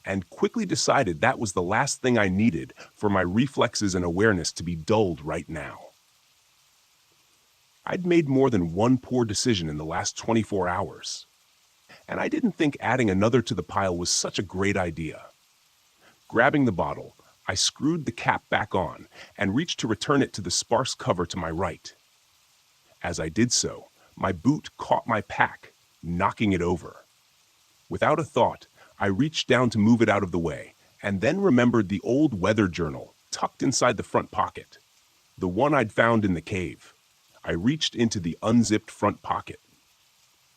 and quickly decided that was the last thing I needed for my reflexes and awareness to be dulled right now. I'd made more than one poor decision in the last 24 hours, and I didn't think adding another to the pile was such a great idea. Grabbing the bottle, I screwed the cap back on and reached to return it to the sparse cover to my right. As I did so, my boot caught my pack, knocking it over. Without a thought, I reached down to move it out of the way, and then remembered the old weather journal tucked inside the front pocket, the one I'd found in the cave. I reached into the unzipped front pocket.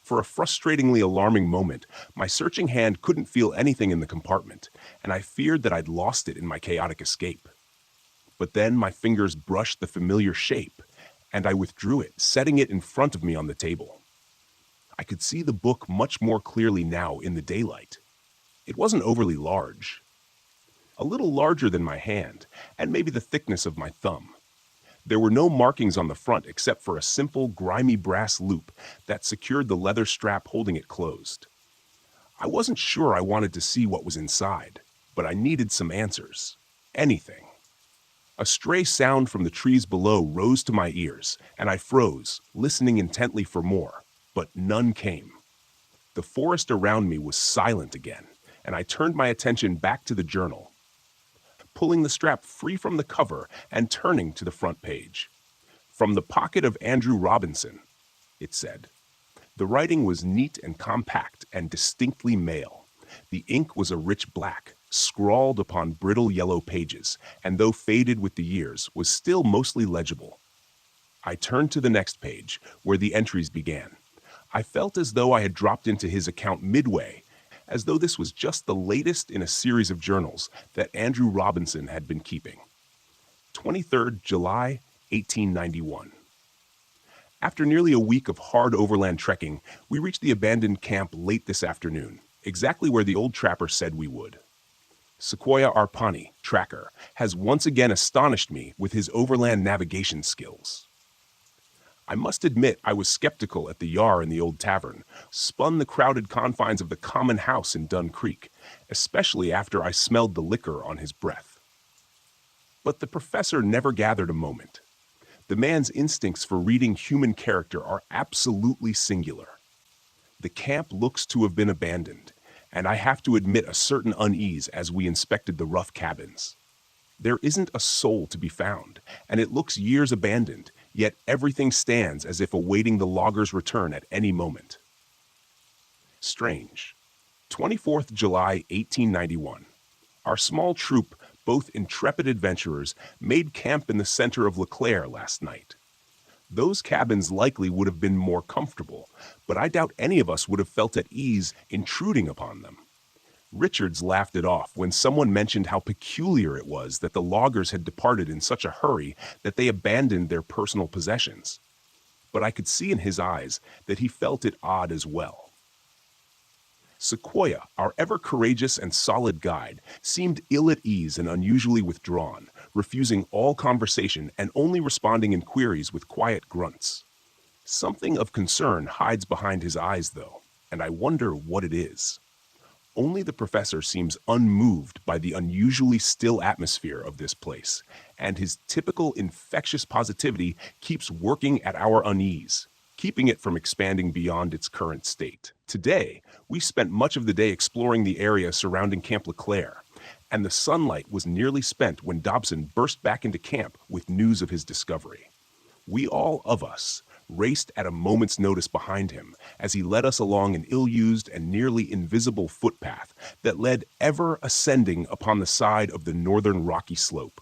For a frustratingly alarming moment, my searching hand couldn't feel anything in the compartment, and I feared that I'd lost it in my chaotic escape. But then my fingers brushed the familiar shape, and I withdrew it, setting it in front of me on the table. I could see the book much more clearly now in the daylight. It wasn't overly large. A little larger than my hand, and maybe the thickness of my thumb. There were no markings on the front except for a simple, grimy brass loop that secured the leather strap holding it closed. I wasn't sure I wanted to see what was inside, but I needed some answers. Anything. A stray sound from the trees below rose to my ears, and I froze, listening intently for more, but none came. The forest around me was silent again, and I turned my attention back to the journal, pulling the strap free from the cover and turning to the front page. "From the pocket of Andrew Robinson," it said. The writing was neat and compact and distinctly male. The ink was a rich black, scrawled upon brittle yellow pages, and though faded with the years, was still mostly legible. I turned to the next page, where the entries began. I felt as though I had dropped into his account midway, as though this was just the latest in a series of journals that Andrew Robinson had been keeping. 23rd July, 1891. After nearly a week of hard overland trekking, we reached the abandoned camp late this afternoon, exactly where the old trapper said we would. Sequoia Arpani, tracker, has once again astonished me with his overland navigation skills. I must admit I was skeptical at the yar in the old tavern, spun the crowded confines of the common house in Dun Creek, especially after I smelled the liquor on his breath. But the professor never gathered a moment. The man's instincts for reading human character are absolutely singular. The camp looks to have been abandoned, and I have to admit a certain unease as we inspected the rough cabins. There isn't a soul to be found, and it looks years abandoned, yet everything stands as if awaiting the loggers' return at any moment. Strange. 24th July, 1891. Our small troop, both intrepid adventurers, made camp in the center of LeClaire last night. Those cabins likely would have been more comfortable, but I doubt any of us would have felt at ease intruding upon them. Richards laughed it off when someone mentioned how peculiar it was that the loggers had departed in such a hurry that they abandoned their personal possessions. But I could see in his eyes that he felt it odd as well. Sequoia, our ever-courageous and solid guide, seemed ill at ease and unusually withdrawn, refusing all conversation and only responding in queries with quiet grunts. Something of concern hides behind his eyes, though, and I wonder what it is. Only the professor seems unmoved by the unusually still atmosphere of this place, and his typical infectious positivity keeps working at our unease, keeping it from expanding beyond its current state. Today, we spent much of the day exploring the area surrounding Camp LeClaire, and the sunlight was nearly spent when Dobson burst back into camp with news of his discovery. We all of us raced at a moment's notice behind him as he led us along an ill-used and nearly invisible footpath that led ever ascending upon the side of the northern rocky slope.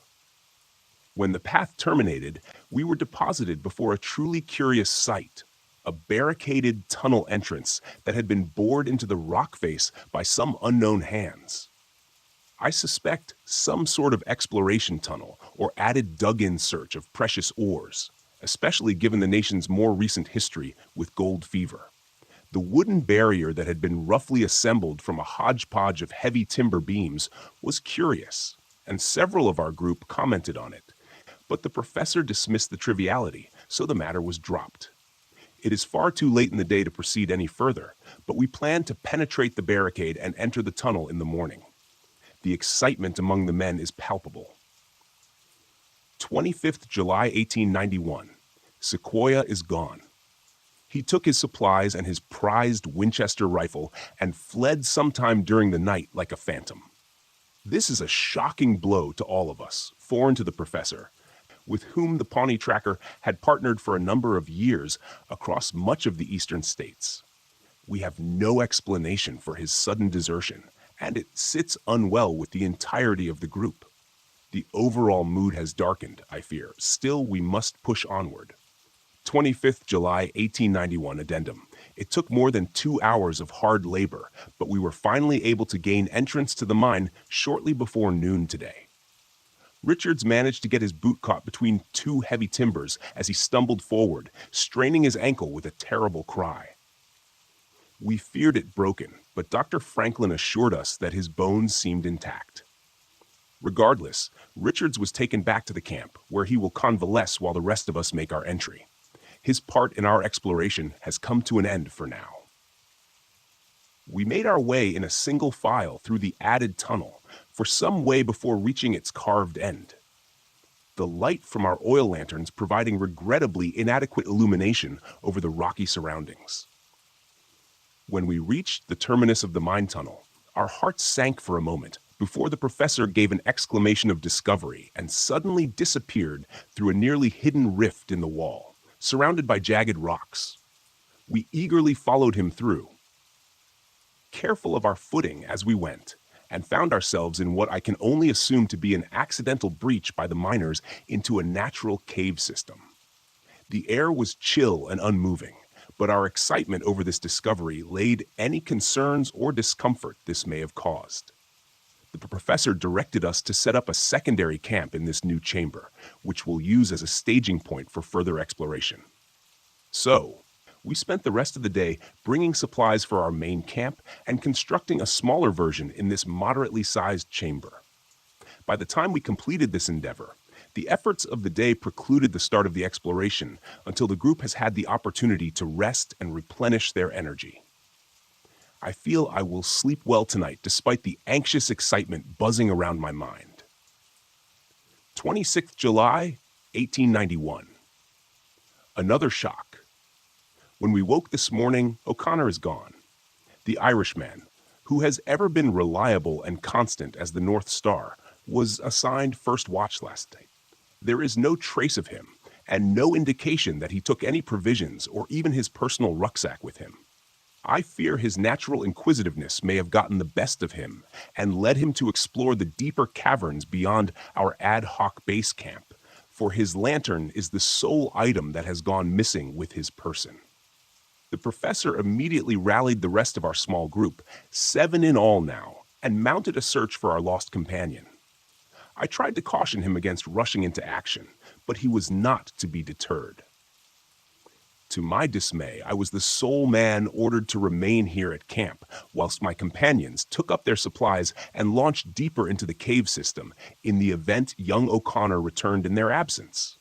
When the path terminated, we were deposited before a truly curious sight, a barricaded tunnel entrance that had been bored into the rock face by some unknown hands. I suspect some sort of exploration tunnel or added dug-in search of precious ores, especially given the nation's more recent history with gold fever. The wooden barrier that had been roughly assembled from a hodgepodge of heavy timber beams was curious, and several of our group commented on it. But the professor dismissed the triviality, so the matter was dropped. It is far too late in the day to proceed any further, but we plan to penetrate the barricade and enter the tunnel in the morning. The excitement among the men is palpable. 25th July 1891. Sequoia is gone. He took his supplies and his prized Winchester rifle and fled sometime during the night like a phantom. This is a shocking blow to all of us, foreign to the professor, with whom the Pawnee Tracker had partnered for a number of years across much of the eastern states. We have no explanation for his sudden desertion, and it sits unwell with the entirety of the group. The overall mood has darkened, I fear. Still, we must push onward. 25th July 1891 addendum. It took more than 2 hours of hard labor, but we were finally able to gain entrance to the mine shortly before noon today. Richards managed to get his boot caught between two heavy timbers as he stumbled forward, straining his ankle with a terrible cry. We feared it broken, but Dr. Franklin assured us that his bones seemed intact. Regardless, Richards was taken back to the camp, where he will convalesce while the rest of us make our entry. His part in our exploration has come to an end for now. We made our way in a single file through the added tunnel, for some way before reaching its carved end. The light from our oil lanterns providing regrettably inadequate illumination over the rocky surroundings. When we reached the terminus of the mine tunnel, our hearts sank for a moment before the professor gave an exclamation of discovery and suddenly disappeared through a nearly hidden rift in the wall, surrounded by jagged rocks. We eagerly followed him through, careful of our footing as we went, and found ourselves in what I can only assume to be an accidental breach by the miners into a natural cave system. The air was chill and unmoving, but our excitement over this discovery laid any concerns or discomfort this may have caused. The professor directed us to set up a secondary camp in this new chamber, which we'll use as a staging point for further exploration. So, we spent the rest of the day bringing supplies for our main camp and constructing a smaller version in this moderately sized chamber. By the time we completed this endeavor, the efforts of the day precluded the start of the exploration until the group has had the opportunity to rest and replenish their energy. I feel I will sleep well tonight despite the anxious excitement buzzing around my mind. 26th July, 1891. Another shock. When we woke this morning, O'Connor is gone. The Irishman, who has ever been reliable and constant as the North Star, was assigned first watch last night. There is no trace of him, and no indication that he took any provisions or even his personal rucksack with him. I fear his natural inquisitiveness may have gotten the best of him and led him to explore the deeper caverns beyond our ad hoc base camp, for his lantern is the sole item that has gone missing with his person. The professor immediately rallied the rest of our small group, 7 in all now, and mounted a search for our lost companion. I tried to caution him against rushing into action, but he was not to be deterred. To my dismay, I was the sole man ordered to remain here at camp, whilst my companions took up their supplies and launched deeper into the cave system in the event young O'Connor returned in their absence.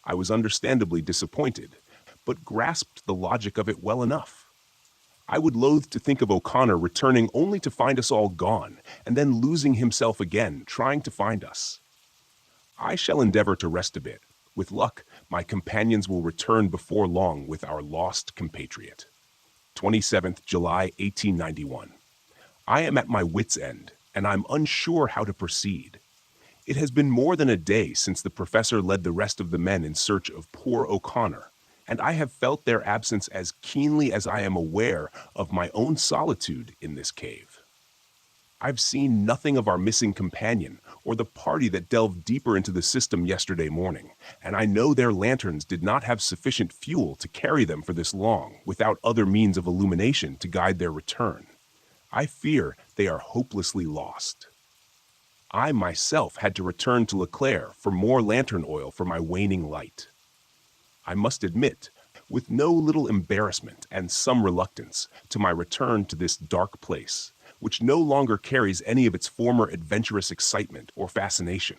I was understandably disappointed, but grasped the logic of it well enough. I would loathe to think of O'Connor returning only to find us all gone, and then losing himself again, trying to find us. I shall endeavor to rest a bit. With luck, my companions will return before long with our lost compatriot. 27th July, 1891. I am at my wit's end, and I'm unsure how to proceed. It has been more than a day since the professor led the rest of the men in search of poor O'Connor, and I have felt their absence as keenly as I am aware of my own solitude in this cave. I've seen nothing of our missing companion or the party that delved deeper into the system yesterday morning, and I know their lanterns did not have sufficient fuel to carry them for this long without other means of illumination to guide their return. I fear they are hopelessly lost. I myself had to return to Leclerc for more lantern oil for my waning light. I must admit, with no little embarrassment and some reluctance, to my return to this dark place, which no longer carries any of its former adventurous excitement or fascination.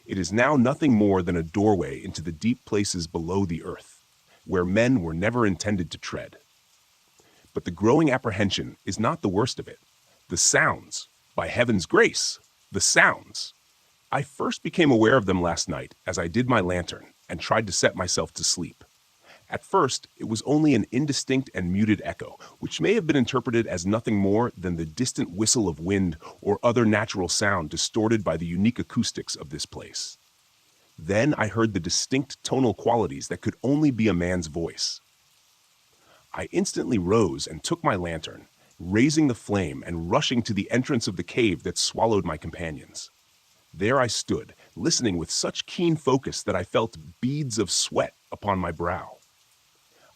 It is now nothing more than a doorway into the deep places below the earth, where men were never intended to tread. But the growing apprehension is not the worst of it. The sounds, by heaven's grace, the sounds. I first became aware of them last night as I did my lantern and tried to set myself to sleep. At first, it was only an indistinct and muted echo, which may have been interpreted as nothing more than the distant whistle of wind or other natural sound distorted by the unique acoustics of this place. Then I heard the distinct tonal qualities that could only be a man's voice. I instantly rose and took my lantern, raising the flame and rushing to the entrance of the cave that swallowed my companions. There I stood, listening with such keen focus that I felt beads of sweat upon my brow.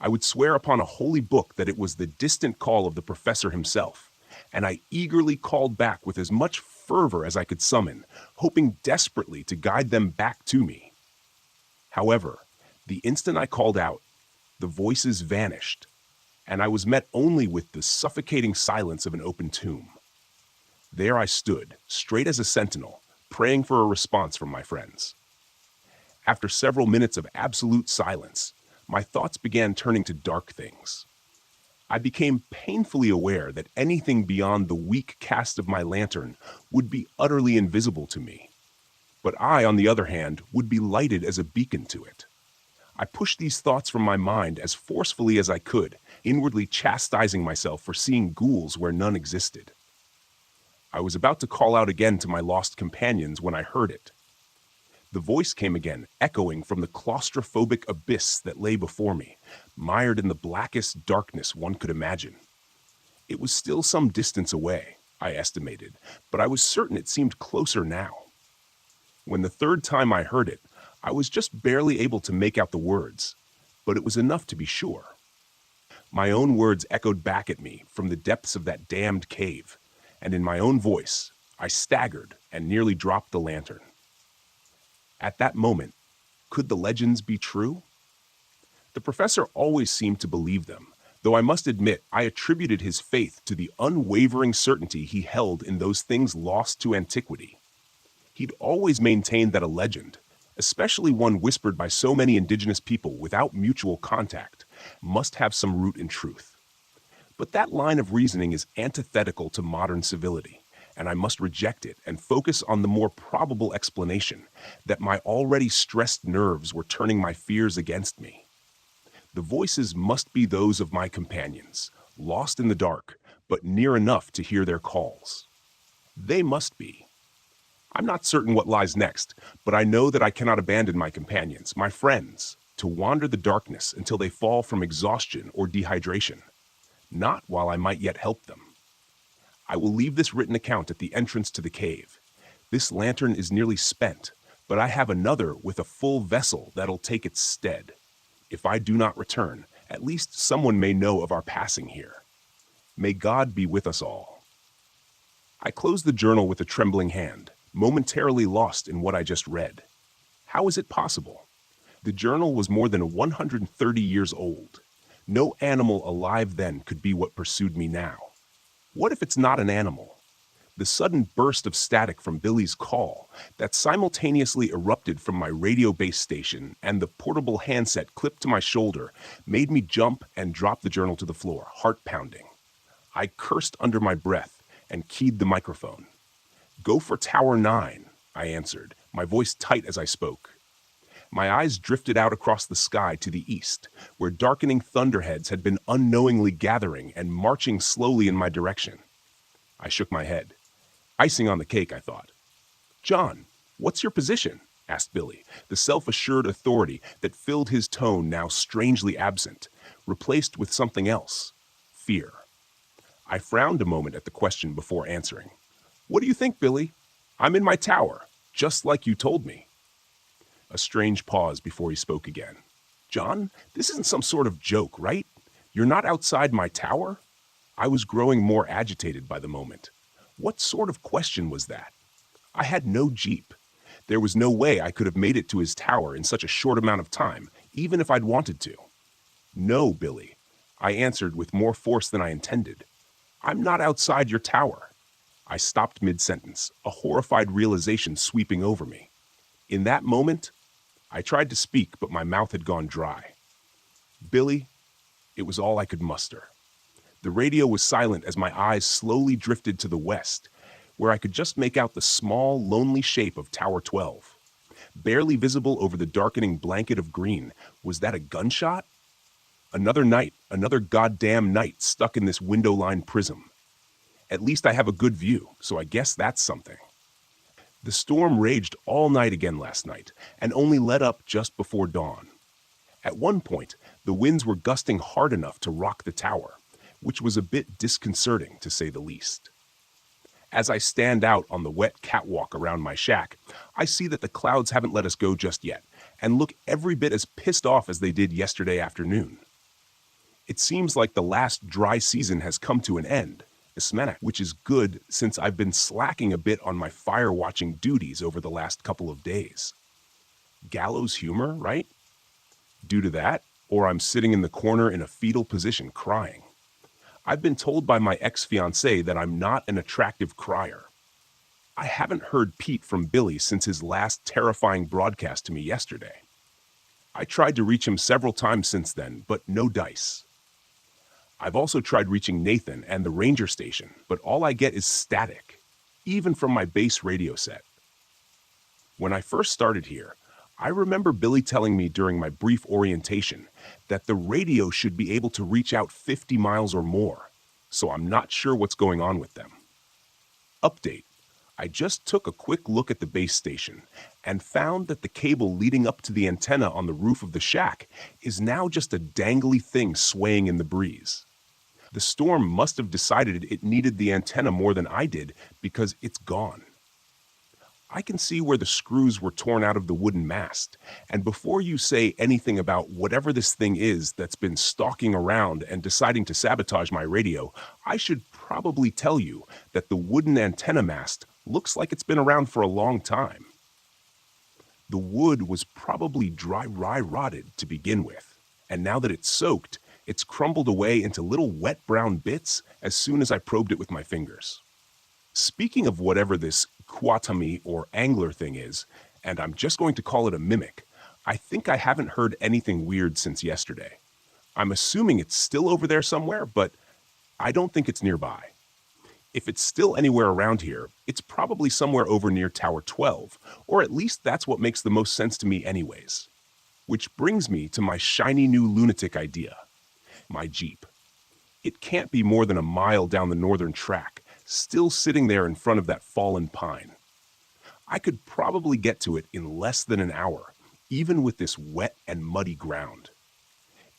I would swear upon a holy book that it was the distant call of the professor himself, and I eagerly called back with as much fervor as I could summon, hoping desperately to guide them back to me. However, the instant I called out, the voices vanished, and I was met only with the suffocating silence of an open tomb. There I stood, straight as a sentinel, praying for a response from my friends. After several minutes of absolute silence, my thoughts began turning to dark things. I became painfully aware that anything beyond the weak cast of my lantern would be utterly invisible to me. But I, on the other hand, would be lighted as a beacon to it. I pushed these thoughts from my mind as forcefully as I could, inwardly chastising myself for seeing ghouls where none existed. I was about to call out again to my lost companions when I heard it. The voice came again, echoing from the claustrophobic abyss that lay before me, mired in the blackest darkness one could imagine. It was still some distance away, I estimated, but I was certain it seemed closer now. When the third time I heard it, I was just barely able to make out the words, but it was enough to be sure. My own words echoed back at me from the depths of that damned cave, and in my own voice, I staggered and nearly dropped the lantern. At that moment, could the legends be true? The professor always seemed to believe them, though I must admit I attributed his faith to the unwavering certainty he held in those things lost to antiquity. He'd always maintained that a legend, especially one whispered by so many indigenous people without mutual contact, must have some root in truth. But that line of reasoning is antithetical to modern civility, and I must reject it and focus on the more probable explanation that my already stressed nerves were turning my fears against me. The voices must be those of my companions, lost in the dark, but near enough to hear their calls. They must be. I'm not certain what lies next, but I know that I cannot abandon my companions, my friends, to wander the darkness until they fall from exhaustion or dehydration. Not while I might yet help them. I will leave this written account at the entrance to the cave. This lantern is nearly spent, but I have another with a full vessel that'll take its stead. If I do not return, at least someone may know of our passing here. May God be with us all. I closed the journal with a trembling hand, momentarily lost in what I just read. How is it possible? The journal was more than 130 years old. No animal alive then could be what pursued me now. What if it's not an animal? The sudden burst of static from Billy's call that simultaneously erupted from my radio base station and the portable handset clipped to my shoulder made me jump and drop the journal to the floor, heart pounding. I cursed under my breath and keyed the microphone. "Go for Tower 9, I answered, my voice tight as I spoke. My eyes drifted out across the sky to the east, where darkening thunderheads had been unknowingly gathering and marching slowly in my direction. I shook my head. Icing on the cake, I thought. "John, what's your position?" asked Billy, the self-assured authority that filled his tone now strangely absent, replaced with something else, fear. I frowned a moment at the question before answering. "What do you think, Billy? I'm in my tower, just like you told me." A strange pause before he spoke again. "John, this isn't some sort of joke, right? You're not outside my tower?" I was growing more agitated by the moment. What sort of question was that? I had no jeep. There was no way I could have made it to his tower in such a short amount of time, even if I'd wanted to. "No, Billy," I answered with more force than I intended. "I'm not outside your tower." I stopped mid-sentence, a horrified realization sweeping over me. In that moment, I tried to speak, but my mouth had gone dry. "Billy," it was all I could muster. The radio was silent as my eyes slowly drifted to the west, where I could just make out the small, lonely shape of Tower 12. Barely visible over the darkening blanket of green, was that a gunshot? Another night, another goddamn night stuck in this window-lined prism. At least I have a good view, so I guess that's something. The storm raged all night again last night, and only let up just before dawn. At one point, the winds were gusting hard enough to rock the tower, which was a bit disconcerting to say the least. As I stand out on the wet catwalk around my shack, I see that the clouds haven't let us go just yet, and look every bit as pissed off as they did yesterday afternoon. It seems like the last dry season has come to an end, which is good since I've been slacking a bit on my fire-watching duties over the last couple of days. Gallows humor, right? Due to that, or I'm sitting in the corner in a fetal position crying. I've been told by my ex-fiancée that I'm not an attractive crier. I haven't heard Pete from Billy since his last terrifying broadcast to me yesterday. I tried to reach him several times since then, but no dice. I've also tried reaching Nathan and the ranger station, but all I get is static, even from my base radio set. When I first started here, I remember Billy telling me during my brief orientation that the radio should be able to reach out 50 miles or more, so I'm not sure what's going on with them. Update. I just took a quick look at the base station and found that the cable leading up to the antenna on the roof of the shack is now just a dangly thing swaying in the breeze. The storm must have decided it needed the antenna more than I did because it's gone. I can see where the screws were torn out of the wooden mast. And before you say anything about whatever this thing is that's been stalking around and deciding to sabotage my radio, I should probably tell you that the wooden antenna mast looks like it's been around for a long time. The wood was probably dry rotted to begin with, and now that it's soaked, it's crumbled away into little wet brown bits as soon as I probed it with my fingers. Speaking of whatever this Kwatami or angler thing is, and I'm just going to call it a mimic, I think I haven't heard anything weird since yesterday. I'm assuming it's still over there somewhere, but I don't think it's nearby. If it's still anywhere around here, it's probably somewhere over near Tower 12, or at least that's what makes the most sense to me anyways. Which brings me to my shiny new lunatic idea. My Jeep. It can't be more than a mile down the northern track, still sitting there in front of that fallen pine. I could probably get to it in less than an hour, even with this wet and muddy ground.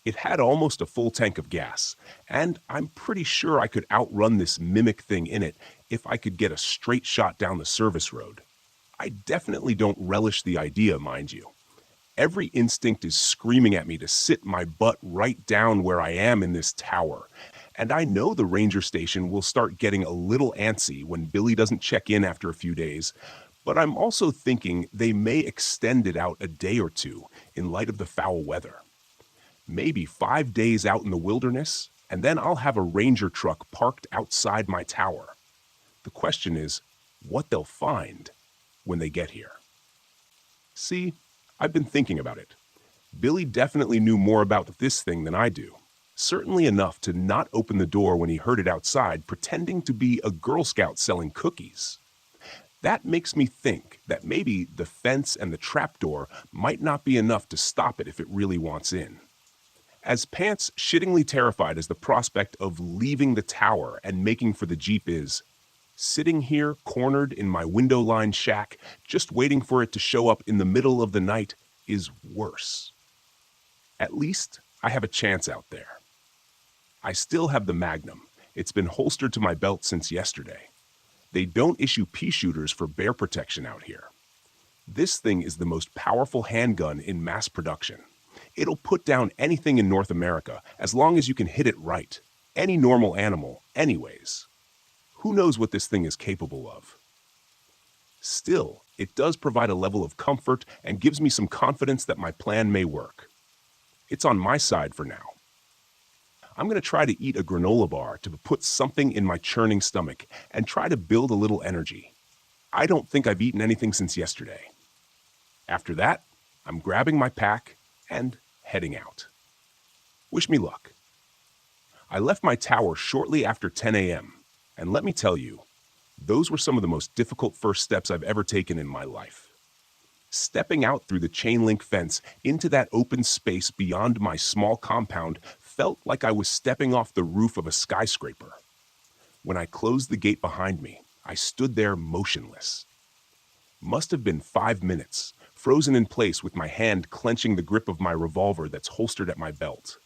It had almost a full tank of gas, and I'm pretty sure I could outrun this mimic thing in it if I could get a straight shot down the service road. I definitely don't relish the idea, mind you. Every instinct is screaming at me to sit my butt right down where I am in this tower, and I know the ranger station will start getting a little antsy when Billy doesn't check in after a few days, but I'm also thinking they may extend it out a day or two in light of the foul weather. Maybe 5 days out in the wilderness, and then I'll have a ranger truck parked outside my tower. The question is, what they'll find when they get here. See, I've been thinking about it. Billy definitely knew more about this thing than I do. Certainly enough to not open the door when he heard it outside, pretending to be a Girl Scout selling cookies. That makes me think that maybe the fence and the trapdoor might not be enough to stop it if it really wants in. As pants shittingly terrified as the prospect of leaving the tower and making for the Jeep is, sitting here cornered in my window-lined shack, just waiting for it to show up in the middle of the night, is worse. At least I have a chance out there. I still have the Magnum. It's been holstered to my belt since yesterday. They don't issue pea shooters for bear protection out here. This thing is the most powerful handgun in mass production. It'll put down anything in North America as long as you can hit it right. Any normal animal, anyways. Who knows what this thing is capable of? Still, it does provide a level of comfort and gives me some confidence that my plan may work. It's on my side for now. I'm going to try to eat a granola bar to put something in my churning stomach and try to build a little energy. I don't think I've eaten anything since yesterday. After that, I'm grabbing my pack and heading out. Wish me luck. I left my tower shortly after 10 a.m., and let me tell you, those were some of the most difficult first steps I've ever taken in my life. Stepping out through the chain link fence into that open space beyond my small compound felt like I was stepping off the roof of a skyscraper. When I closed the gate behind me, I stood there motionless. Must have been 5 minutes, frozen in place with my hand clenching the grip of my revolver that's holstered at my belt.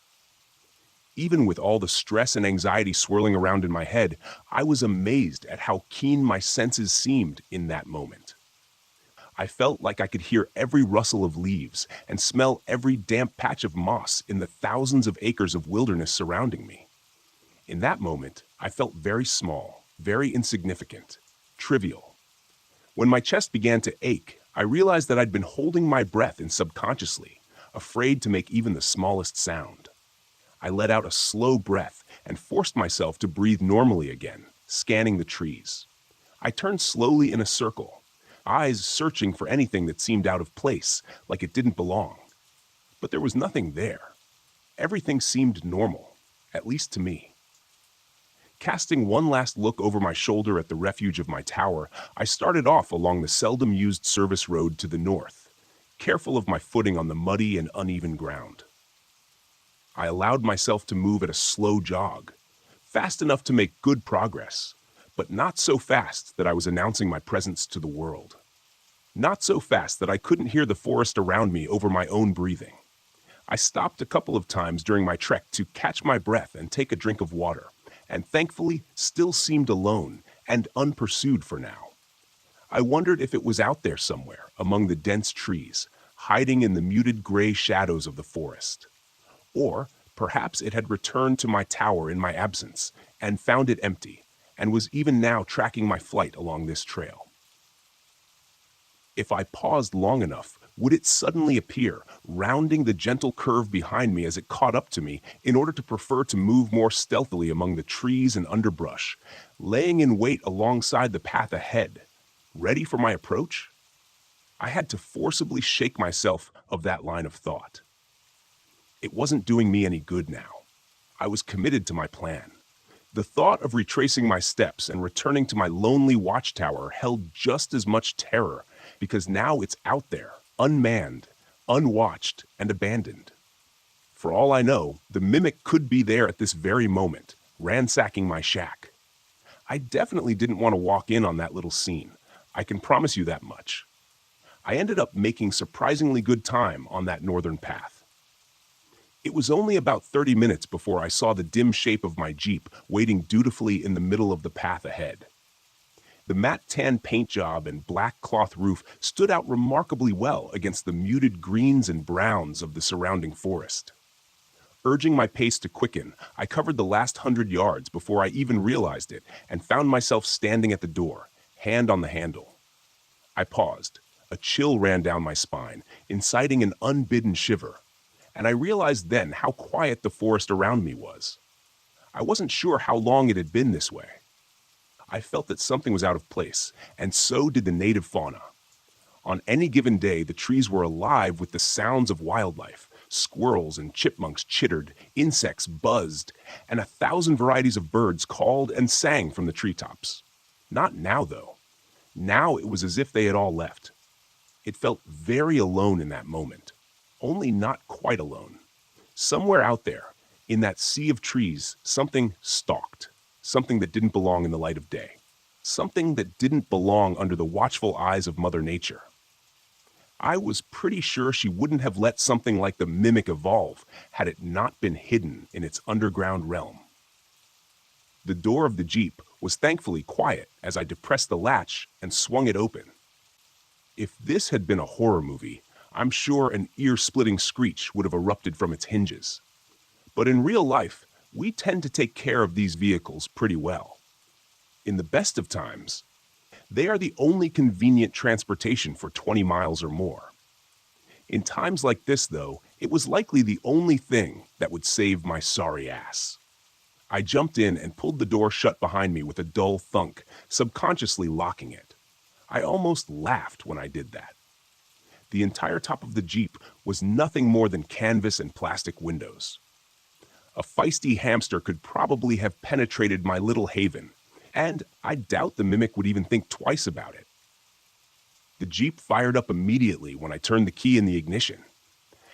Even with all the stress and anxiety swirling around in my head, I was amazed at how keen my senses seemed in that moment. I felt like I could hear every rustle of leaves and smell every damp patch of moss in the thousands of acres of wilderness surrounding me. In that moment, I felt very small, very insignificant, trivial. When my chest began to ache, I realized that I'd been holding my breath in subconsciously, afraid to make even the smallest sound. I let out a slow breath and forced myself to breathe normally again, scanning the trees. I turned slowly in a circle, eyes searching for anything that seemed out of place, like it didn't belong. But there was nothing there. Everything seemed normal, at least to me. Casting one last look over my shoulder at the refuge of my tower, I started off along the seldom used service road to the north, careful of my footing on the muddy and uneven ground. I allowed myself to move at a slow jog, fast enough to make good progress, but not so fast that I was announcing my presence to the world. Not so fast that I couldn't hear the forest around me over my own breathing. I stopped a couple of times during my trek to catch my breath and take a drink of water, and thankfully still seemed alone and unpursued for now. I wondered if it was out there somewhere among the dense trees, hiding in the muted gray shadows of the forest. Or perhaps it had returned to my tower in my absence and found it empty, and was even now tracking my flight along this trail. If I paused long enough, would it suddenly appear, rounding the gentle curve behind me as it caught up to me, in order to prefer to move more stealthily among the trees and underbrush, laying in wait alongside the path ahead, ready for my approach? I had to forcibly shake myself of that line of thought. It wasn't doing me any good now. I was committed to my plan. The thought of retracing my steps and returning to my lonely watchtower held just as much terror, because now it's out there, unmanned, unwatched, and abandoned. For all I know, the mimic could be there at this very moment, ransacking my shack. I definitely didn't want to walk in on that little scene. I can promise you that much. I ended up making surprisingly good time on that northern path. It was only about 30 minutes before I saw the dim shape of my Jeep waiting dutifully in the middle of the path ahead. The matte tan paint job and black cloth roof stood out remarkably well against the muted greens and browns of the surrounding forest. Urging my pace to quicken, I covered the last 100 yards before I even realized it and found myself standing at the door, hand on the handle. I paused. A chill ran down my spine, inciting an unbidden shiver, and I realized then how quiet the forest around me was. I wasn't sure how long it had been this way. I felt that something was out of place, and so did the native fauna. On any given day, the trees were alive with the sounds of wildlife. Squirrels and chipmunks chittered, insects buzzed, and 1,000 varieties of birds called and sang from the treetops. Not now, though. Now it was as if they had all left. It felt very alone in that moment, only not quite alone. Somewhere out there, in that sea of trees, something stalked, something that didn't belong in the light of day, something that didn't belong under the watchful eyes of Mother Nature. I was pretty sure she wouldn't have let something like the mimic evolve had it not been hidden in its underground realm. The door of the Jeep was thankfully quiet as I depressed the latch and swung it open. If this had been a horror movie, I'm sure an ear-splitting screech would have erupted from its hinges. But in real life, we tend to take care of these vehicles pretty well. In the best of times, they are the only convenient transportation for 20 miles or more. In times like this, though, it was likely the only thing that would save my sorry ass. I jumped in and pulled the door shut behind me with a dull thunk, subconsciously locking it. I almost laughed when I did that. The entire top of the Jeep was nothing more than canvas and plastic windows. A feisty hamster could probably have penetrated my little haven, and I doubt the mimic would even think twice about it. The Jeep fired up immediately when I turned the key in the ignition,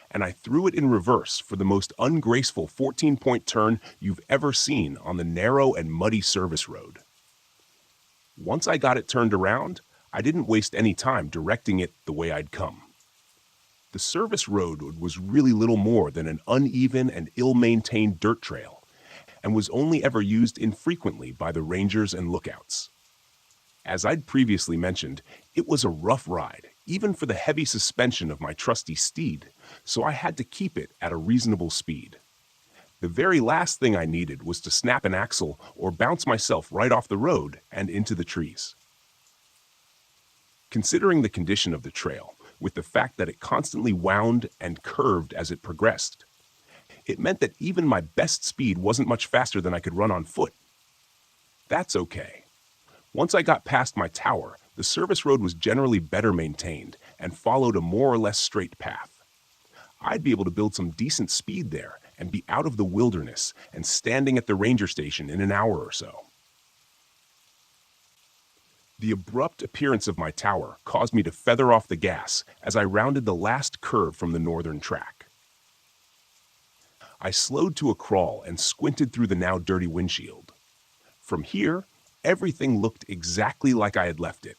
and I threw it in reverse for the most ungraceful 14-point turn you've ever seen on the narrow and muddy service road. Once I got it turned around, I didn't waste any time directing it the way I'd come. The service road was really little more than an uneven and ill-maintained dirt trail, and was only ever used infrequently by the rangers and lookouts. As I'd previously mentioned, it was a rough ride, even for the heavy suspension of my trusty steed, so I had to keep it at a reasonable speed. The very last thing I needed was to snap an axle or bounce myself right off the road and into the trees. Considering the condition of the trail, with the fact that it constantly wound and curved as it progressed, it meant that even my best speed wasn't much faster than I could run on foot. That's okay. Once I got past my tower, the service road was generally better maintained and followed a more or less straight path. I'd be able to build some decent speed there and be out of the wilderness and standing at the ranger station in an hour or so. The abrupt appearance of my tower caused me to feather off the gas as I rounded the last curve from the northern track. I slowed to a crawl and squinted through the now dirty windshield. From here, everything looked exactly like I had left it.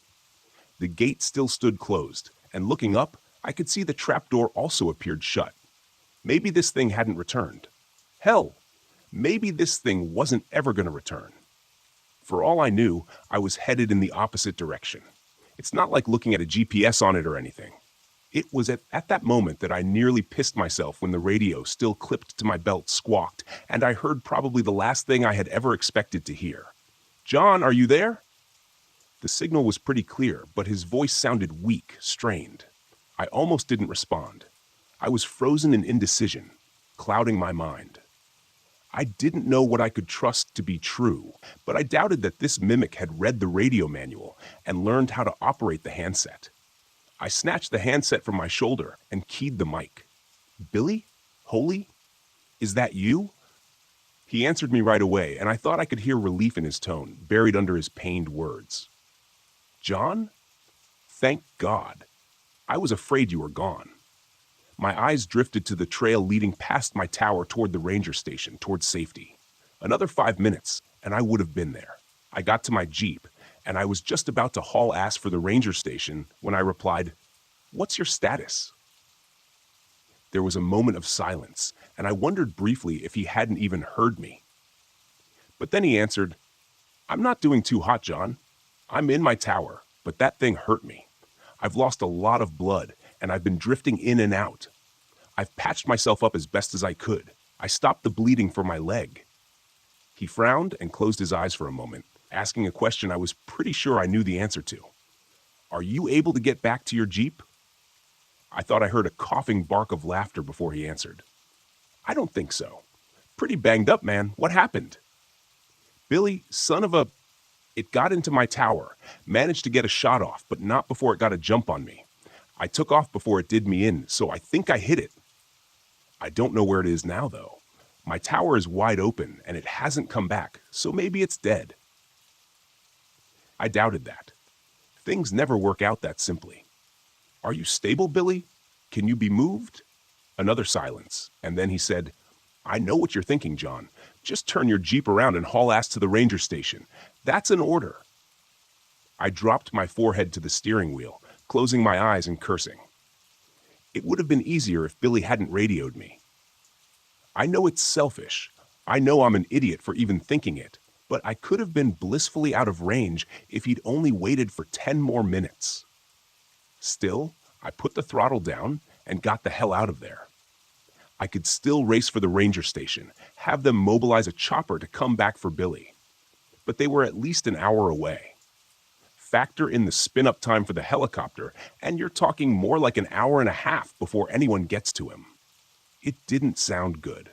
The gate still stood closed, and looking up, I could see the trapdoor also appeared shut. Maybe this thing hadn't returned. Hell, maybe this thing wasn't ever going to return. For all I knew, I was headed in the opposite direction. It's not like looking at a GPS on it or anything. It was at that moment that I nearly pissed myself when the radio, still clipped to my belt, squawked, and I heard probably the last thing I had ever expected to hear. "John, are you there?" The signal was pretty clear, but his voice sounded weak, strained. I almost didn't respond. I was frozen in indecision, clouding my mind. I didn't know what I could trust to be true, but I doubted that this mimic had read the radio manual and learned how to operate the handset. I snatched the handset from my shoulder and keyed the mic. "Billy? Holy? Is that you?" He answered me right away, and I thought I could hear relief in his tone, buried under his pained words. "John? Thank God. I was afraid you were gone." My eyes drifted to the trail leading past my tower toward the ranger station, toward safety. Another 5 minutes, and I would have been there. I got to my Jeep, and I was just about to haul ass for the ranger station when I replied, "What's your status?" There was a moment of silence, and I wondered briefly if he hadn't even heard me. But then he answered, "I'm not doing too hot, John. I'm in my tower, but that thing hurt me. I've lost a lot of blood, and I've been drifting in and out. I've patched myself up as best as I could. I stopped the bleeding for my leg." He frowned and closed his eyes for a moment, asking a question I was pretty sure I knew the answer to. "Are you able to get back to your Jeep?" I thought I heard a coughing bark of laughter before he answered. "I don't think so. Pretty banged up, man. What happened?" "Billy, son of a... It got into my tower, managed to get a shot off, but not before it got a jump on me. I took off before it did me in, so I think I hit it. I don't know where it is now, though. My tower is wide open, and it hasn't come back, so maybe it's dead." I doubted that. Things never work out that simply. "Are you stable, Billy? Can you be moved?" Another silence, and then he said, "I know what you're thinking, John. Just turn your Jeep around and haul ass to the ranger station. That's an order." I dropped my forehead to the steering wheel, closing my eyes and cursing. It would have been easier if Billy hadn't radioed me. I know it's selfish. I know I'm an idiot for even thinking it, but I could have been blissfully out of range if he'd only waited for 10 more minutes. Still, I put the throttle down and got the hell out of there. I could still race for the ranger station, have them mobilize a chopper to come back for Billy. But they were at least an hour away. Factor in the spin-up time for the helicopter, and you're talking more like an hour and a half before anyone gets to him. It didn't sound good.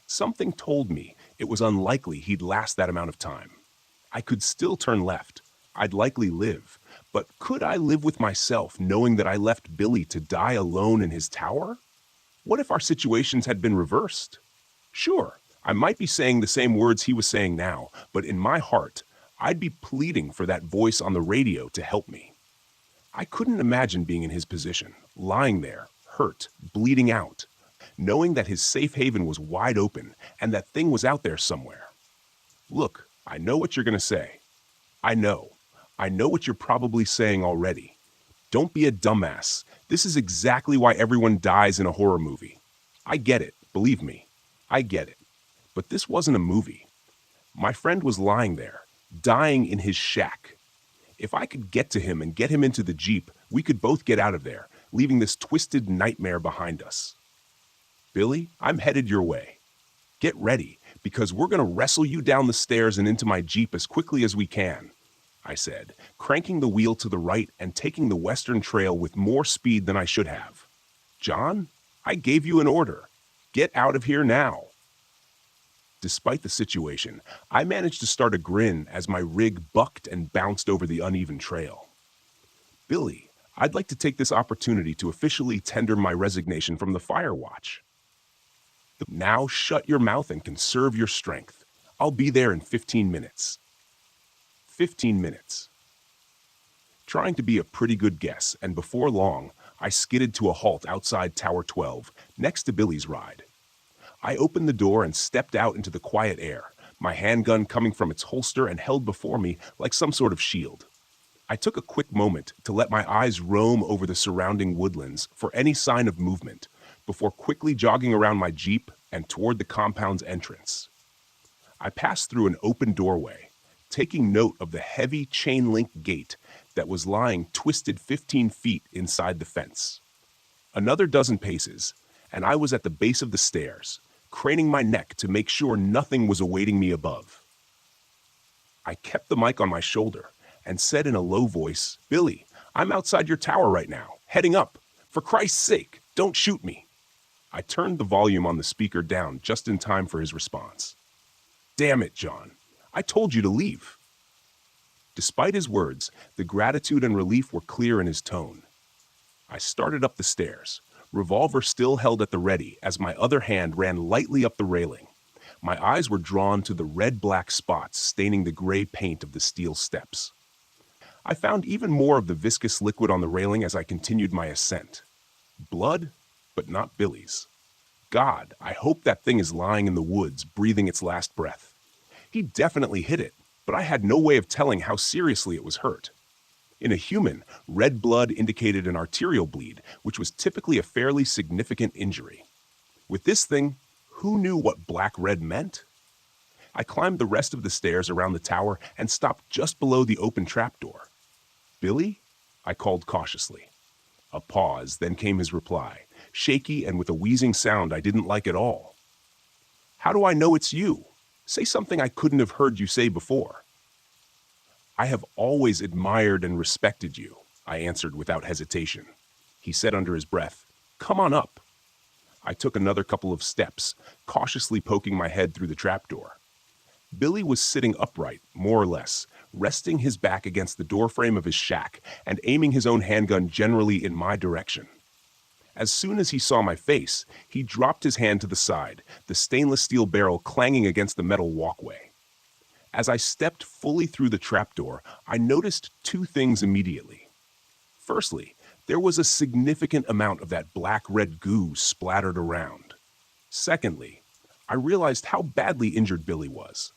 Something told me it was unlikely he'd last that amount of time. I could still turn left. I'd likely live. But could I live with myself knowing that I left Billy to die alone in his tower? What if our situations had been reversed? Sure, I might be saying the same words he was saying now, but in my heart, I'd be pleading for that voice on the radio to help me. I couldn't imagine being in his position, lying there, hurt, bleeding out, knowing that his safe haven was wide open and that thing was out there somewhere. Look, I know what you're going to say. I know what you're probably saying already. Don't be a dumbass. This is exactly why everyone dies in a horror movie. I get it, believe me. I get it. But this wasn't a movie. My friend was lying there, dying in his shack. If I could get to him and get him into the Jeep, we could both get out of there, leaving this twisted nightmare behind us. Billy, I'm headed your way. Get ready, because we're going to wrestle you down the stairs and into my Jeep as quickly as we can, I said, cranking the wheel to the right and taking the western trail with more speed than I should have. John, I gave you an order. Get out of here now. Despite the situation, I managed to start a grin as my rig bucked and bounced over the uneven trail. Billy, I'd like to take this opportunity to officially tender my resignation from the Fire Watch. Now shut your mouth and conserve your strength. I'll be there in 15 minutes. 15 minutes. Trying to be a pretty good guess, and before long, I skidded to a halt outside Tower 12, next to Billy's ride. I opened the door and stepped out into the quiet air, my handgun coming from its holster and held before me like some sort of shield. I took a quick moment to let my eyes roam over the surrounding woodlands for any sign of movement, before quickly jogging around my Jeep and toward the compound's entrance. I passed through an open doorway, taking note of the heavy chain-link gate that was lying twisted 15 feet inside the fence. Another dozen paces, and I was at the base of the stairs, craning my neck to make sure nothing was awaiting me above. I kept the mic on my shoulder and said in a low voice, "Billy, I'm outside your tower right now, heading up. For Christ's sake, don't shoot me." I turned the volume on the speaker down just in time for his response. "Damn it, John. I told you to leave." Despite his words, the gratitude and relief were clear in his tone. I started up the stairs, revolver still held at the ready as my other hand ran lightly up the railing. My eyes were drawn to the red-black spots staining the gray paint of the steel steps. I found even more of the viscous liquid on the railing as I continued my ascent. Blood, but not Billy's. God, I hope that thing is lying in the woods, breathing its last breath. He definitely hit it, but I had no way of telling how seriously it was hurt. In a human, red blood indicated an arterial bleed, which was typically a fairly significant injury. With this thing, who knew what black-red meant? I climbed the rest of the stairs around the tower and stopped just below the open trapdoor. "Billy?" I called cautiously. A pause, then came his reply, shaky and with a wheezing sound I didn't like at all. "How do I know it's you? Say something I couldn't have heard you say before." "I have always admired and respected you," I answered without hesitation. He said under his breath, "Come on up." I took another couple of steps, cautiously poking my head through the trapdoor. Billy was sitting upright, more or less, resting his back against the doorframe of his shack and aiming his own handgun generally in my direction. As soon as he saw my face, he dropped his hand to the side, the stainless steel barrel clanging against the metal walkway. As I stepped fully through the trapdoor, I noticed two things immediately. Firstly, there was a significant amount of that black-red goo splattered around. Secondly, I realized how badly injured Billy was.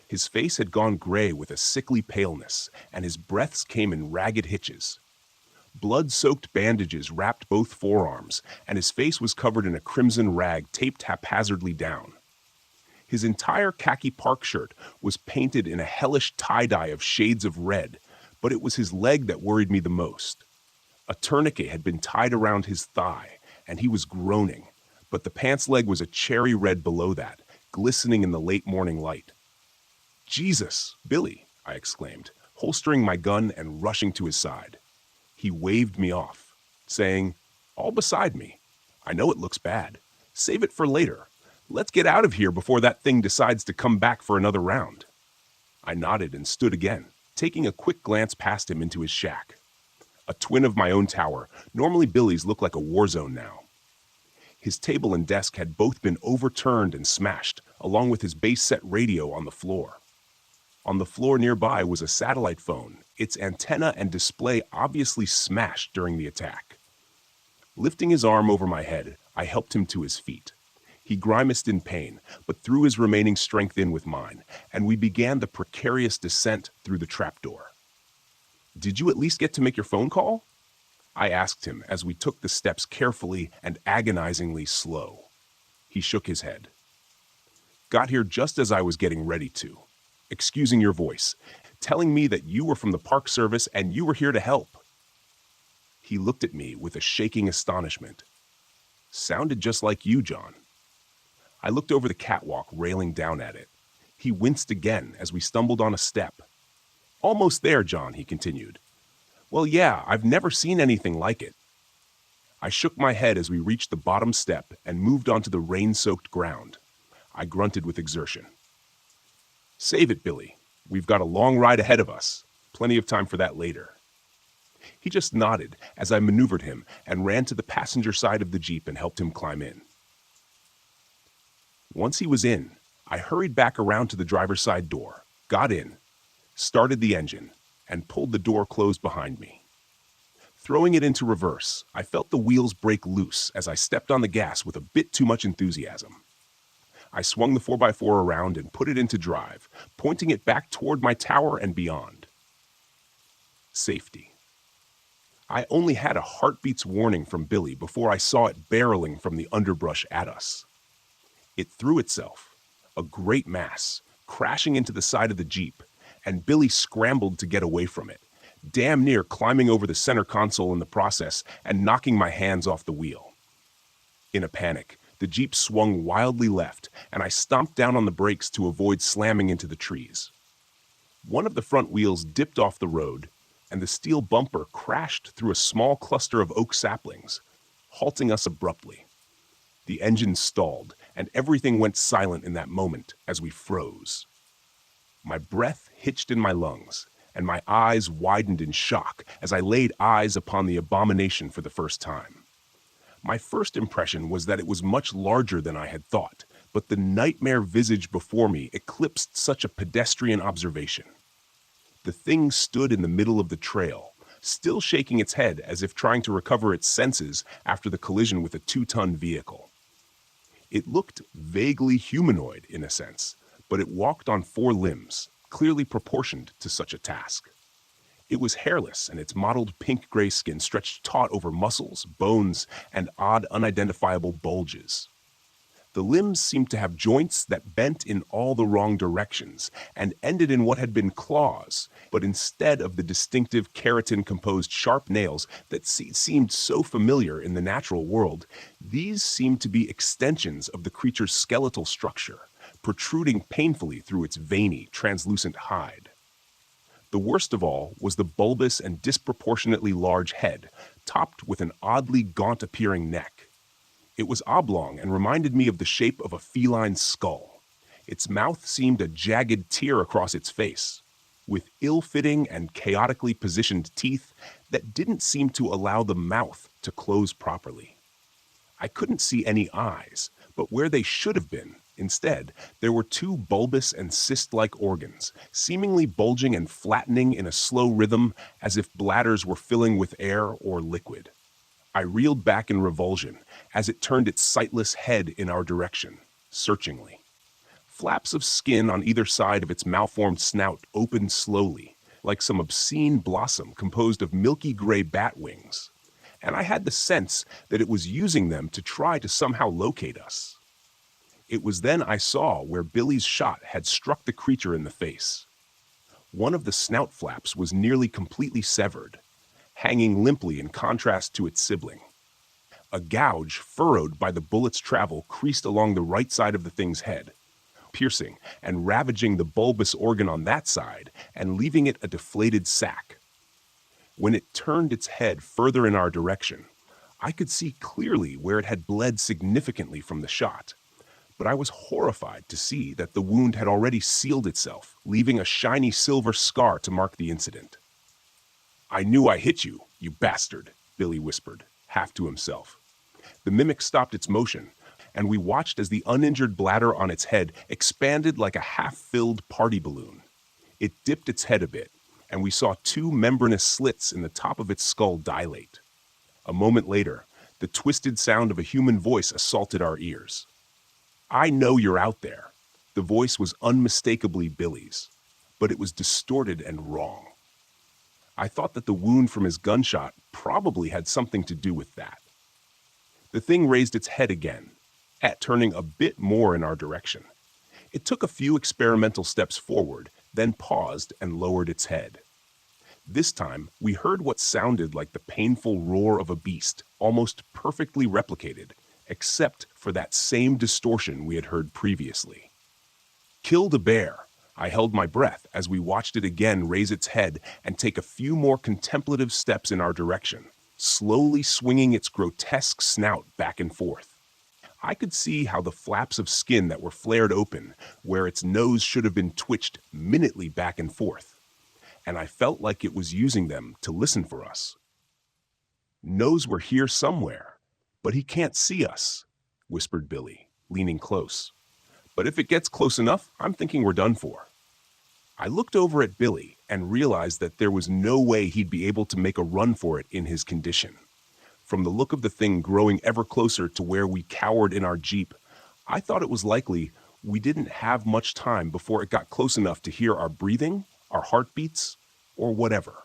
His face had gone gray with a sickly paleness, and his breaths came in ragged hitches. Blood-soaked bandages wrapped both forearms, and his face was covered in a crimson rag taped haphazardly down. His entire khaki park shirt was painted in a hellish tie-dye of shades of red, but it was his leg that worried me the most. A tourniquet had been tied around his thigh, and he was groaning, but the pants leg was a cherry red below that, glistening in the late morning light. "Jesus, Billy," I exclaimed, holstering my gun and rushing to his side. He waved me off, saying, "All beside me. I know it looks bad. Save it for later. Let's get out of here before that thing decides to come back for another round." I nodded and stood again, taking a quick glance past him into his shack. A twin of my own tower, normally Billy's looked like a war zone now. His table and desk had both been overturned and smashed, along with his base-set radio on the floor. On the floor nearby was a satellite phone, its antenna and display obviously smashed during the attack. Lifting his arm over my head, I helped him to his feet. He grimaced in pain, but threw his remaining strength in with mine, and we began the precarious descent through the trapdoor. "Did you at least get to make your phone call?" I asked him as we took the steps carefully and agonizingly slow. He shook his head. "Got here just as I was getting ready to. Excusing your voice, telling me that you were from the Park Service and you were here to help." He looked at me with a shaking astonishment. "Sounded just like you, John." I looked over the catwalk, railing down at it. He winced again as we stumbled on a step. "Almost there, John," he continued. "Well, yeah, I've never seen anything like it." I shook my head as we reached the bottom step and moved onto the rain-soaked ground. I grunted with exertion. "Save it, Billy. We've got a long ride ahead of us. Plenty of time for that later." He just nodded as I maneuvered him and ran to the passenger side of the Jeep and helped him climb in. Once he was in, I hurried back around to the driver's side door, got in, started the engine, and pulled the door closed behind me. Throwing it into reverse, I felt the wheels break loose as I stepped on the gas with a bit too much enthusiasm. I swung the 4x4 around and put it into drive, pointing it back toward my tower and beyond. Safety. I only had a heartbeat's warning from Billy before I saw it barreling from the underbrush at us. It threw itself, a great mass, crashing into the side of the Jeep, and Billy scrambled to get away from it, damn near climbing over the center console in the process and knocking my hands off the wheel. In a panic, the Jeep swung wildly left, and I stomped down on the brakes to avoid slamming into the trees. One of the front wheels dipped off the road, and the steel bumper crashed through a small cluster of oak saplings, halting us abruptly. The engine stalled, and everything went silent in that moment as we froze. My breath hitched in my lungs, and my eyes widened in shock as I laid eyes upon the abomination for the first time. My first impression was that it was much larger than I had thought, but the nightmare visage before me eclipsed such a pedestrian observation. The thing stood in the middle of the trail, still shaking its head as if trying to recover its senses after the collision with a 2-ton vehicle. It looked vaguely humanoid in a sense, but it walked on 4 limbs, clearly proportioned to such a task. It was hairless, and its mottled pink-gray skin stretched taut over muscles, bones, and odd, unidentifiable bulges. The limbs seemed to have joints that bent in all the wrong directions and ended in what had been claws, but instead of the distinctive keratin-composed sharp nails that seemed so familiar in the natural world, these seemed to be extensions of the creature's skeletal structure, protruding painfully through its veiny, translucent hide. The worst of all was the bulbous and disproportionately large head, topped with an oddly gaunt-appearing neck. It was oblong and reminded me of the shape of a feline skull. Its mouth seemed a jagged tear across its face, with ill-fitting and chaotically positioned teeth that didn't seem to allow the mouth to close properly. I couldn't see any eyes, but where they should have been, instead, there were 2 bulbous and cyst-like organs, seemingly bulging and flattening in a slow rhythm as if bladders were filling with air or liquid. I reeled back in revulsion as it turned its sightless head in our direction, searchingly. Flaps of skin on either side of its malformed snout opened slowly, like some obscene blossom composed of milky gray bat wings, and I had the sense that it was using them to try to somehow locate us. It was then I saw where Billy's shot had struck the creature in the face. One of the snout flaps was nearly completely severed, hanging limply in contrast to its sibling. A gouge furrowed by the bullet's travel creased along the right side of the thing's head, piercing and ravaging the bulbous organ on that side and leaving it a deflated sac. When it turned its head further in our direction, I could see clearly where it had bled significantly from the shot, but I was horrified to see that the wound had already sealed itself, leaving a shiny silver scar to mark the incident. "I knew I hit you, you bastard," Billy whispered, half to himself. The mimic stopped its motion, and we watched as the uninjured bladder on its head expanded like a half-filled party balloon. It dipped its head a bit, and we saw 2 membranous slits in the top of its skull dilate. A moment later, the twisted sound of a human voice assaulted our ears. "I know you're out there." The voice was unmistakably Billy's, but it was distorted and wrong. I thought that the wound from his gunshot probably had something to do with that. The thing raised its head again, turning a bit more in our direction. It took a few experimental steps forward, then paused and lowered its head. This time, we heard what sounded like the painful roar of a beast, almost perfectly replicated, except for that same distortion we had heard previously. "Killed a bear." I held my breath as we watched it again raise its head and take a few more contemplative steps in our direction, slowly swinging its grotesque snout back and forth. I could see how the flaps of skin that were flared open, where its nose should have been twitched minutely back and forth, and I felt like it was using them to listen for us. "Knows we're here somewhere, but he can't see us," whispered Billy, leaning close. "But if it gets close enough, I'm thinking we're done for." I looked over at Billy and realized that there was no way he'd be able to make a run for it in his condition. From the look of the thing growing ever closer to where we cowered in our Jeep, I thought it was likely we didn't have much time before it got close enough to hear our breathing, our heartbeats, or whatever,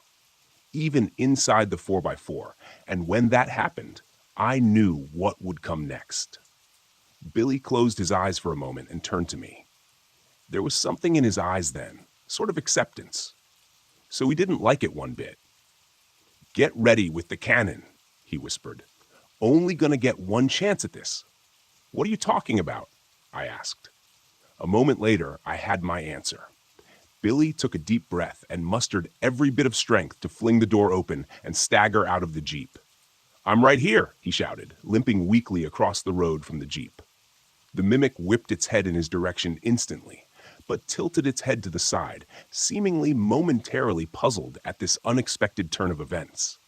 even inside the 4x4, and when that happened, I knew what would come next. Billy closed his eyes for a moment and turned to me. There was something in his eyes then, sort of acceptance. So he didn't like it one bit, "Get ready with the cannon," he whispered. "Only gonna get one chance at this." "What are you talking about?" I asked. A moment later, I had my answer. Billy took a deep breath and mustered every bit of strength to fling the door open and stagger out of the Jeep. "I'm right here," he shouted, limping weakly across the road from the Jeep. The mimic whipped its head in his direction instantly, but tilted its head to the side, seemingly momentarily puzzled at this unexpected turn of events.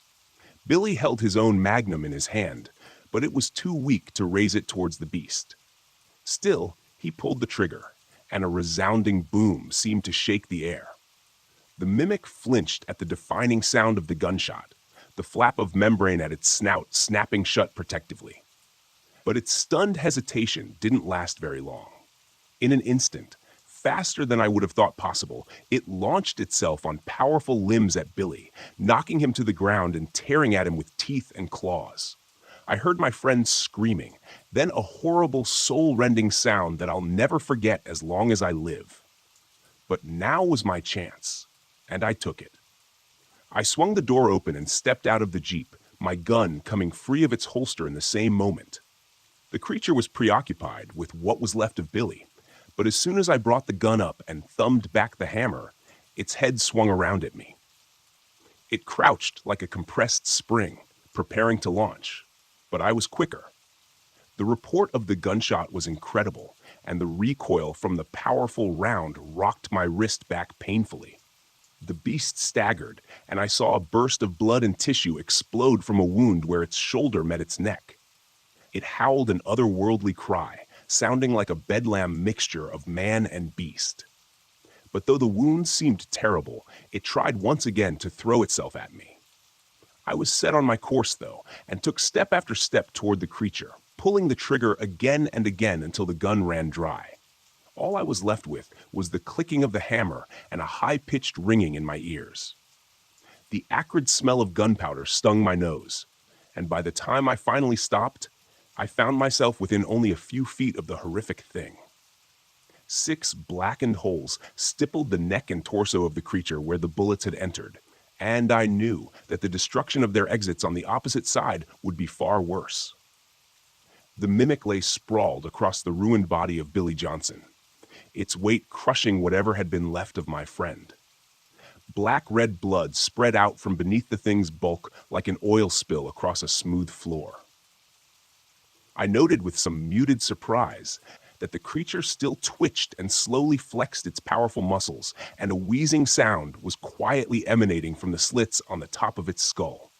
Billy held his own magnum in his hand, but it was too weak to raise it towards the beast. Still, he pulled the trigger, and a resounding boom seemed to shake the air. The mimic flinched at the defining sound of the gunshot, the flap of membrane at its snout snapping shut protectively. But its stunned hesitation didn't last very long. In an instant, faster than I would have thought possible, it launched itself on powerful limbs at Billy, knocking him to the ground and tearing at him with teeth and claws. I heard my friend screaming, then a horrible soul-rending sound that I'll never forget as long as I live. But now was my chance, and I took it. I swung the door open and stepped out of the Jeep, my gun coming free of its holster in the same moment. The creature was preoccupied with what was left of Billy, but as soon as I brought the gun up and thumbed back the hammer, its head swung around at me. It crouched like a compressed spring, preparing to launch, but I was quicker. The report of the gunshot was incredible, and the recoil from the powerful round rocked my wrist back painfully. The beast staggered, and I saw a burst of blood and tissue explode from a wound where its shoulder met its neck. It howled an otherworldly cry, sounding like a bedlam mixture of man and beast. But though the wound seemed terrible, it tried once again to throw itself at me. I was set on my course, though, and took step after step toward the creature, pulling the trigger again and again until the gun ran dry. All I was left with was the clicking of the hammer and a high-pitched ringing in my ears. The acrid smell of gunpowder stung my nose, and by the time I finally stopped, I found myself within only a few feet of the horrific thing. 6 blackened holes stippled the neck and torso of the creature where the bullets had entered, and I knew that the destruction of their exits on the opposite side would be far worse. The mimic lay sprawled across the ruined body of Billy Johnson, its weight crushing whatever had been left of my friend. Black-red blood spread out from beneath the thing's bulk like an oil spill across a smooth floor. I noted with some muted surprise that the creature still twitched and slowly flexed its powerful muscles, and a wheezing sound was quietly emanating from the slits on the top of its skull.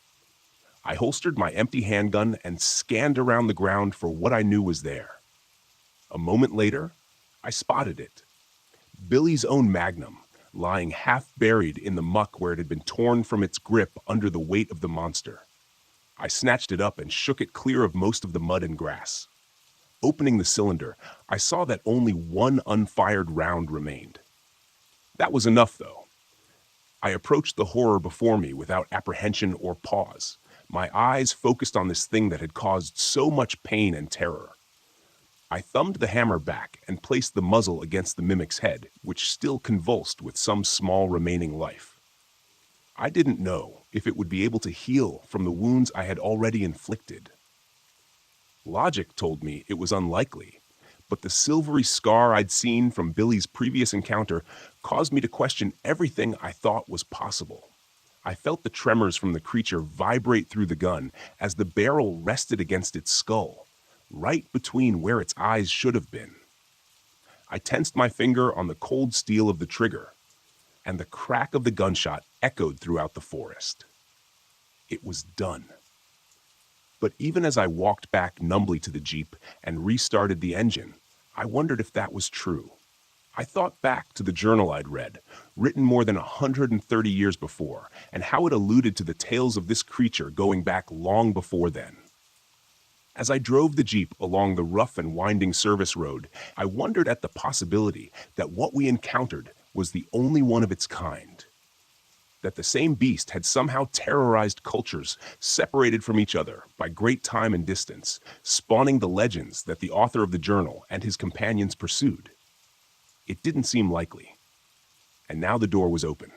I holstered my empty handgun and scanned around the ground for what I knew was there. A moment later, I spotted it. Billy's own magnum, lying half buried in the muck where it had been torn from its grip under the weight of the monster. I snatched it up and shook it clear of most of the mud and grass. Opening the cylinder, I saw that only one unfired round remained. That was enough, though. I approached the horror before me without apprehension or pause, my eyes focused on this thing that had caused so much pain and terror. I thumbed the hammer back and placed the muzzle against the mimic's head, which still convulsed with some small remaining life. I didn't know if it would be able to heal from the wounds I had already inflicted. Logic told me it was unlikely, but the silvery scar I'd seen from Billy's previous encounter caused me to question everything I thought was possible. I felt the tremors from the creature vibrate through the gun as the barrel rested against its skull, right between where its eyes should have been. I tensed my finger on the cold steel of the trigger, and the crack of the gunshot echoed throughout the forest. It was done. But even as I walked back numbly to the Jeep and restarted the engine, I wondered if that was true. I thought back to the journal I'd read, written more than 130 years before, and how it alluded to the tales of this creature going back long before then. As I drove the Jeep along the rough and winding service road, I wondered at the possibility that what we encountered was the only one of its kind. That the same beast had somehow terrorized cultures separated from each other by great time and distance, spawning the legends that the author of the journal and his companions pursued. It didn't seem likely. And now the door was open.